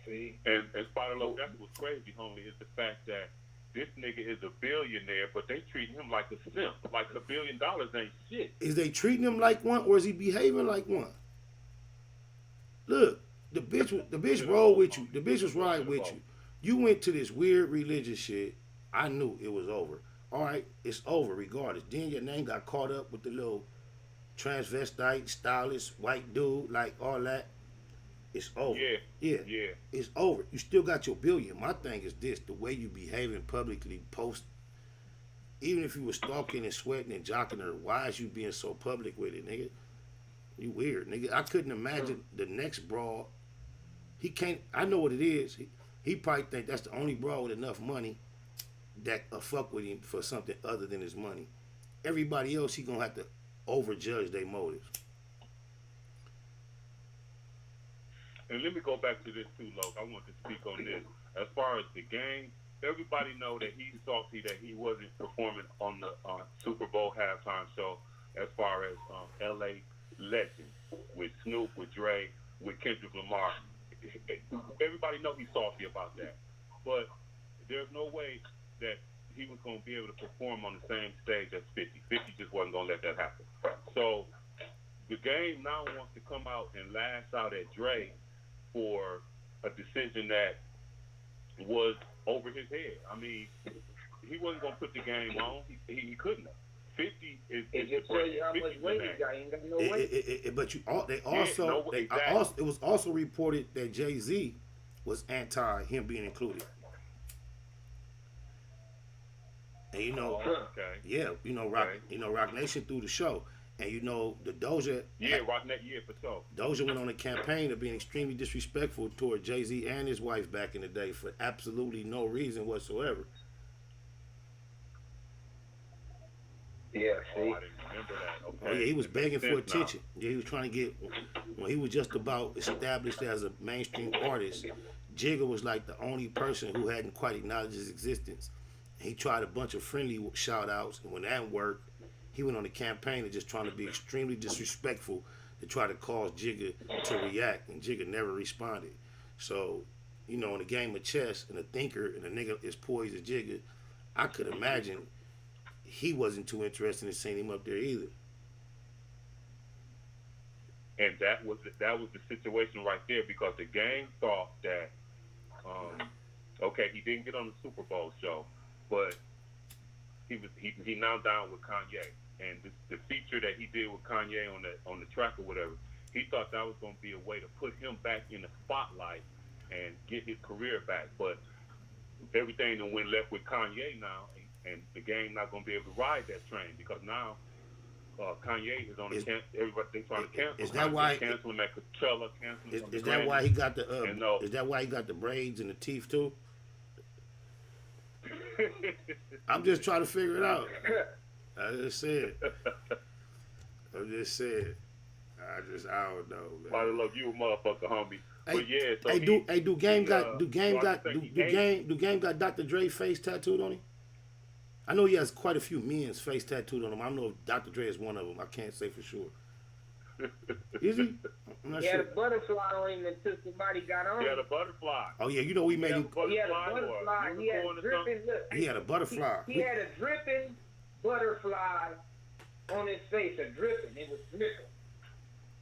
See? And Spider Low, that's what's crazy, homie, is the fact that this nigga is a billionaire, but they treating him like a simp. Like $1 billion ain't shit. Is they treating him like one, or is he behaving like one? Look, the bitch rolled with you. The bitch was riding with you. You went to this weird religious shit. I knew it was over. All right, it's over regardless. Then your name got caught up with the little transvestite, stylist, white dude, like all that. It's over. Yeah. It's over. You still got your $1 billion. My thing is this: the way you behaving publicly, post. Even if you were stalking and sweating and jocking her, why is you being so public with it, nigga? You weird, nigga. I couldn't imagine the next broad. He can't. I know what it is. He probably think that's the only broad with enough money that fuck with him for something other than his money. Everybody else, he gonna have to overjudge their motives. and let me go back to this too, Loke. I want to speak on this. As far as the game, everybody know that he's salty that he wasn't performing on the Super Bowl halftime show. As far as L.A. Legend with Snoop, with Dre, with Kendrick Lamar, everybody know he's salty about that. But there's no way that he was going to be able to perform on the same stage as 50. 50 just wasn't going to let that happen. So the game now wants to come out and lash out at Dre for a decision that was over his head. I mean, he wasn't going to put the game on. He couldn't have. 50 is it just tell you how much weight he got. He ain't got no weight. But it was also reported that Jay-Z was anti him being included. And Rock Nation threw the show, and the Doja. Yeah, Rock Nation, yeah, for sure. Doja went on a campaign of being extremely disrespectful toward Jay-Z and his wife back in the day for absolutely no reason whatsoever. Yeah, see. I didn't remember that. Okay. Oh yeah, he was begging for attention. Yeah, he was trying to get. When he was just about established as a mainstream artist, Jigga was like the only person who hadn't quite acknowledged his existence. He tried a bunch of friendly shout outs, and when that worked, he went on a campaign of just trying to be extremely disrespectful to try to cause Jigga to react, and Jigga never responded. So, in the game of chess, and a thinker and a nigga as poised as Jigga, I could imagine he wasn't too interested in seeing him up there either. And that was the situation right there, because the game thought that, okay, he didn't get on the Super Bowl show, but he now down with Kanye, and the feature that he did with Kanye on the track or whatever, he thought that was going to be a way to put him back in the spotlight and get his career back. But everything that went left with Kanye now, and the game not going to be able to ride that train, because now Kanye is on the everybody they trying to cancel. Is that why cancel him at Coachella? Cancel him. Is that why he got the? Is that why he got the braids and the teeth too? I'm just trying to figure it out. I just said. I don't know, man. By the love, you a motherfucker, homie. But yeah, so do Game got Dr. Dre face tattooed on him? I know he has quite a few men's face tattooed on him. I don't know if Dr. Dre is one of them. I can't say for sure. Is he? I'm not sure. He had a butterfly on him until somebody got on him. He had a butterfly. Oh yeah, we made him. He had a butterfly. He had a dripping. He had a butterfly. He had a dripping butterfly on his face. A dripping. It was dripping.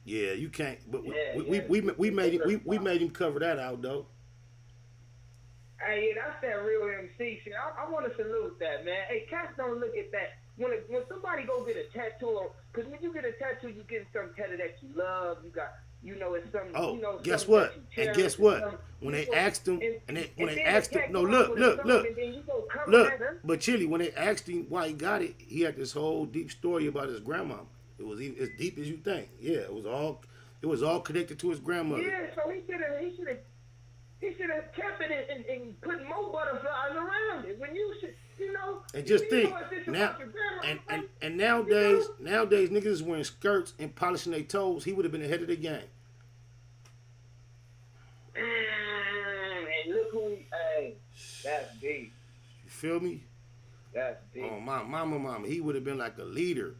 Yeah, you can't. But we made him cover that out though. Hey, yeah, that's that real MC shit. I want to salute that, man. Hey, cats don't look at that. When somebody go get a tattoo, because when you get a tattoo, you get something tattooed that you love. You got, it's something. Oh, guess what? And guess what? When they asked him, look. But Chili, when they asked him why he got it, he had this whole deep story about his grandma. It was as deep as you think. Yeah, it was all connected to his grandmother. Yeah, so he should have kept it and put more butterflies around it. When you should, And just think now, and nowadays niggas is wearing skirts and polishing their toes. He would have been ahead of the game. And look who that's deep. You feel me? That's deep. Oh my mama, he would have been like a leader.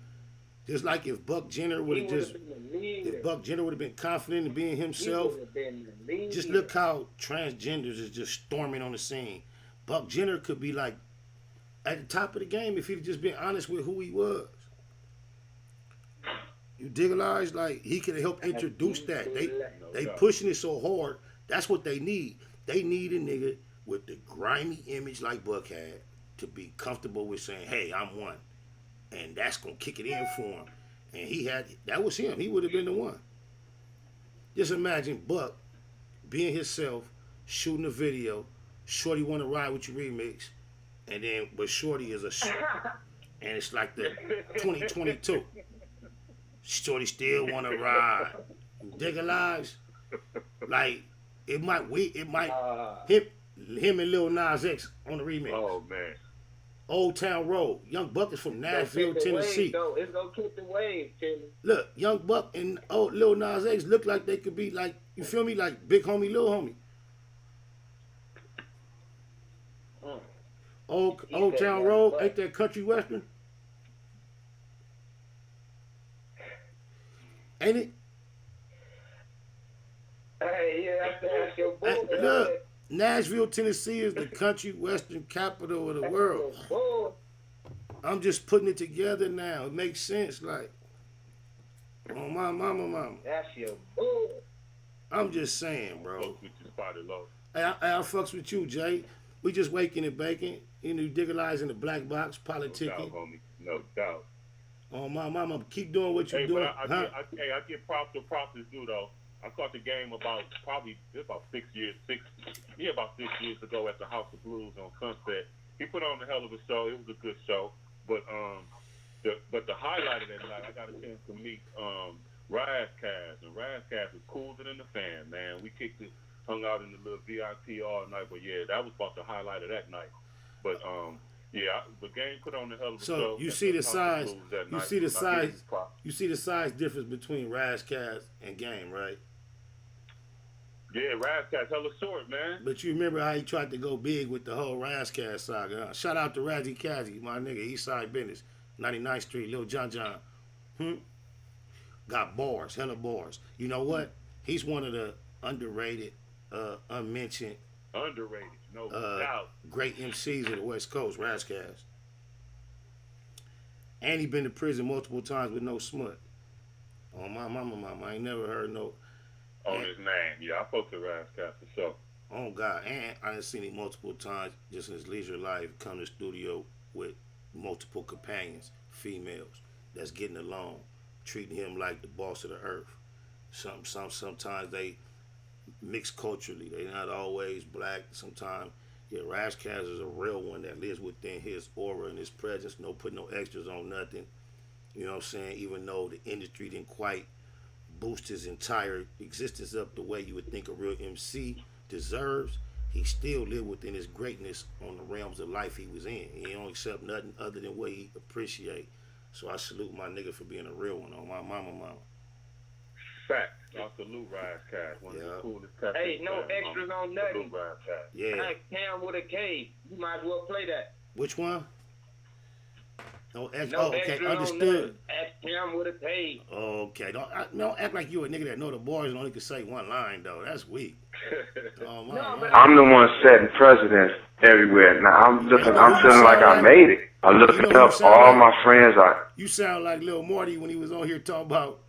Just like if Buck Jenner would have been confident in being himself. Just look how transgenders is just storming on the scene. Buck Jenner could be like at the top of the game if he'd just been honest with who he was. You digitalize, like he could have helped introduce that. They pushing it so hard. That's what they need. They need a nigga with the grimy image like Buck had to be comfortable with saying, "Hey, I'm one." And that's gonna kick it in for him. And that was him. He would have been the one. Just imagine Buck being himself, shooting a video, Shorty Wanna Ride With You remix, but Shorty is and it's like the 2022. Shorty still wanna ride. Dig alive. Like it might him and Lil Nas X on the remix. Oh man. Old Town Road. Young Buck is from Nashville, Tennessee. It's gonna kick the wave, Timmy. Look, Young Buck and Lil Nas X look like they could be like, you feel me, like big homie, little homie. Old Town Road, ain't that country western? Ain't it? Hey, yeah, that's your boy. Look, Nashville, Tennessee is the country western capital of the world. I'm just putting it together now. It makes sense, like, oh my mama. That's your boy. I'm just saying, bro. Spotted Low. Hey, I fucks with you, Jay. We just waking and baking. You know, digitalizing the black box, politicking. No doubt, homie. No doubt. Oh my mama, keep doing what you're doing. But I get props is due though. I caught the game about 6 years ago at the House of Blues on Sunset. He put on a hell of a show. It was a good show. But the highlight of that night, I got a chance to meet Razkaz, and Razkaz was cooler than the fan, man. We kicked it, hung out in the little VIP all night. But yeah, that was about the highlight of that night. But the game put on a hell of a show. So you see the size, you see the size difference between Razkaz and Game, right? Yeah, Razkaz hella short, man. But you remember how he tried to go big with the whole Razkaz saga. Huh? Shout out to Razzie Kazzy, my nigga, Eastside Business, 99th Street, Lil John. Got bars, hella bars. You know what? He's one of the underrated, unmentioned, no doubt, great MCs of the West Coast, Razkaz. And he been to prison multiple times with no smut. Oh my mama, I ain't never heard no. On his name, yeah, I spoke to Razkaz for sure. Oh God, and I done seen him multiple times just in his leisure life come to the studio with multiple companions, females, that's getting along, treating him like the boss of the earth. Sometimes they mix culturally. They not always black. Sometimes, yeah, Razkaz is a real one that lives within his aura and his presence. No put no extras on nothing. You know what I'm saying? Even though the industry didn't quite boost his entire existence up the way you would think a real MC deserves, he still lived within his greatness on the realms of life he was in. He don't accept nothing other than what he appreciate. So I salute my nigga for being a real one on my mama. Fact. I salute Razkaz. One of the coolest cats. Hey, no extras on nothing. Yeah. Cam with a K. You might as well play that. Which one? No extra. No okay, extras understood. Cam with a K. Okay, don't act like you a nigga that know the bars and only can say one line though. That's weak. I'm the one setting precedents everywhere. Now I'm feeling like I made it. I'm looking up all my friends. You sound like Lil Morty when he was on here talking about.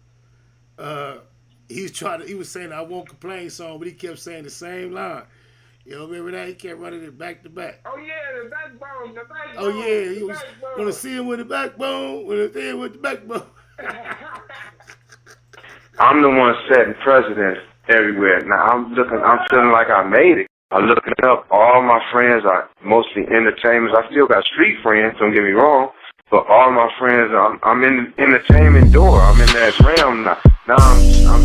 He was saying I won't complain song, but he kept saying the same line. You know, remember that? He kept running it back to back. Oh yeah, the backbone. Oh yeah, he was gonna see him with the backbone, with the backbone. I'm the one setting precedents everywhere. Now I'm feeling like I made it. I'm looking up all my friends are mostly entertainers. I still got street friends, don't get me wrong. But all my friends, I'm in the entertainment door. I'm in that realm now. Now I'm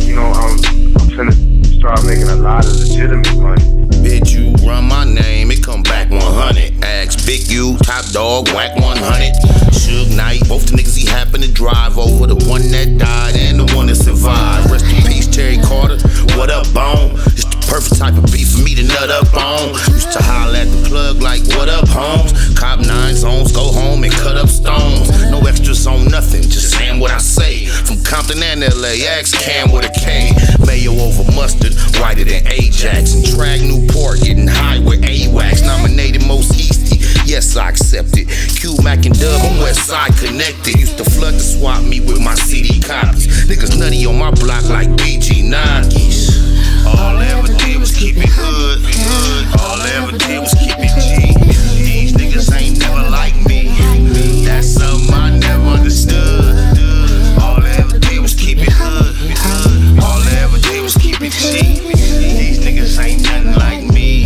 finna start making a lot of legitimate money. Bitch, you run my name, it come back 100. Ask Big U, Top Dog, whack 100. Suge Knight, both the niggas he happened to drive over. The one that died and the one that survived. Rest in peace, Terry Carter. What up, Bone? It's the perfect type of beef for me to nut up on. Used to holler at the plug like, what up, Holmes? Cop 9 zones, go home and cut up stones. No extras on nothing, just saying what I say. From Compton and LA, ask Cam with a K. Mayo over mustard, whiter than Ajax. And Trag Newport, getting high with AWACS. Nominated most Easty, yes I accept it. Q, Mac and Dub, I'm West Side connected. Used to flood to swap me with my CD copies. Niggas nutty on my block like BG Nuggies. All I ever did was keep it hood. All I ever did was keep it G. These niggas ain't never like me. That's something I never understood. All I ever did was keep it hood. All I ever did was keep it G. These niggas ain't nothing like me.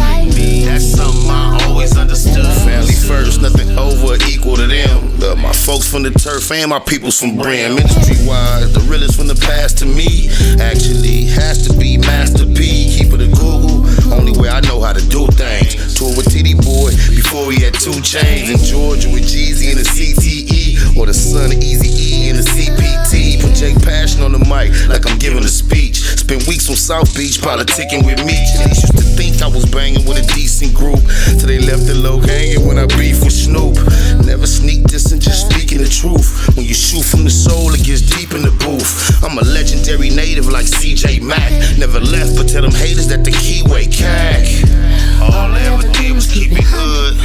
That's something I always understood. Family first, nothing over or equal to them. Love my folks from the turf and my peoples from Brim. Industry-wise, the realest from the past to me actually has to be Master P. Keep it a Google, only way I know how to do things. Tour with TD Boy before he had 2 2 Chainz in Georgia with Jeezy in the CTE, or the son of Easy E in the CPT. Put Jake Passion on the mic like I'm giving a speech. Spent weeks on South Beach politicking with me. They used to think I was banging with a decent group, till they left the low hanging when I beef with Snoop. Never sneak this and just speaking the truth. When you shoot from the soul, it gets deep in the booth. I'm a legendary native like CJ Mack. Never left, but tell them haters that the keyway cack. All I ever did was keep it hood.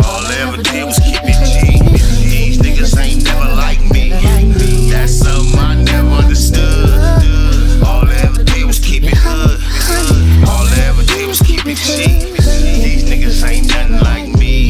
All I ever did was keep it G. These niggas ain't never like me. That's something I never understood. All I ever did was keep it hood. All I ever did was keep it G. These niggas ain't nothing like me.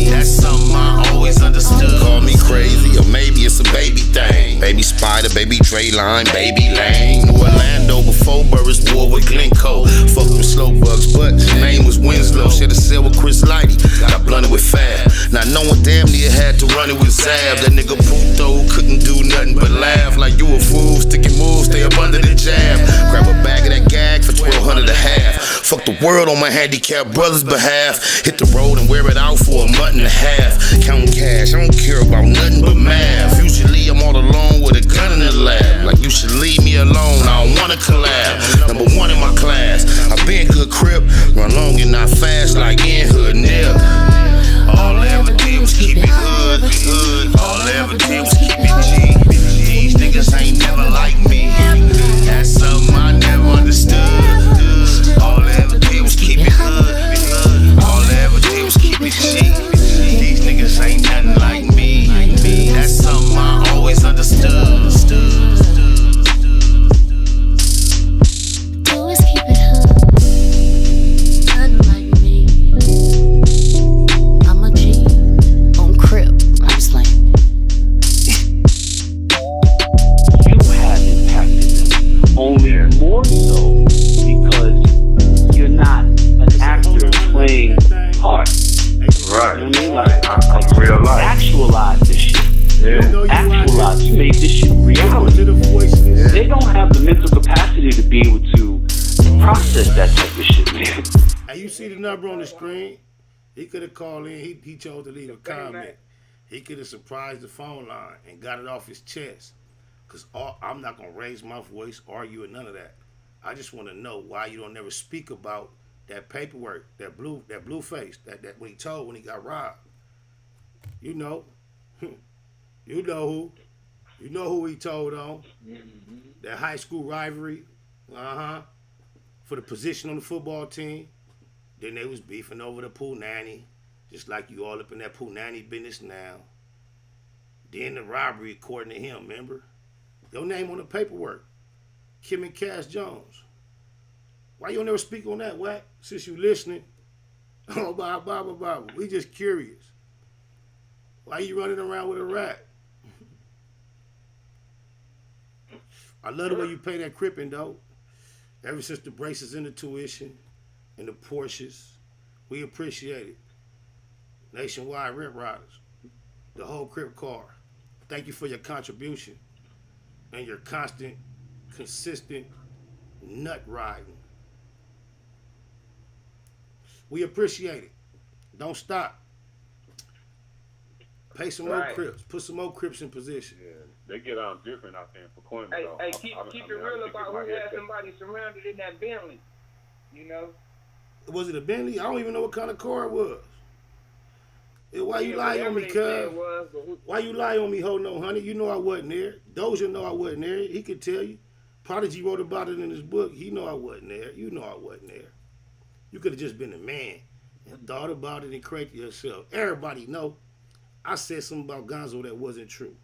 That's something I always understood. Call me crazy, or maybe it's a baby thing. Baby Spider, baby Dre Line, baby Lane. New Orlando before Burris war with Glencoe. Fuck them slow bugs, but his name was Winslow. Shared a cell with Chris Lighty, got blunted with Fab. Now no one damn near had to run it with Zab. That nigga Puto couldn't do nothing but laugh. Like you a fool, sticking moves, stay up under the jab. Grab a bag of that gag for 1,200 a half. Fuck the world on my handicapped brother's behalf. Hit the road and wear it out for a month and a half. Counting cash, I don't care about nothing but math. Usually I'm all alone with a gun in the lab. Like you should leave me alone, I don't wanna collab. Number 1 in my class, I been good crip. Run long and not fast like in hood nip. All I ever did was keep it hood. All I ever did was keep it G. These niggas ain't never like me. That's something I never understood. All I ever did was keep it hood. All I ever did was keep it G. These niggas ain't nothing like me. That's something I always understood. Always keep it hood. Nothing like me. I'm a G on Crip. I'm just like. You have impacted them, only more so because you're not an actor playing part. Right. You know what I mean? Like, I'm real life. actualize this shit. Yeah. Actualize, make this shit reality. They don't have the mental capacity to be able to process that type of shit, man. Hey, you see the number on the screen? He could have called in. He chose to leave a comment. He could have surprised the phone line and got it off his chest. Because I'm not going to raise my voice, argue, or none of that. I just want to know why you don't never speak about that paperwork, that blue face, that when he told when he got robbed. You know. You know who. You know who he told on. That high school rivalry. For the position on the football team. Then they was beefing over the pool nanny. Just like you all up in that pool nanny business now. Then the robbery according to him, remember? Your name on the paperwork. Kim and Cass Jones. Why you don't never speak on that, Wack? Since you listening. Oh, blah. We just curious. Why you running around with a rat? I love the way you pay that crippin', though. Ever since the braces and the tuition and the Porsches, we appreciate it. Nationwide Rip Riders, the whole Crip car. Thank you for your contribution and your constant, consistent nut riding. We appreciate it. Don't stop. Pay some more Crips. Put some more Crips in position. Yeah, they get on different out there in Pacoima. Hey, keep it real about who had somebody surrounded in that Bentley. You know? Was it a Bentley? I don't even know what kind of car it was. Why you lie on me, cuz? Why you lie on me, ho no, honey? You know I wasn't there. Doja know I wasn't there. He could tell you. Prodigy wrote about it in his book. He know I wasn't there. You know I wasn't there. You could have just been a man and thought about it and corrected yourself. Everybody know I said something about Gonzo that wasn't true.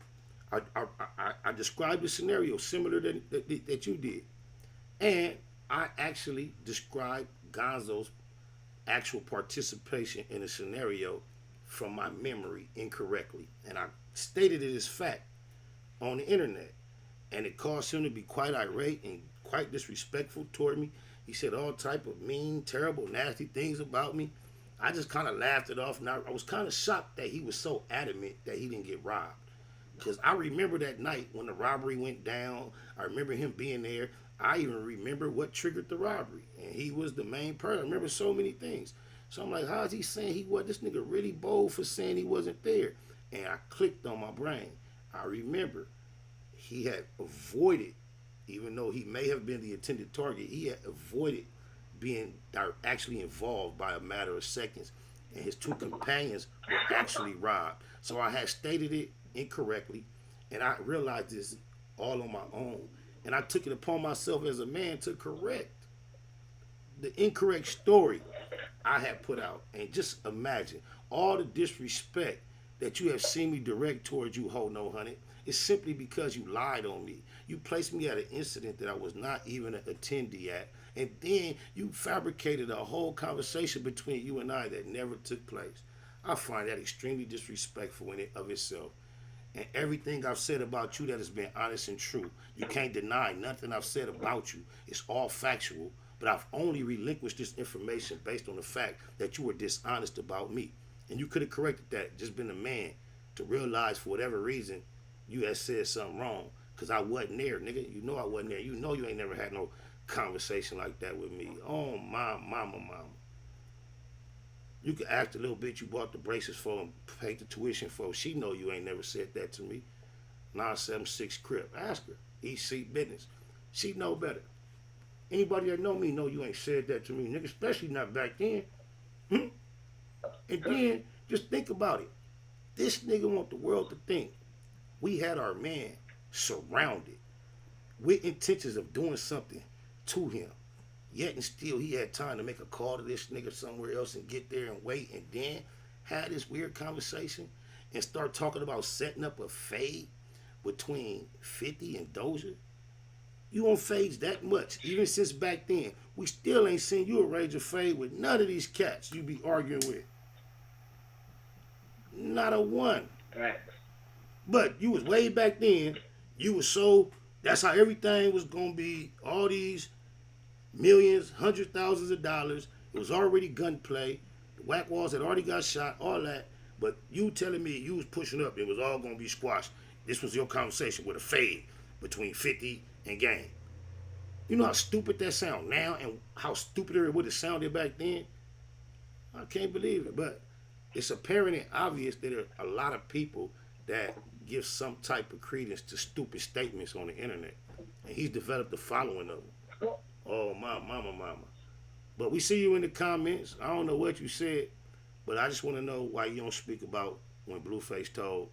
I described the scenario similar that you did. And I actually described Gonzo's actual participation in a scenario from my memory incorrectly. And I stated it as fact on the internet. And it caused him to be quite irate and quite disrespectful toward me. He said all type of mean, terrible, nasty things about me. I just kind of laughed it off. And I was kind of shocked that he was so adamant that he didn't get robbed. Because I remember that night when the robbery went down. I remember him being there. I even remember what triggered the robbery. And he was the main person. I remember so many things. So I'm like, how is he saying he was? This nigga really bold for saying he wasn't there. And I clicked on my brain. I remember he had avoided, even though he may have been the intended target, he had avoided being actually involved by a matter of seconds. And his two companions were actually robbed. So I had stated it incorrectly, and I realized this all on my own. And I took it upon myself as a man to correct the incorrect story I had put out. And just imagine all the disrespect that you have seen me direct towards you, Ho No Honey. It's simply because you lied on me. You placed me at an incident that I was not even an attendee at. And then you fabricated a whole conversation between you and I that never took place. I find that extremely disrespectful in it of itself. And everything I've said about you that has been honest and true, you can't deny nothing I've said about you. It's all factual, but I've only relinquished this information based on the fact that you were dishonest about me. And you could have corrected that, just been a man to realize for whatever reason you had said something wrong. Because I wasn't there, nigga. You know I wasn't there. You know you ain't never had no conversation like that with me. Oh, my mama. You could ask the little bitch you bought the braces for and paid the tuition for. She know you ain't never said that to me. 976 Crip. Ask her. EC business. She know better. Anybody that know me know you ain't said that to me, nigga. Especially not back then. And then, just think about it. This nigga want the world to think we had our man surrounded with intentions of doing something to him. Yet and still he had time to make a call to this nigga somewhere else and get there and wait and then have this weird conversation and start talking about setting up a fade between 50 and Doja. You on fades that much, even since back then. We still ain't seen you arrange a fade with none of these cats you be arguing with. Not a one. But you was way back then, you was so, that's how everything was gonna be, all these millions, hundreds, thousands of dollars. It was already gunplay. The whack walls had already got shot, all that. But you telling me you was pushing up, it was all gonna be squashed. This was your conversation with a fade between 50 and Game. You know how stupid that sound now and how stupider it would have sounded back then? I can't believe it, but it's apparent and obvious that there are a lot of people that give some type of credence to stupid statements on the internet. And he's developed a following of them. Oh, my mama. But we see you in the comments. I don't know what you said, but I just want to know why you don't speak about when Blueface told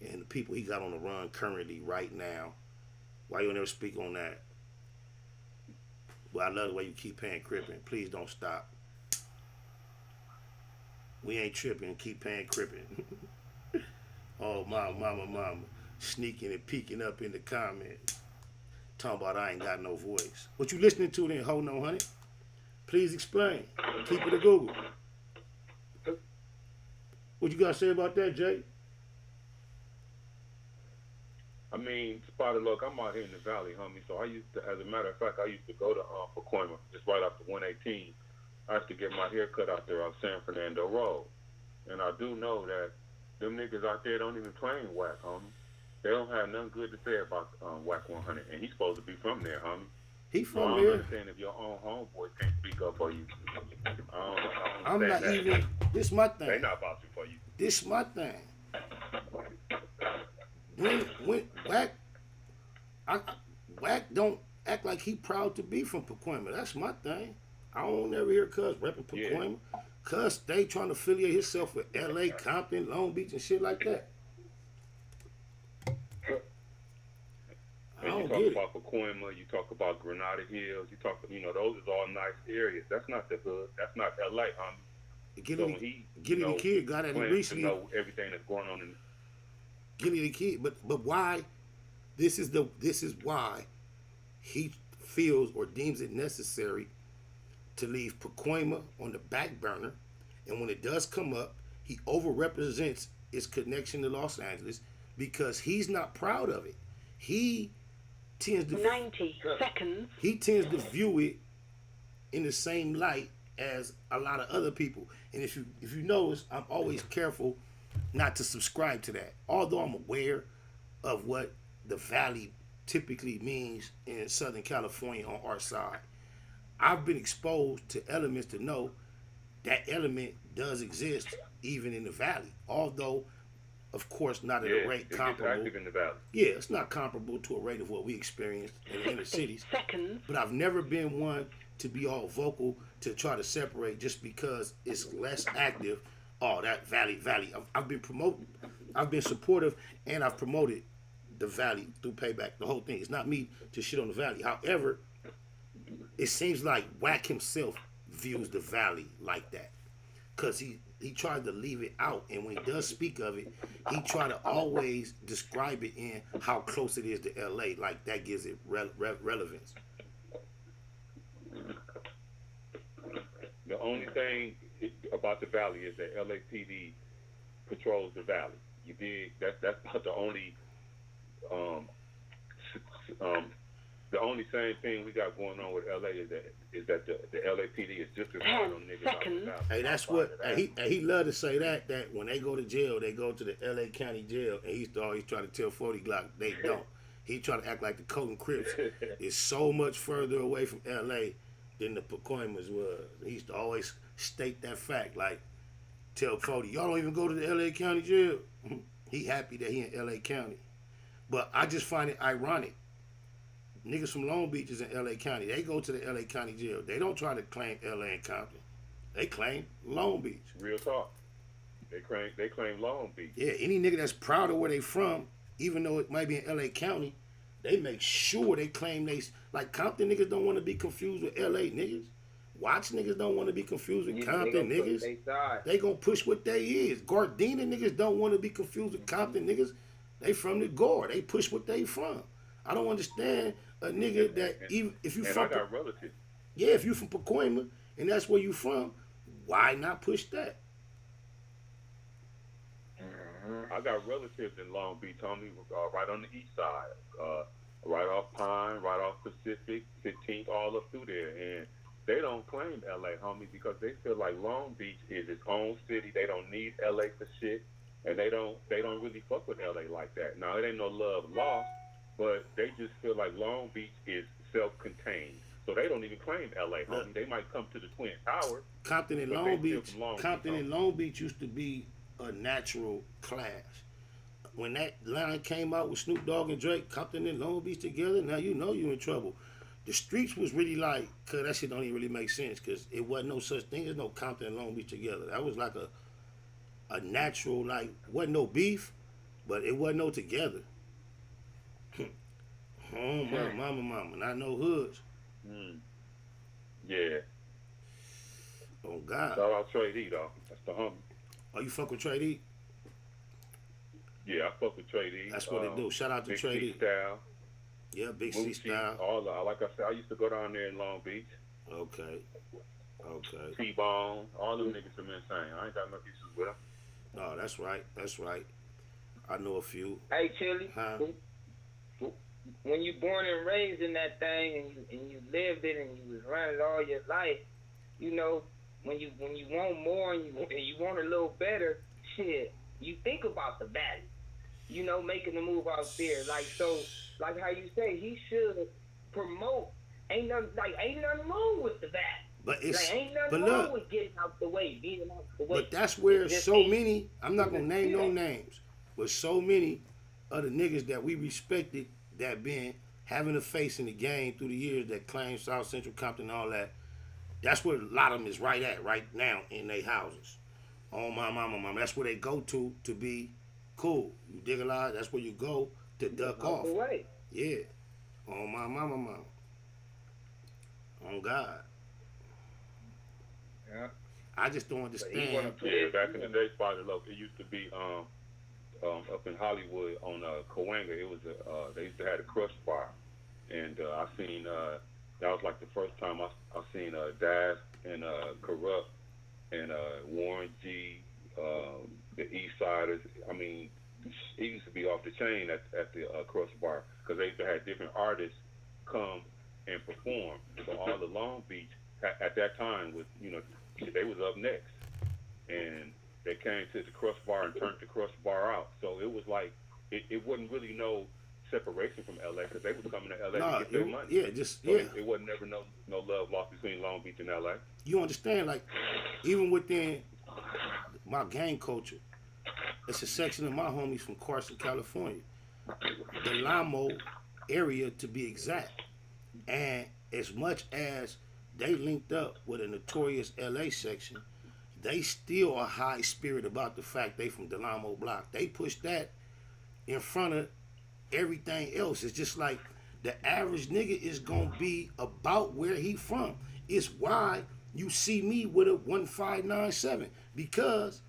and the people he got on the run currently right now. Why you don't ever speak on that? Well, I love the way you keep paying crippin'. Please don't stop. We ain't tripping. Keep paying crippin'. Oh, my mama. Sneaking and peeking up in the comments. Talking about I ain't got no voice. What you listening to then, Ho No Honey? Please explain. Keep it a Google. What you got to say about that, Jay? I mean, Spotted, look, I'm out here in the valley, homie. So I used to, as a matter of fact, I used to go to Pacoima, just right off the 118. I used to get my hair cut out there on San Fernando Road. And I do know that them niggas out there don't even claim whack, homie. They don't have nothing good to say about Whack 100, and he's supposed to be from there, homie. He from I there. don't understand if your own homeboys can't speak up for you. I'm not even. This my thing. They not vouching for you. This my thing. When Whack don't act like he proud to be from Pacoima. That's my thing. I don't ever hear Cuz repping Pacoima. Yeah. Cuz stay trying to affiliate himself with LA, Compton, Long Beach, and shit like that. And you talk about Pacoima, you talk about Granada Hills, you talk, those is all nice areas. That's not the hood. That's not LA, homie. Gilly the Kid got at it recently. To know everything that's going on in Gilly the Kid, but why? This is why he feels or deems it necessary to leave Pacoima on the back burner, and when it does come up, he overrepresents its connection to Los Angeles because he's not proud of it. He tends to 90 seconds. He tends to view it in the same light as a lot of other people. And if you notice, I'm always careful not to subscribe to that. Although I'm aware of what the Valley typically means in Southern California on our side. I've been exposed to elements to know that element does exist even in the valley, although of course not at a rate comparable. Active in the valley. Yeah, it's not comparable to a rate of what we experienced in the inner cities. But I've never been one to be all vocal to try to separate just because it's less active. Oh, that valley. I've been promoting, I've been supportive, and I've promoted the valley through Payback. The whole thing. It's not me to shit on the valley. However, it seems like Wack himself views the valley like that, cause he tried to leave it out, and when he does speak of it, he try to always describe it in how close it is to LA, like that gives it relevance. The only thing about the valley is that LAPD patrols the valley. You dig? That's about the only the only same thing we got going on with LA is that the LAPD is just as hard on niggas out in the valley. Hey, that's what he love to say that when they go to jail, they go to the LA County jail, and he's always trying to tell 40 Glock they don't. He trying to act like the Colton Crips is so much further away from LA than the Pacoimas was. He used to always state that fact, like tell 40, y'all don't even go to the LA County jail. He happy that he in LA County. But I just find it ironic. Niggas from Long Beach is in LA County. They go to the LA County jail. They don't try to claim LA and Compton. They claim Long Beach. Real talk. They claim Long Beach. Yeah, any nigga that's proud of where they from, even though it might be in LA County, they make sure they claim they, like Compton niggas don't want to be confused with LA niggas. Watch niggas don't want to be confused with Compton niggas. They gonna push what they is. Gardena niggas don't want to be confused with Compton niggas. They from the Gore. They push what they from. I don't understand a nigga that even if you from, I got relatives. Yeah, if you from Pacoima and that's where you from, why not push that? I got relatives in Long Beach, homie, right on the east side, right off Pine, right off Pacific, 15th, all up through there, and they don't claim LA, homie, because they feel like Long Beach is its own city. They don't need LA for shit, and they don't really fuck with LA like that. Now it ain't no love lost, but they just feel like Long Beach is self-contained. So they don't even claim LA, homie. They might come to the Twin Towers. Compton and Long Beach used to be a natural clash. When that line came out with Snoop Dogg and Drake, Compton and Long Beach together, now you know you in trouble. The streets was really like, cause that shit don't even really make sense, cause it wasn't no such thing as no Compton and Long Beach together. That was like a natural, like, wasn't no beef, but it wasn't no together. Mama, not no hoods. Yeah. Oh God. Shout out Trade E though. That's the homie. Oh, you fuck with Trade E? Yeah, I fuck with Trade E. That's what they do. Shout out to Trade E. Style. Yeah, Big C Style. Like I said, I used to go down there in Long Beach. Okay. T-Bone. All them niggas are insane. I ain't got no issues with them. No, that's right. I know a few. Hey, Chili. Huh? When you born and raised in that thing and you lived it and you was running it all your life, you know, when you want more and you want a little better, shit, you think about the valley. You know, making the move out there. Like how you say, he should promote. Ain't nothing wrong with the valley. But it's ain't nothing wrong with getting out the way, being out the way. But that's where so many, I'm not gonna name no names, but so many of the niggas that we respected that been having a face in the game through the years that claim South Central, Compton, and all that, that's where a lot of them is right now in their houses. Oh my mama, that's where they go to be cool. You dig a lot? That's where you go to duck off. Yeah. Oh my mama. On God. Yeah. I just don't understand. Yeah, back in the day, Spider Loc, it used to be up in Hollywood on Cahuenga. It was they used to have a crush bar, and I seen that was like the first time I seen Daz and Corrupt and Warren G, the East Siders. I mean, it used to be off the chain at the crush bar because they used to have different artists come and perform. So all the Long Beach at that time was, you know, they was up next, and they came to the crush bar and turned the crush bar out. So it was like it wasn't really no separation from LA because they was coming to LA Nah, to get their money. Yeah, It wasn't never no love lost between Long Beach and LA. You understand? Like, even within my gang culture, it's a section of my homies from Carson, California, the Lamo area to be exact. And as much as they linked up with a notorious LA section, they still are high spirit about the fact they from Delamo Block. They push that in front of everything else. It's just like the average nigga is gonna be about where he from. It's why you see me with a 1597 because,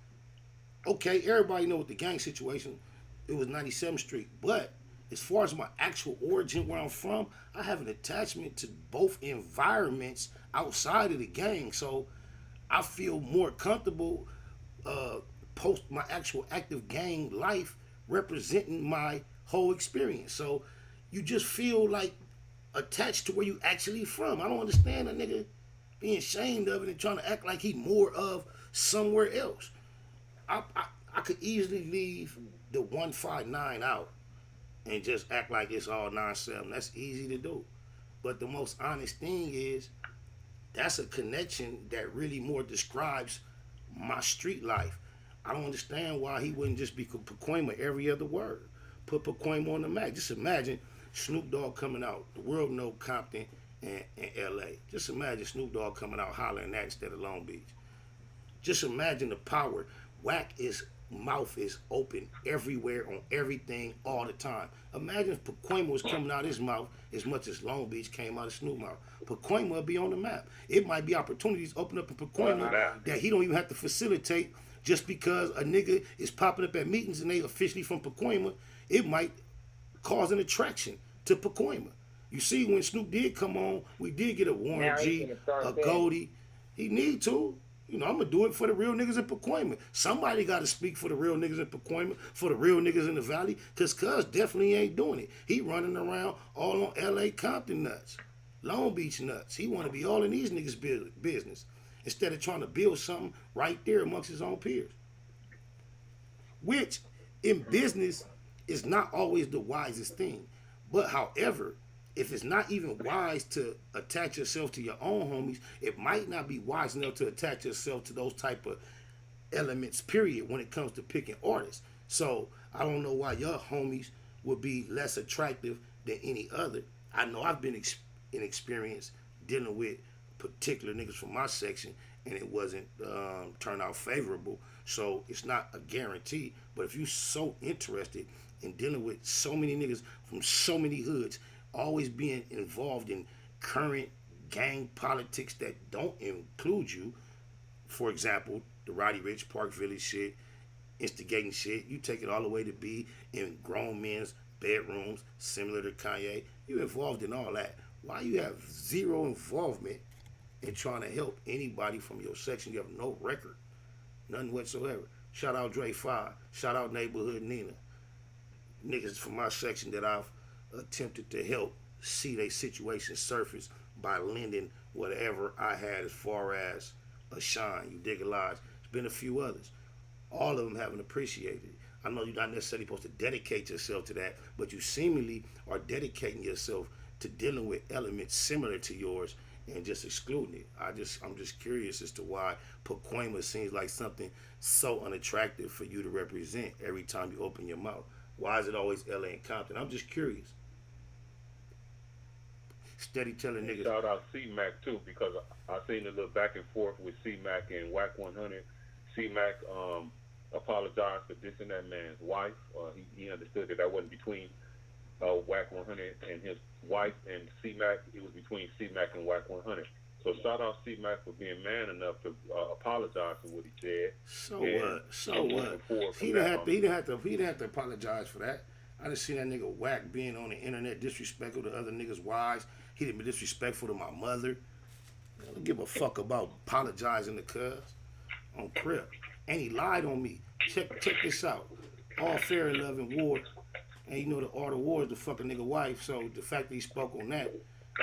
okay, everybody know what the gang situation. It was 97th Street, but as far as my actual origin, where I'm from, I have an attachment to both environments outside of the gang, so I feel more comfortable post my actual active gang life representing my whole experience. So you just feel like attached to where you actually from. I don't understand a nigga being ashamed of it and trying to act like he more of somewhere else. I could easily leave the 159 out and just act like it's all 97. That's easy to do. But the most honest thing is that's a connection that really more describes my street life. I don't understand why he wouldn't just be Pacoima every other word. Put Pacoima on the map. Just imagine Snoop Dogg coming out. The world know Compton and LA. Just imagine Snoop Dogg coming out hollering that instead of Long Beach. Just imagine the power. Mouth is open everywhere on everything all the time. Imagine if Pacoima was coming out his mouth as much as Long Beach came out of Snoop mouth. Pacoima would be on the map. It might be opportunities open up in Pacoima that he don't even have to facilitate just because a nigga is popping up at meetings and they officially from Pacoima. It might cause an attraction to Pacoima. You see, when Snoop did come on, we did get a Warren G, a Goldie. He need to. You know, I'm going to do it for the real niggas in Pacoima. Somebody got to speak for the real niggas in Pacoima, for the real niggas in the Valley, because Cuz definitely ain't doing it. He running around all on L.A. Compton nuts, Long Beach nuts. He want to be all in these niggas' business instead of trying to build something right there amongst his own peers. Which, in business, is not always the wisest thing. But, however, if it's not even wise to attach yourself to your own homies, it might not be wise enough to attach yourself to those type of elements, period, when it comes to picking artists. So I don't know why your homies would be less attractive than any other. I know I've been in experience dealing with particular niggas from my section, and it wasn't turn out favorable. So it's not a guarantee. But if you're so interested in dealing with so many niggas from so many hoods, always being involved in current gang politics that don't include you, for example, the Roddy Ricch, Park Village shit, instigating shit, you take it all the way to be in grown men's bedrooms, similar to Kanye, you involved in all that. Why you have zero involvement in trying to help anybody from your section? You have no record, none whatsoever. Shout out Dre 5, shout out Naybahood Nina. Niggas from my section that I've attempted to help see their situation surface by lending whatever I had as far as a shine. You dig a lot. There's been a few others. All of them haven't appreciated it. I know you're not necessarily supposed to dedicate yourself to that, but you seemingly are dedicating yourself to dealing with elements similar to yours and just excluding it. I'm just curious as to why Pacoima seems like something so unattractive for you to represent every time you open your mouth. Why is it always LA and Compton? I'm just curious. Steady telling niggas. Shout out C-Mac too, because I seen a little back and forth with C-Mac and Whack 100. C-Mac apologized for dissing that man's wife. He understood that wasn't between Whack 100 and his wife and C-Mac. It was between C-Mac and Whack 100. So shout out C-Mac for being man enough to apologize for what he said. So what? He didn't have to apologize for that. I done seen that nigga Whack being on the internet disrespectful to other niggas' wives. He didn't be disrespectful to my mother. I don't give a fuck about apologizing to Cuz on Crip. And he lied on me. Check this out. All fair in love and war. And you know the art of war is to fuck a nigga wife. So the fact that he spoke on that,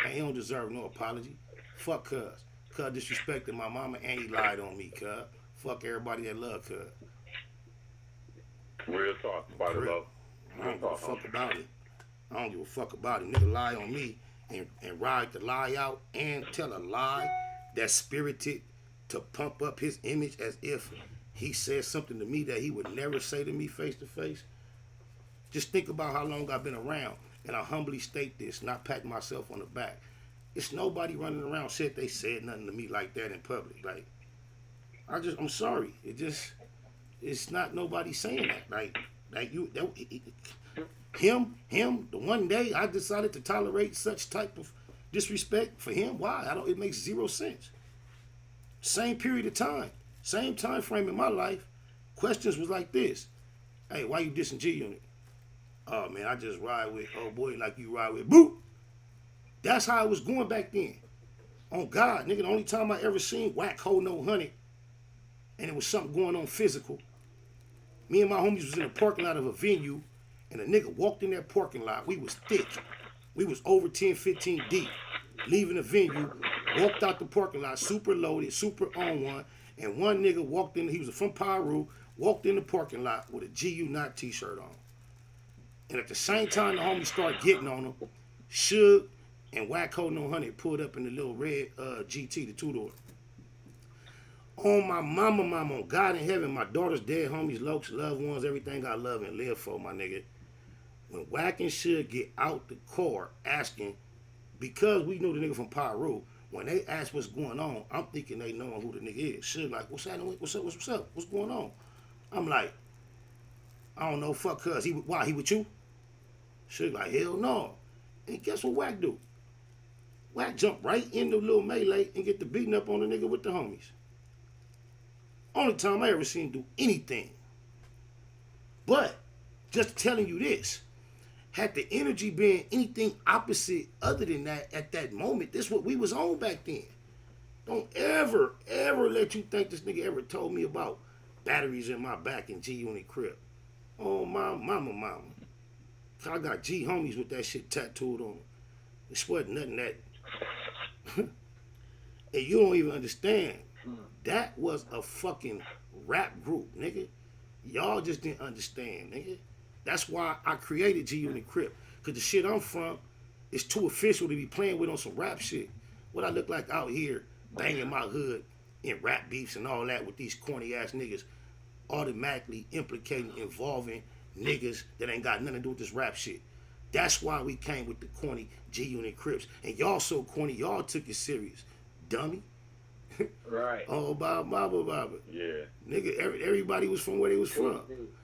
and he don't deserve no apology. Fuck Cuz. Cuz disrespected my mama and he lied on me, Cuz. Fuck everybody that love Cuz. Real talk, body love. I don't give a fuck about it. I don't give a fuck about it. Nigga lie on me and ride the lie out and tell a lie that's spirited to pump up his image as if he said something to me that he would never say to me face to face. Just think about how long I've been around, and I humbly state this, not patting myself on the back. It's nobody running around said they said nothing to me like that in public. Like, I'm sorry. It's not nobody saying that. Him, the one day I decided to tolerate such type of disrespect for him. Why? It makes zero sense. Same period of time, same time frame in my life, questions was like this. Hey, why you dissing G Unit? Oh man, I just ride with old boy like you ride with Boo. That's how it was going back then. On God, nigga, the only time I ever seen BoskHoe no honey, and it was something going on physical. Me and my homies was in the parking lot of a venue, and a nigga walked in that parking lot. We was thick. We was over 10, 15 deep. Leaving the venue, walked out the parking lot, super loaded, super on one, and one nigga walked in, he was from Pyru, walked in the parking lot with a GU Not t-shirt on. And at the same time the homies started getting on him, Suge and BoskHoe No Honey pulled up in the little red GT, the two-door. On my mama, on God in heaven, my daughter's dead homies, lokes, loved ones, everything I love and live for, my nigga. When Wack and Suge get out the car asking, because we knew the nigga from Pyru, when they ask what's going on, I'm thinking they know who the nigga is. Suge like, what's happening? What's up? What's going on? I'm like, I don't know, fuck cuz. Why, he with you? Suge like, hell no. And guess what Wack do? Wack jump right in the little melee and get the beating up on the nigga with the homies. Only time I ever seen him do anything. But, just telling you this, had the energy been anything opposite other than that at that moment, this is what we was on back then. Don't ever let you think this nigga ever told me about batteries in my back in G Unit crib. Oh, my mama. I got G homies with that shit tattooed on them. It wasn't nothing that... and you don't even understand. That was a fucking rap group, nigga. Y'all just didn't understand, nigga. That's why I created G Unit Crip. Because the shit I'm from is too official to be playing with on some rap shit. What I look like out here banging my hood in rap beefs and all that with these corny ass niggas, automatically implicating, involving niggas that ain't got nothing to do with this rap shit. That's why we came with the corny G Unit Crips. And y'all so corny, y'all took it serious. Dummy. Right. Oh, Baba. Yeah. Nigga, everybody was from where they was from.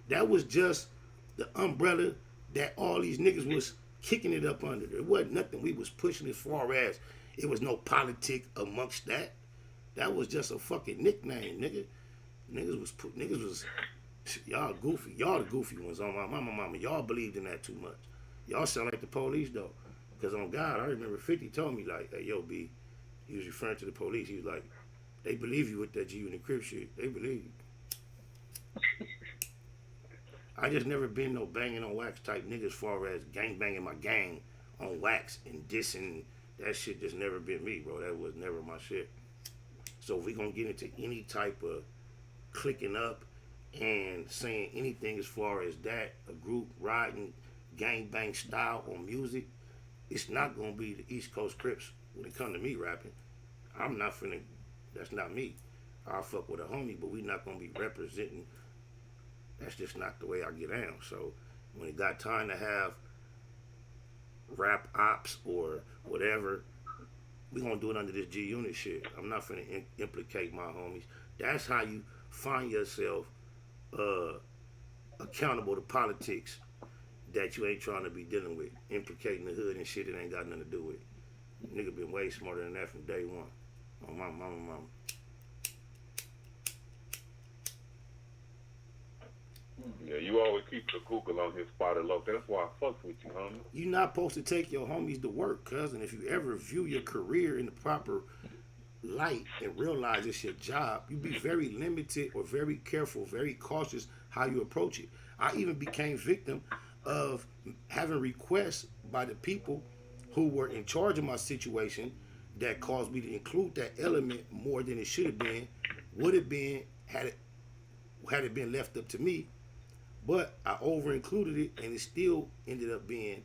That was just the umbrella that all these niggas was kicking it up under. There wasn't nothing we was pushing as far as it was no politic amongst that. That was just a fucking nickname, nigga. Niggas was y'all goofy. Y'all the goofy ones on my mama. Y'all believed in that too much. Y'all sound like the police though. Cause on God, I remember 50 told me like, hey yo B, he was referring to the police. He was like, they believe you with that G Unit Crip shit. They believe you. I just never been no banging on wax type nigga as far as gang banging my gang on wax and dissing. That shit just never been me, bro. That was never my shit. So if we gonna get into any type of clicking up and saying anything as far as that, a group riding gang bang style on music, it's not gonna be the East Coast Crips when it come to me rapping. I'm not finna, that's not me. I'll fuck with a homie, but we not gonna be representing. That's just not the way I get down. So when it got time to have rap ops or whatever, we gonna do it under this G Unit shit. I'm not finna implicate my homies. That's how you find yourself accountable to politics that you ain't trying to be dealing with. Implicating the hood and shit that ain't got nothing to do with it. Nigga been way smarter than that from day one. On my mama. Yeah, you always keep the Google on his spotted low. That's why I fucks with you, homie. You not supposed to take your homies to work, cousin. If you ever view your career in the proper light and realize it's your job, you be very limited or very careful, very cautious how you approach it. I even became victim of having requests by the people who were in charge of my situation that caused me to include that element more than it should have been, would have been had it been left up to me. But I over included it and it still ended up being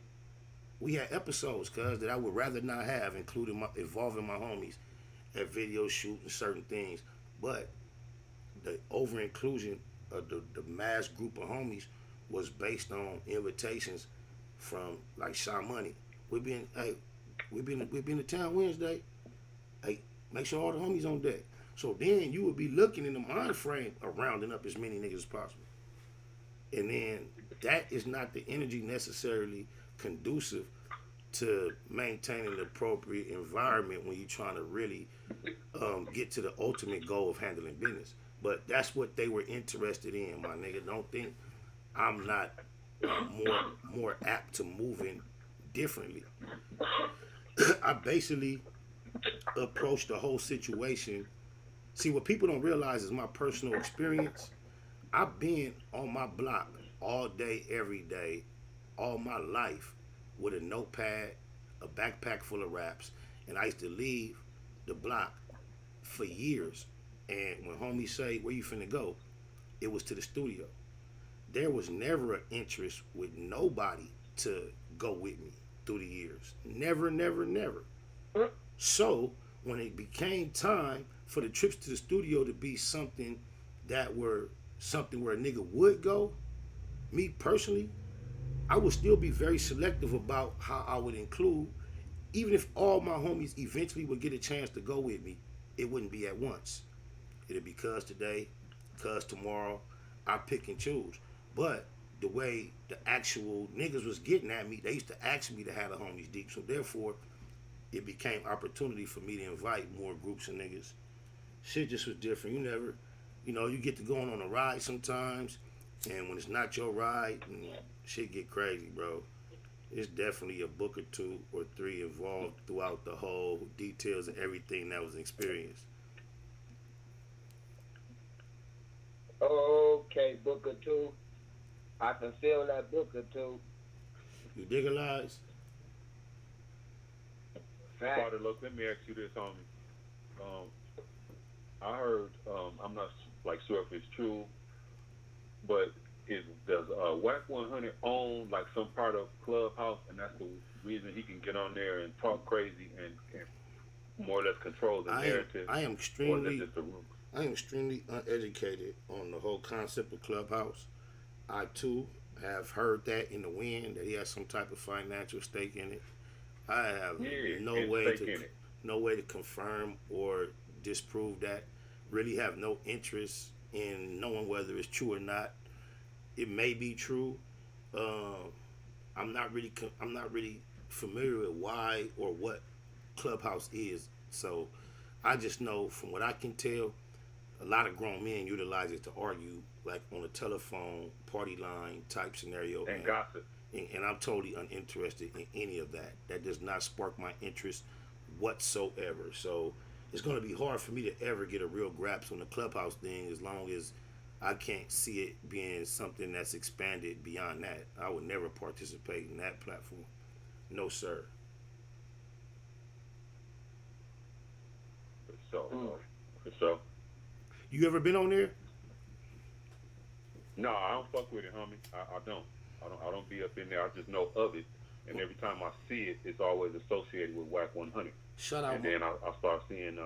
we had episodes, cuz, that I would rather not have, including involving my homies at video shoot and certain things. But the over inclusion of the mass group of homies was based on invitations from like Sha Money. We be in the town Wednesday. Hey, make sure all the homies on deck. So then you would be looking in the mind frame of rounding up as many niggas as possible. And then that is not the energy necessarily conducive to maintaining the appropriate environment when you're trying to really get to the ultimate goal of handling business. But that's what they were interested in, my nigga. Don't think I'm not more apt to moving differently. I basically approached the whole situation. See, what people don't realize is my personal experience. I've been on my block all day, every day, all my life with a notepad, a backpack full of raps, and I used to leave the block for years. And when homies say, where you finna go? It was to the studio. There was never an interest with nobody to go with me through the years. Never, never, never. So when it became time for the trips to the studio to be something where a nigga would go, me personally, I would still be very selective about how I would include. Even if all my homies eventually would get a chance to go with me, it wouldn't be at once. It'd be cuz today, cuz tomorrow. I pick and choose. But the way the actual niggas was getting at me, they used to ask me to have the homies deep. So therefore, it became opportunity for me to invite more groups of niggas. Shit just was different. You get to go on a ride sometimes, and when it's not your ride, shit get crazy, bro. It's definitely a book or two or three involved throughout the whole details and everything that was experienced. Okay, book or two. I can feel that book or two. You dig a lies? Father, look, let me ask you this, homie. I heard, I'm not sure if it's true, but does Whack 100 own like some part of Clubhouse, and that's the reason he can get on there and talk crazy and more or less control the narrative? I am extremely uneducated on the whole concept of Clubhouse. I too have heard that in the wind, that he has some type of financial stake in it. I have no way to confirm or disprove that. Really have no interest in knowing whether it's true or not. It may be true. I'm not really familiar with why or what Clubhouse is. So I just know from what I can tell, a lot of grown men utilize it to argue, like on a telephone party line type scenario. And gossip. And I'm totally uninterested in any of that. That does not spark my interest whatsoever. So it's going to be hard for me to ever get a real grasp on the Clubhouse thing as long as I can't see it being something that's expanded beyond that. I would never participate in that platform. No, sir. For sure. You ever been on there? No, I don't fuck with it, homie. I don't. I don't be up in there. I just know of it, and every time I see it, it's always associated with Whack 100. Shut up. And then I start seeing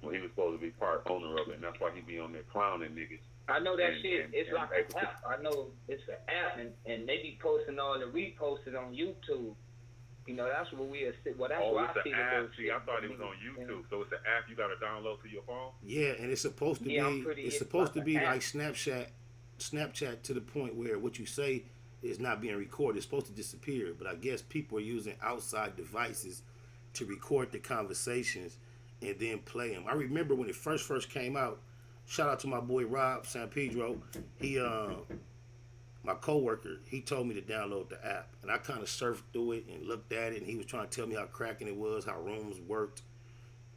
he was supposed to be part owner of it, and that's why he be on there clowning niggas. I know that shit. It's like an app. I know it's an app, and they be posting all the reposted on YouTube. That's what we are. Well, that's what I see. See, I thought it was on YouTube. So it's an app you got to download to your phone. Yeah, and it's supposed to be. It's supposed to be like Snapchat to the point where what you say is not being recorded. It's supposed to disappear. But I guess people are using outside devices to record the conversations and then play them. I remember when it first came out. Shout out to my boy Rob San Pedro. He my coworker, he told me to download the app, and I kind of surfed through it and looked at it, and he was trying to tell me how cracking it was, how rooms worked.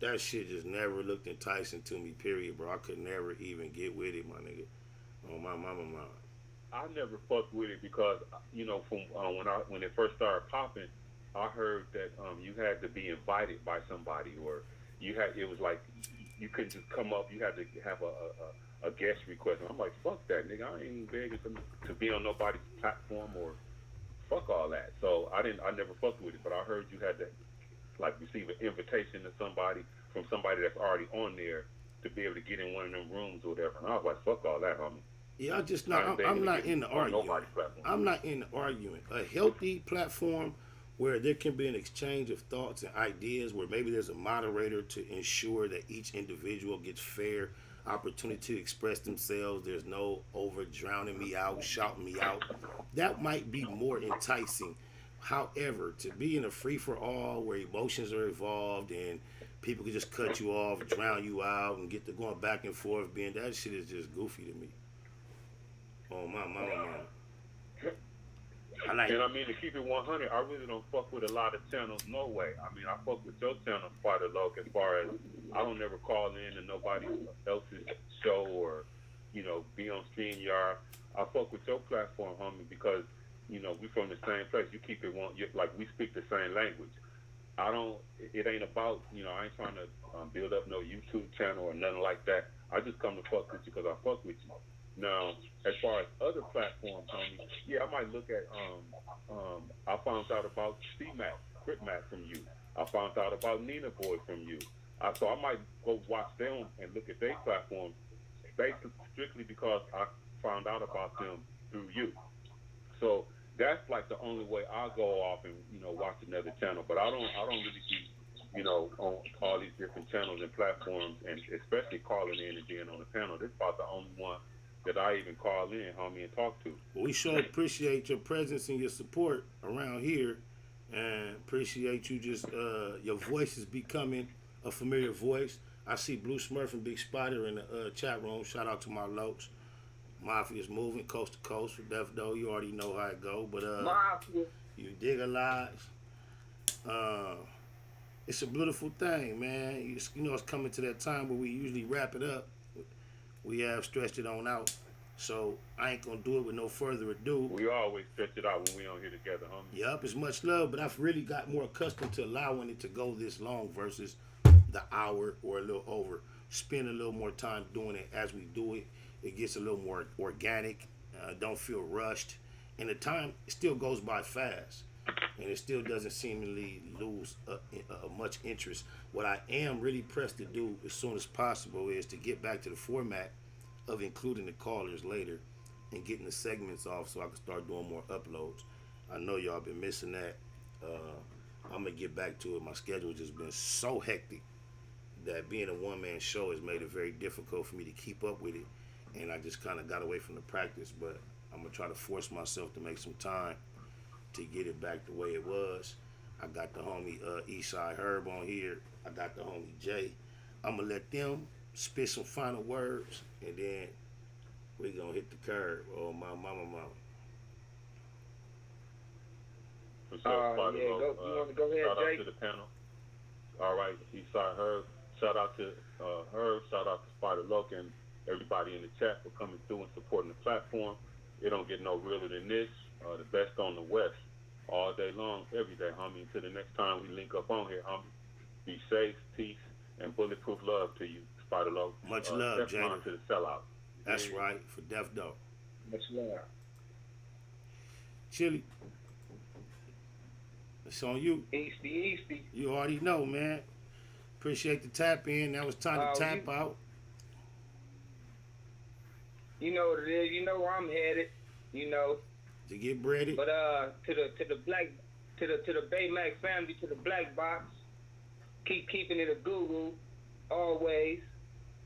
That shit just never looked enticing to me, period, bro. I could never even get with it, my nigga. On my mama mind. I never fucked with it because, from when it first started popping, I heard that you had to be invited by somebody, or it was like you couldn't just come up. You had to have a guest request. And I'm like, fuck that, nigga. I ain't begging to be on nobody's platform or fuck all that. So I never fucked with it, but I heard you had to like receive an invitation to somebody from somebody that's already on there to be able to get in one of them rooms or whatever. And I was like, fuck all that, homie. Yeah, I'm not in the argument. I'm not in the argument. A healthy platform where there can be an exchange of thoughts and ideas, where maybe there's a moderator to ensure that each individual gets fair opportunity to express themselves. There's no over drowning me out, shouting me out. That might be more enticing. However, to be in a free for all where emotions are involved and people can just cut you off, drown you out, and get to going back and forth, being that shit is just goofy to me. Oh my. And I mean, to keep it 100, I really don't fuck with a lot of channels, no way. I mean, I fuck with your channel quite a lot as far as I don't never call in to nobody else's show or, you know, be on StreamYard. I fuck with your platform, homie, because, you know, we from the same place. You keep it like we speak the same language. It ain't about, you know, I ain't trying to build up no YouTube channel or nothing like that. I just come to fuck with you because I fuck with you. Now, as far as other platforms, homie, yeah, I might look at, I found out about C-Mac, Crip Mac from you. I found out about Nina Boy from you. So I might go watch them and look at their platforms basically strictly because I found out about them through you. So that's like the only way I go off and, you know, watch another channel. But I don't really be, you know, on all these different channels and platforms, and especially calling in and being on the panel. This is about the only one that I even call in, homie, and talk to. Well, we sure appreciate your presence and your support around here, and appreciate you just, your voice is becoming a familiar voice. I see Blue Smurf and Big Spider in the chat room. Shout out to my lokes. Mafia's moving coast to coast for Def Doe. You already know how it go, but Mafia. You dig a lot. It's a beautiful thing, man. You know, it's coming to that time where we usually wrap it up. We have stretched it on out, so I ain't gonna do it with no further ado. We always stretch it out when we on here together, homie. Yup, it's much love, but I've really got more accustomed to allowing it to go this long versus the hour or a little over. Spend a little more time doing it as we do it. It gets a little more organic, don't feel rushed, and the time still goes by fast, and it still doesn't seemingly lose much interest. What I am really pressed to do as soon as possible is to get back to the format of including the callers later and getting the segments off so I can start doing more uploads. I know y'all been missing that. I'm going to get back to it. My schedule just been so hectic that being a one-man show has made it very difficult for me to keep up with it, and I just kind of got away from the practice, but I'm going to try to force myself to make some time to get it back the way it was. I got the homie Eastside Herb on here. I got the homie Jay. I'm going to let them spit some final words, and then we're going to hit the curb. Oh, my mama. For sure, you want to go ahead, shout Jay? out to the panel. All right, Eastside Herb. Shout out to Herb. Shout out to Spider Loke and everybody in the chat for coming through and supporting the platform. It don't get no realer than this. The best on the West. All day long, every day, homie. Until the next time we link up on here, homie. Be safe, peace, and bulletproof love to you, Spider Loke. Much love, Jay. To the sellout. That's right, for Def Doe. Much love. Chili. It's on you. Easty. You already know, man. Appreciate the tap in. Now it's time to tap out. You know what it is. You know where I'm headed. You know. To get breaded. But to the Baymax family, to the Black Box, keep keeping it a Google always.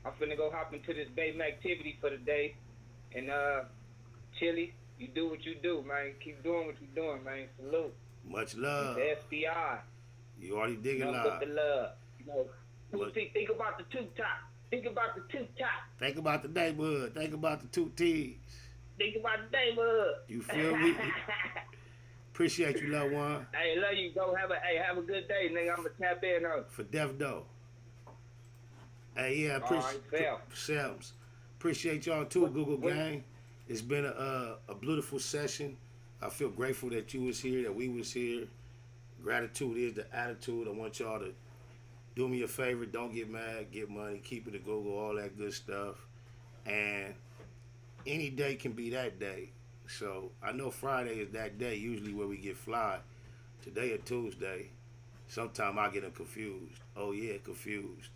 I'm finna go hop into this Baymax activity for the day, and Chili, you do what you do, man. Keep doing what you're doing, man. Salute. Much love. The FBI. You already digging love. love. The love. You know, think about the two top. Think about the two top. Think about the neighborhood. Think about the two T's. Think about the neighborhood. You feel me? Appreciate you, loved one. Hey, love you. Go have a good day, nigga. I'ma tap in on. For Def Doe. Hey, yeah, appreciate y'all too, Google Gang. It's been a beautiful session. I feel grateful that you was here, that we was here. Gratitude is the attitude. I want y'all to do me a favor. Don't get mad. Get money. Keep it to Google. All that good stuff. And any day can be that day. So I know Friday is that day usually where we get fly. Today or Tuesday. Sometime I get them confused. Oh yeah, confused.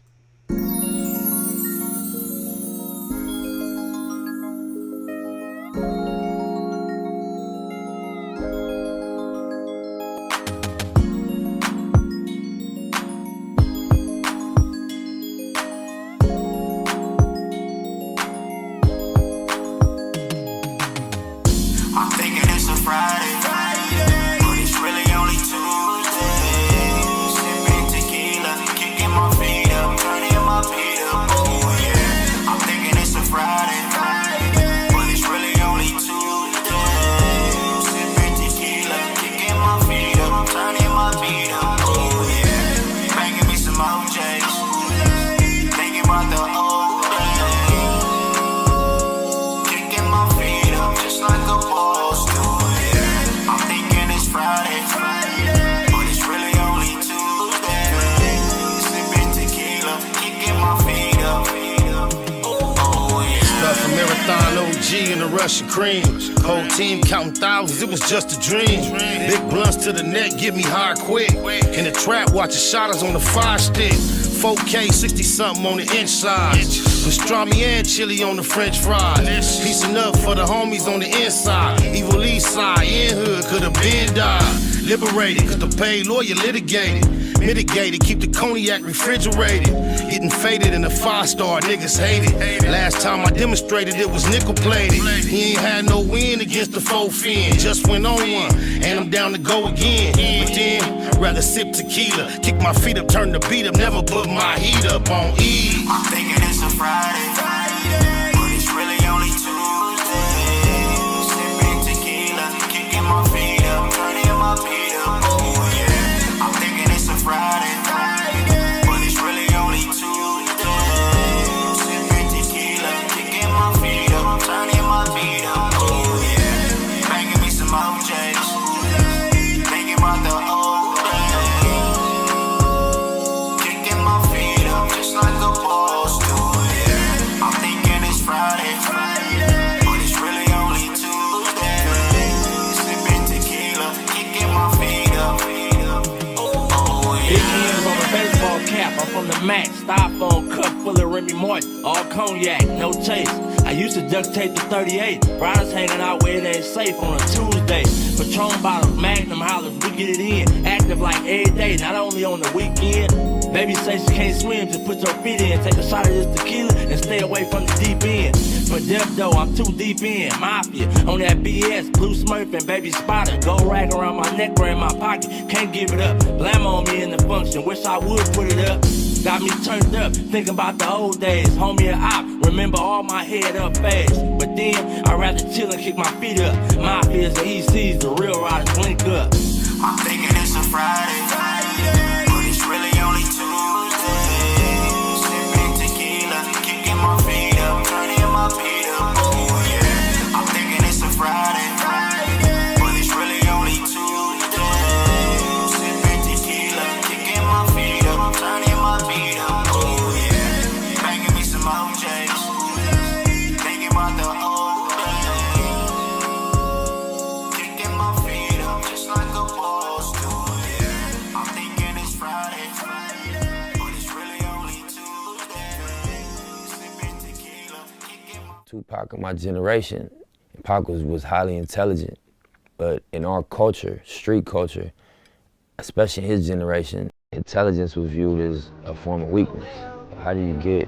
I'm thinking it's a Friday, but it's really only Tuesday. Sipping tequila, kicking my feet up, turning my feet up. Oh yeah. I'm thinking it's a Friday, but it's really only Tuesday. Sipping tequila, kicking my feet up, turning my feet up. Oh yeah. Banging me some OJs, thinking about the old days. Kicking my feet up just like a boss do. I'm thinking it's Friday, but it's really only Tuesday. Sipping tequila, kicking my feet up. Oh yeah. Stuff from Marathon OG and the Russian cream. Whole team counting thousands, it was just a dream. Big blunts to the neck, get me high quick. In the trap, watching shotters on the 5-stick. 4K, 60 something on the inside. Pastrami and chili on the French fries. Piecing up for the homies on the inside. Evil East side, in hood, could've been died. Liberated, cause the paid lawyer litigated. Mitigated, keep the cognac refrigerated. Getting faded in a 5-star, niggas hate it. Last time I demonstrated it was nickel plated. He ain't had no win against the 4 fin. Just went on one, and I'm down to go again. But then, I'd rather sip tequila. Kick my feet up, turn the beat up, never put my heat up on E. I'm thinking it's a Friday, but it's really only Tuesday. Sipping tequila, kicking my feet up, turning my feet up. Oh yeah. I'm thinking it's a Friday, but it's really only Tuesday. Sipping tequila, kicking my feet up, turning my feet up. Oh yeah. Banging me some OJs, thinking about the old days. Kicking my feet up just like a boss do. I'm thinking it's Friday, but it's really only Tuesday. Sipping tequila, kicking my feet up. Oh Big yeah. hands on a baseball cap, I'm from the Mac. Styrofoam cup full of Remy Martin, all cognac, no chase. I used to duct tape the 38. Riders hanging out where it ain't safe on a Tuesday. Patron bottles, Magnum hollers, we get it in. Active like every day, not only on the weekend. Baby say she can't swim, just put your feet in. Take a shot of this tequila and stay away from the deep end. For death though, I'm too deep in. Mafia, on that BS, blue smurf and baby spotter. Gold rag around my neck or in my pocket, can't give it up. Blam on me in the function, wish I would put it up. Got me turned up, thinking about the old days. Homie and op, remember all my head up fast. But then, I'd rather chill and kick my feet up. Mafias and ECs, the real riders link up. I'm thinking it's a Friday, but it's really only Tuesday. Sipping tequila, kicking my feet up, turning my feet up. Oh yeah. I'm thinking it's a Friday, but it's really only Tuesday. Sipping tequila, kicking my feet up, turning my feet up. Oh yeah. Banging me some OJs, thinking about the old days. Kicking my feet up just like a boss do. I'm thinking it's Friday, but it's really only Tuesday. Sipping tequila, kicking my Tupac of my generation, Pac was highly intelligent, but in our culture, street culture, especially in his generation, intelligence was viewed as a form of weakness. How do you get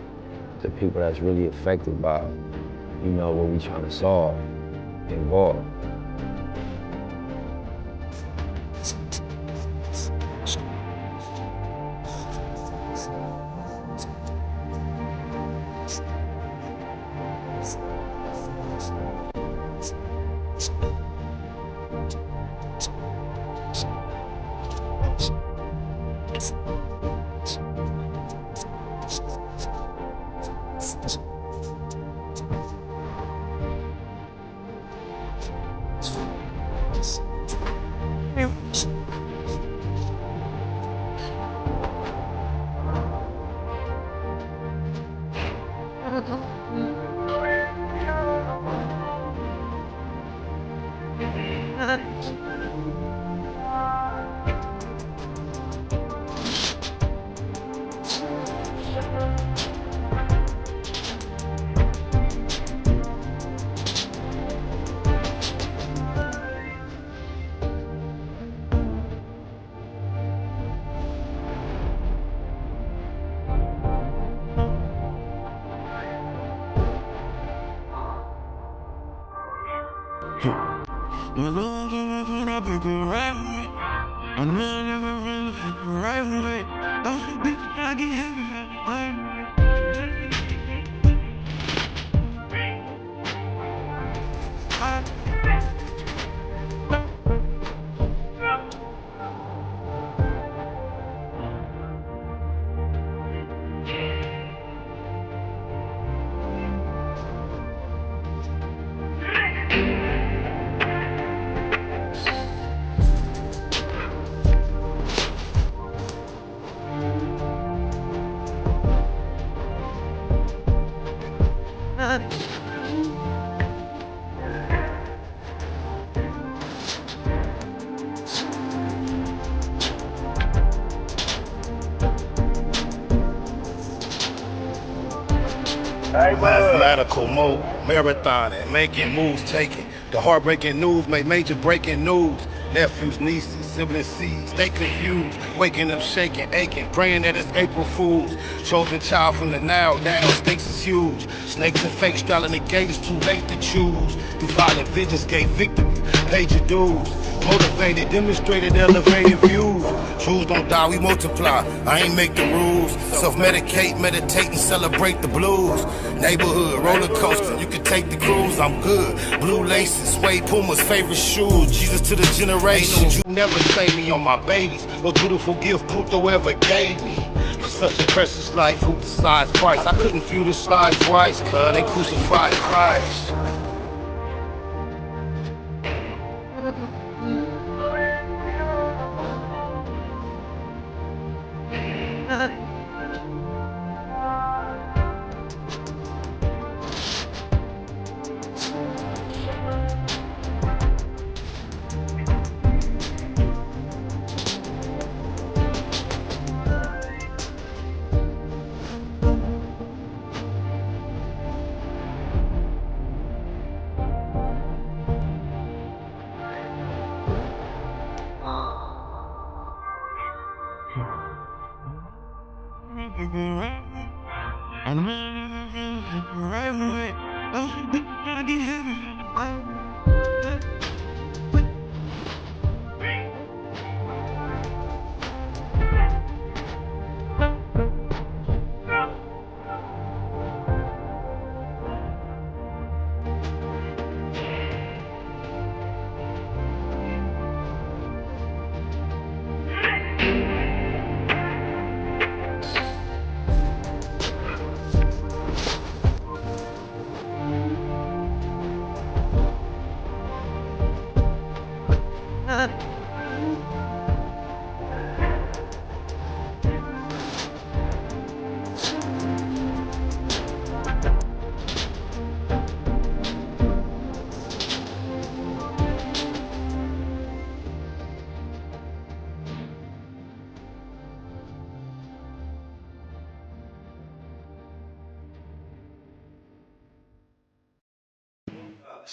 the people that's really affected by, what we trying to solve involved? Mathematical mode, marathon and making moves taken. The heartbreaking news made major breaking news. Nephews, nieces, siblings, seeds, stay confused. Waking up shaking, aching, praying that it's April Fools. Chosen child from the now stakes is huge. Snakes and fake straddling the gate, it's too late to choose. Through violent visions gave victory, paid your dues. Motivated, demonstrated, elevated views. Truths don't die, we multiply. I ain't make the rules. Self-medicate, meditate, and celebrate the blues. Naybahood, roller coaster, you can take the cruise, I'm good. Blue laces, suede Puma's favorite shoes. Jesus to the generations. You never say me on my babies. Most beautiful gift Pluto ever gave me. For such a precious life, who decides price? I couldn't view the slides twice, cuz they crucified Christ.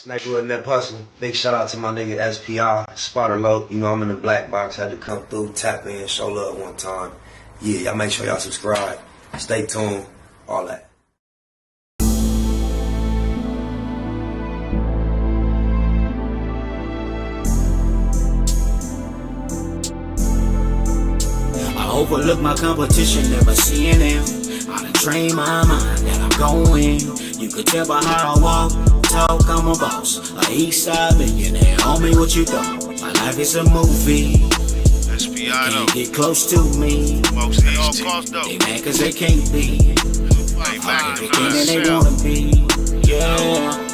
Naybahood and that hustle. Big shout out to my nigga SPI, Spotter Low. You know I'm in the black box. Had to come through, tap in, show love one time. Yeah, y'all make sure y'all subscribe. Stay tuned. All that. I overlook my competition, never seeing them. I done train my mind that I'm going. You could tell by how I walk, talk, I'm a boss. A east side millionaire, homie, what you thought? My life is a movie. SPI Can't get close to me. They mad cause they can't be. Everything that they wanna be. Yeah.